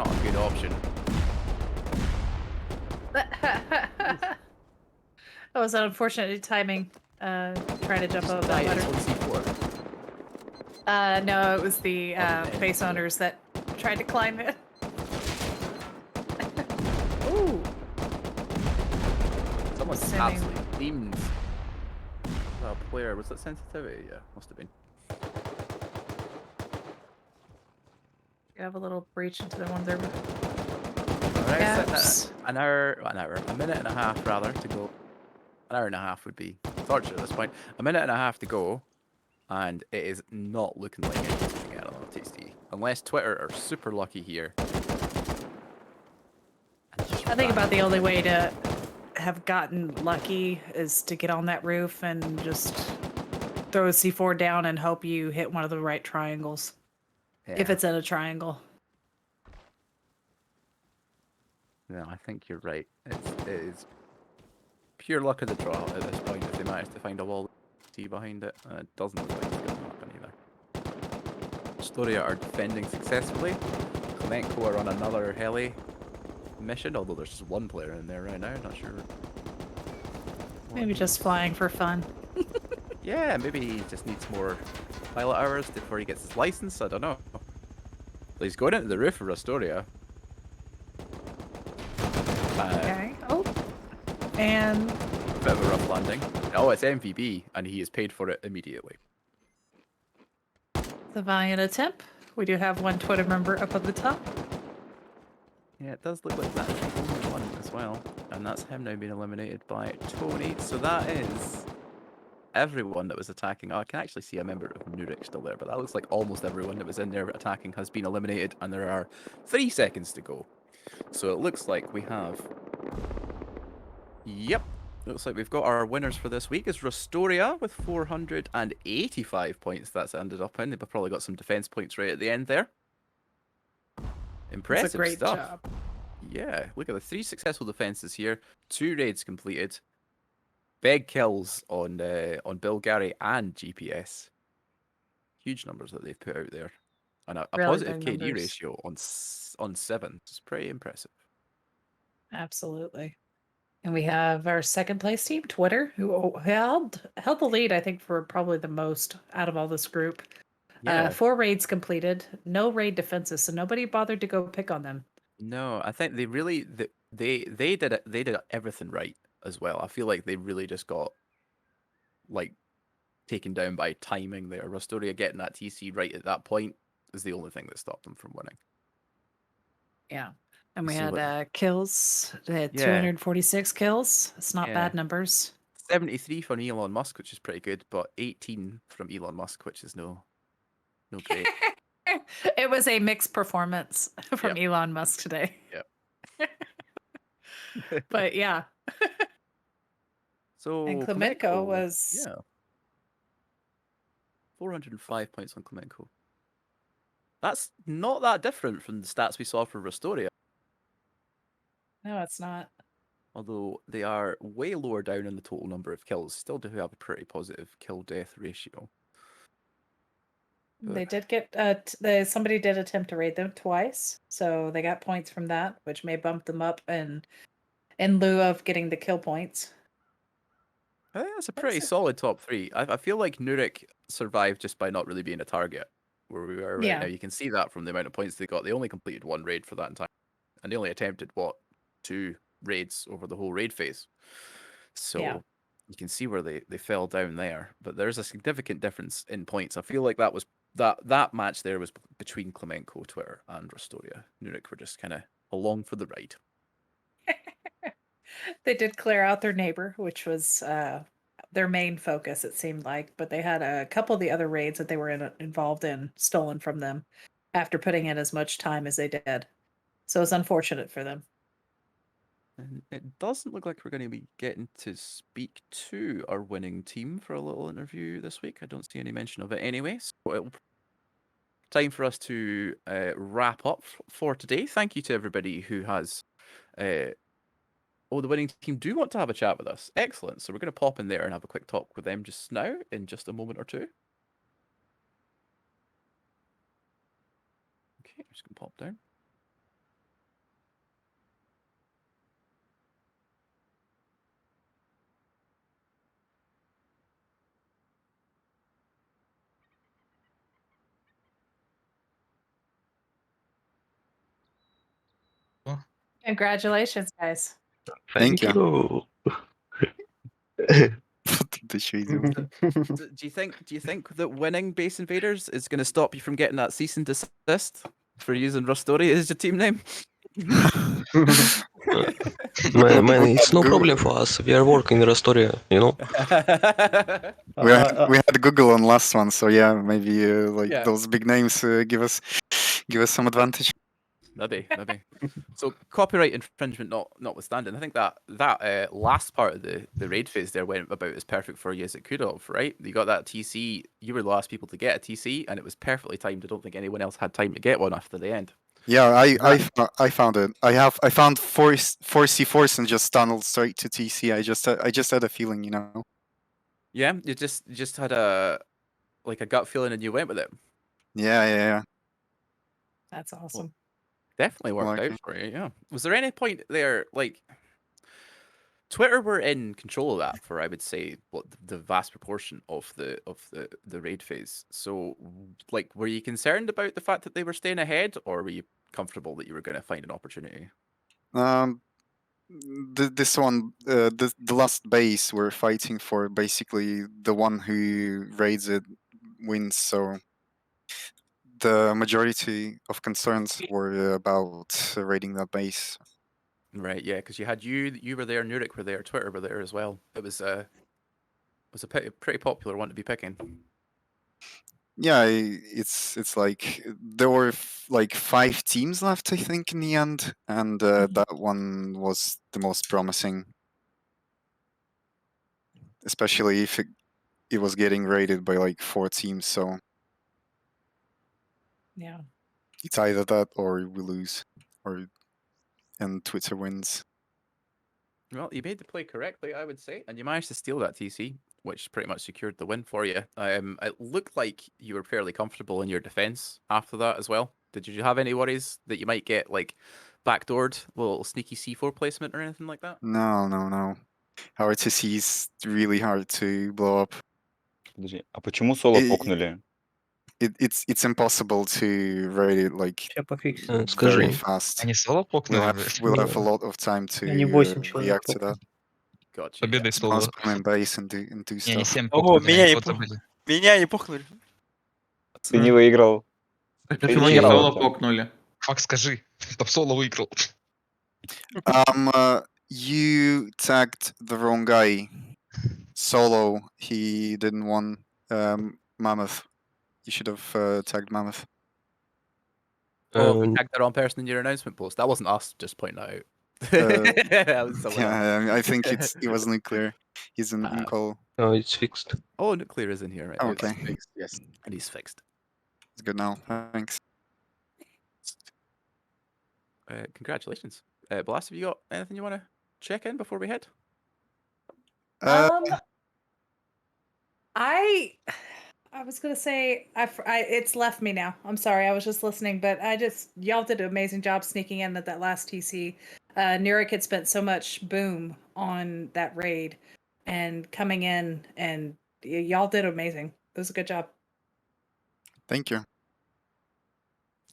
a good option. That was unfortunate timing. Trying to jump over that Died ladder. its own C4. No, it was the the base enemy. owners that tried to climb it. Ooh. Someone Sending- absolutely beamed. Well, player, was that sensitivity? Yeah, must have been. You have a little breach into the one there. Alright, Gaps. a minute and a half rather to go. An hour and a half would be torture at this point. A minute and a half to go, and it is not looking like anyone's going to get another TC. Unless Twitter are super lucky here. I think about the only way to have gotten lucky is to get on that roof and just throw a C4 down and hope you hit one of the right triangles. If Yeah. it's in a triangle. No, I think you're right. It is pure luck of the draw at this point if they manage to find a wall T behind it, and it doesn't look like it's going to happen either. Storia are defending successfully. Klemenko are on another heli mission, although there's just one player in there right now, not sure. Maybe just flying for fun. Yeah, maybe he just needs more pilot hours before he gets his license, I don't know. But he's going into the roof of Rustoria. Okay. Oh. And Bit of a rough landing. Oh, it's MVB, and he has paid for it immediately. The valiant attempt. We do have one Twitter member up at the top. Yeah, it does look like that's the only one as well. And that's him now being eliminated by Tony. So that is everyone that was attacking. Oh, I can actually see a member of Nurik still there, but that looks like almost everyone that was in there attacking has been eliminated, and there are 3 seconds to go. So it looks like we have... Yep. Looks like we've got our winners for this week is Rustoria with 485 points. That's ended up in. They've probably got some defense points right at the end there. Impressive That's a great stuff. job. Yeah, look at the 3 successful defenses here, 2 raids completed, big kills on Bill Gary and GPS. Huge numbers that they've put out there, and a Really positive big KD numbers. ratio on 7. It's pretty impressive. Absolutely. And we have our second place team, Twitter, who held the lead, I think, for probably the most out of all this group. Yeah. 4 raids completed, no raid defenses, so nobody bothered to go pick on them. No, I think they really they did it. They did everything right as well. I feel like they really just got like taken down by timing there. Rustoria getting that TC right at that point is the only thing that stopped them from winning. Yeah. And we See had what- kills. They had Yeah. 246 kills. It's not Yeah. bad numbers. 73 from Elon Musk, which is pretty good, but 18 from Elon Musk, which is no great. It was a mixed performance from Elon Musk today. Yep. But yeah. So And Klemenko was 405 points on Klemenko. That's not that different from the stats we saw for Rustoria, No, it's not. although they are way lower down in the total number of kills. Still do have a pretty positive kill-death ratio. They did get somebody did attempt to raid them twice, so they got points from that, which may bump them up in lieu of getting the kill points. I think that's a pretty solid top 3. I feel like Nurik survived just by not really being a target where we are right now. You can see that from the amount of points they got. They only completed 1 raid for that entire, and they only attempted 2 raids over the whole raid phase. So you can see where they fell down there. But there's a significant difference in points. I feel like that was that match there was between Klemenko, Twitter, and Rustoria. Nurik were just kind of along for the ride. They did clear out their neighbor, which was their main focus, it seemed like. But they had a couple of the other raids that they were involved in stolen from them after putting in as much time as they did. So it's unfortunate for them. And it doesn't look like we're going to be getting to speak to our winning team for a little interview this week. I don't see any mention of it anyway. So it'll time for us to wrap up for today. Thank you to everybody who has... the winning team do want to have a chat with us. Excellent. So we're going to pop in there and have a quick talk with them just now in just a moment or two. Okay, I'm just going to pop down. Congratulations, guys. Thank you. Do you think that winning Base Invaders is going to stop you from getting that cease and desist for using Rustoria as your team name? Man, it's no problem for us. We are working in Rustoria, you know. We had Google on last one, so yeah, maybe Yeah. those big names give us some advantage. Maybe. So copyright infringement notwithstanding, I think that last part of the raid phase there went about as perfect for you as it could have, right? You got that TC. You were the last people to get a TC, and it was perfectly timed. I don't think anyone else had time to get one after the end. Yeah, I found it. I found four C4s and just tunneled straight to TC. I just had a feeling, you know. Yeah, you just had a gut feeling and you went with it. Yeah. That's awesome. Definitely worked out for you. Yeah. Was there any point there Twitter were in control of that for, I would say, the vast proportion of the raid phase. So, were you concerned about the fact that they were staying ahead, or were you comfortable that you were going to find an opportunity? this one, the last base we're fighting for, basically the one who raids it wins. So the majority of concerns were about raiding that base. Right, yeah, because you were there, Nurik were there, Twitter were there as well. It was a pretty popular one to be picking. Yeah, it's like there were like 5 teams left, I think, in the end, and that one was the most promising, especially if it was getting raided by like 4 teams. So Yeah. it's either that or we lose, or and Twitter wins. Well, you made the play correctly, I would say, and you managed to steal that TC, which pretty much secured the win for you. It looked like you were fairly comfortable in your defense after that as well. Did you have any worries that you might get like backdoored, little sneaky C4 placement or anything like that? No. Our TC is really hard to blow up. Подожди, а почему соло И- покнули? It's impossible to raid it like Сейчас пофиксим. very Скажи. fast. Они соло покнули, блядь? We'll have a lot of time to Они 8 человек react to that. покнули. Gotcha. Победа и Just gonna соло. spam in base and do Не, они stuff. 7 Ого, покнули, меня они не вот пухнули. забыли. Меня не пухнули. Ты не выиграл. Почему не они играл, соло Артём. покнули? Фак, скажи, чтоб соло выиграл. You tagged the wrong guy. Solo, he didn't want Mammoth. You should have tagged Mammoth. Oh, you tagged the wrong person in your announcement post. That wasn't us, just pointing that out. That was someone else. Yeah, I mean, I think it was nuclear. He's in Ah. call. Oh, it's fixed. Oh, nuclear is in here, right? Okay. It's fixed, yes, and he's fixed. It's good now. Thanks. Congratulations. Blast, have you got anything you want to check in before we head? I was gonna say it's left me now. I'm sorry. I was just listening, but y'all did an amazing job sneaking in at that last TC. Nurik had spent so much boom on that raid, and coming in, and y'all did amazing. It was a good job. Thank you.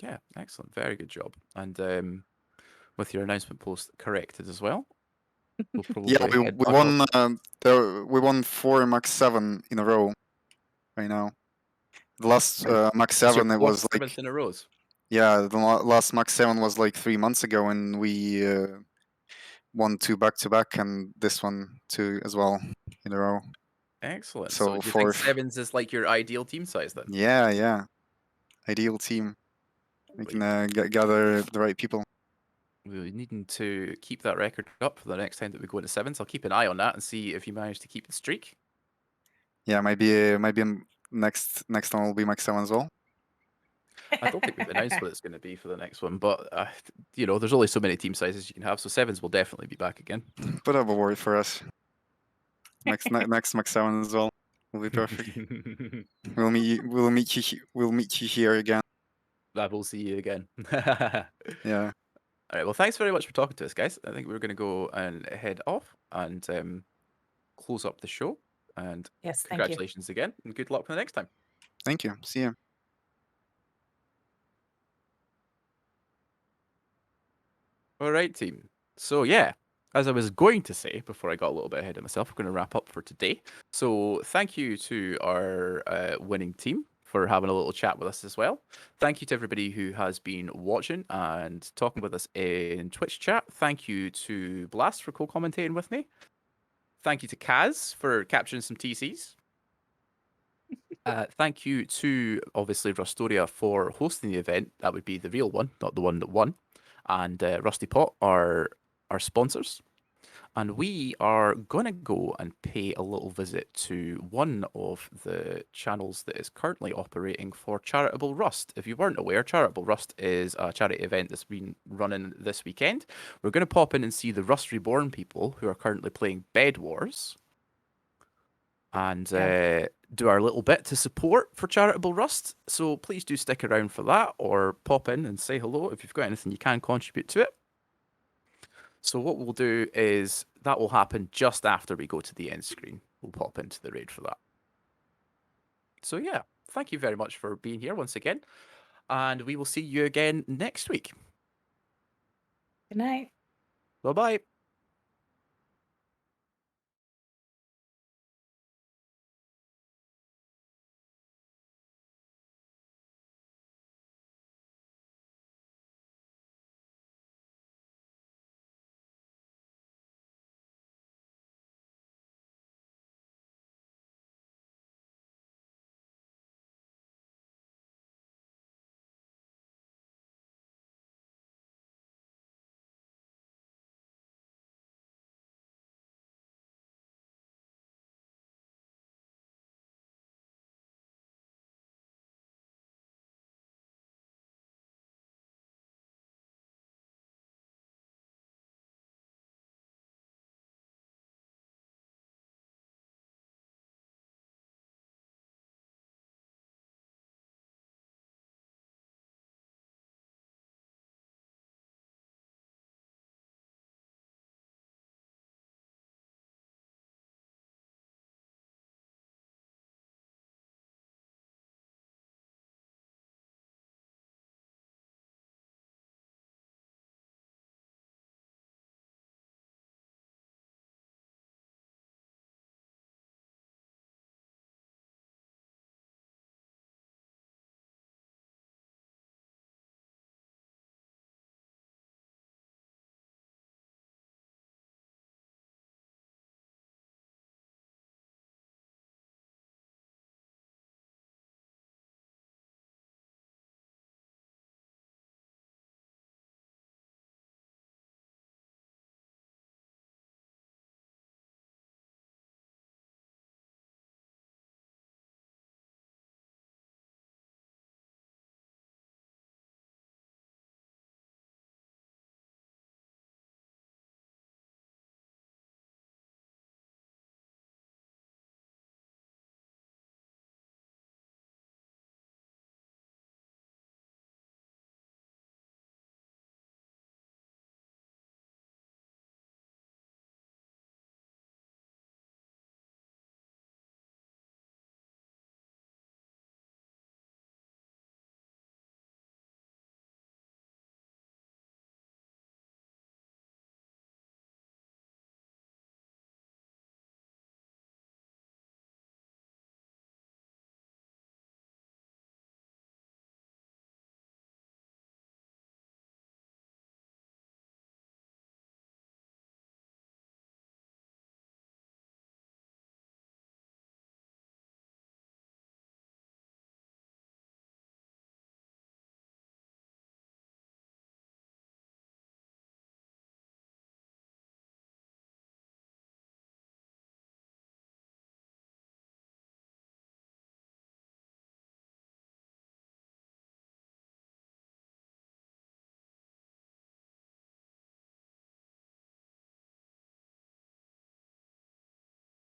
Yeah, excellent. Very good job. And with your announcement post corrected as well. We'll probably Yeah, we head back won. up. We won 4 Max 7 in a row. Right now, the last Max It's your 7 it was fourth, like seventh in a row. the last Max 7 was like 3 months ago, and we won 2 back to back, and this one 2 as well in a row. Excellent. So So do you think for- sevens is like your ideal team size then? Yeah. Ideal team. We can gather the right people. We're needing to keep that record up for the next time that we go into sevens. I'll keep an eye on that and see if you manage to keep the streak. Yeah, maybe next one will be Max 7 as well. I don't think we've announced what it's going to be for the next one, but there's only so many team sizes you can have, so sevens will definitely be back again. Put up a word for us. Next Max 7 as well will be perfect. We'll meet you here again. I will see you again. Yeah. All right. Well, thanks very much for talking to us, guys. I think we're going to go and head off and close up the show. And Yes, thank you. congratulations again, and good luck for the next time. Thank you. See you. All right, team. So yeah, as I was going to say before I got a little bit ahead of myself, we're going to wrap up for today. So thank you to our winning team for having a little chat with us as well. Thank you to everybody who has been watching and talking with us in Twitch chat. Thank you to Blast for co-commentating with me. Thank you to Kaz for capturing some TCs. Thank you to, obviously, Rustoria for hosting the event. That would be the real one, not the one that won. And Rusty Pot are our sponsors. And we are going to go and pay a little visit to one of the channels that is currently operating for Charitable Rust. If you weren't aware, Charitable Rust is a charity event that's been running this weekend. We're going to pop in and see the Rust Reborn people who are currently playing Bed Wars. And do our little bit to support for Charitable Rust. So please do stick around for that, or pop in and say hello if you've got anything you can contribute to it. So what we'll do is that will happen just after we go to the end screen. We'll pop into the raid for that. So yeah, thank you very much for being here once again. And we will see you again next week. Good night. Bye-bye.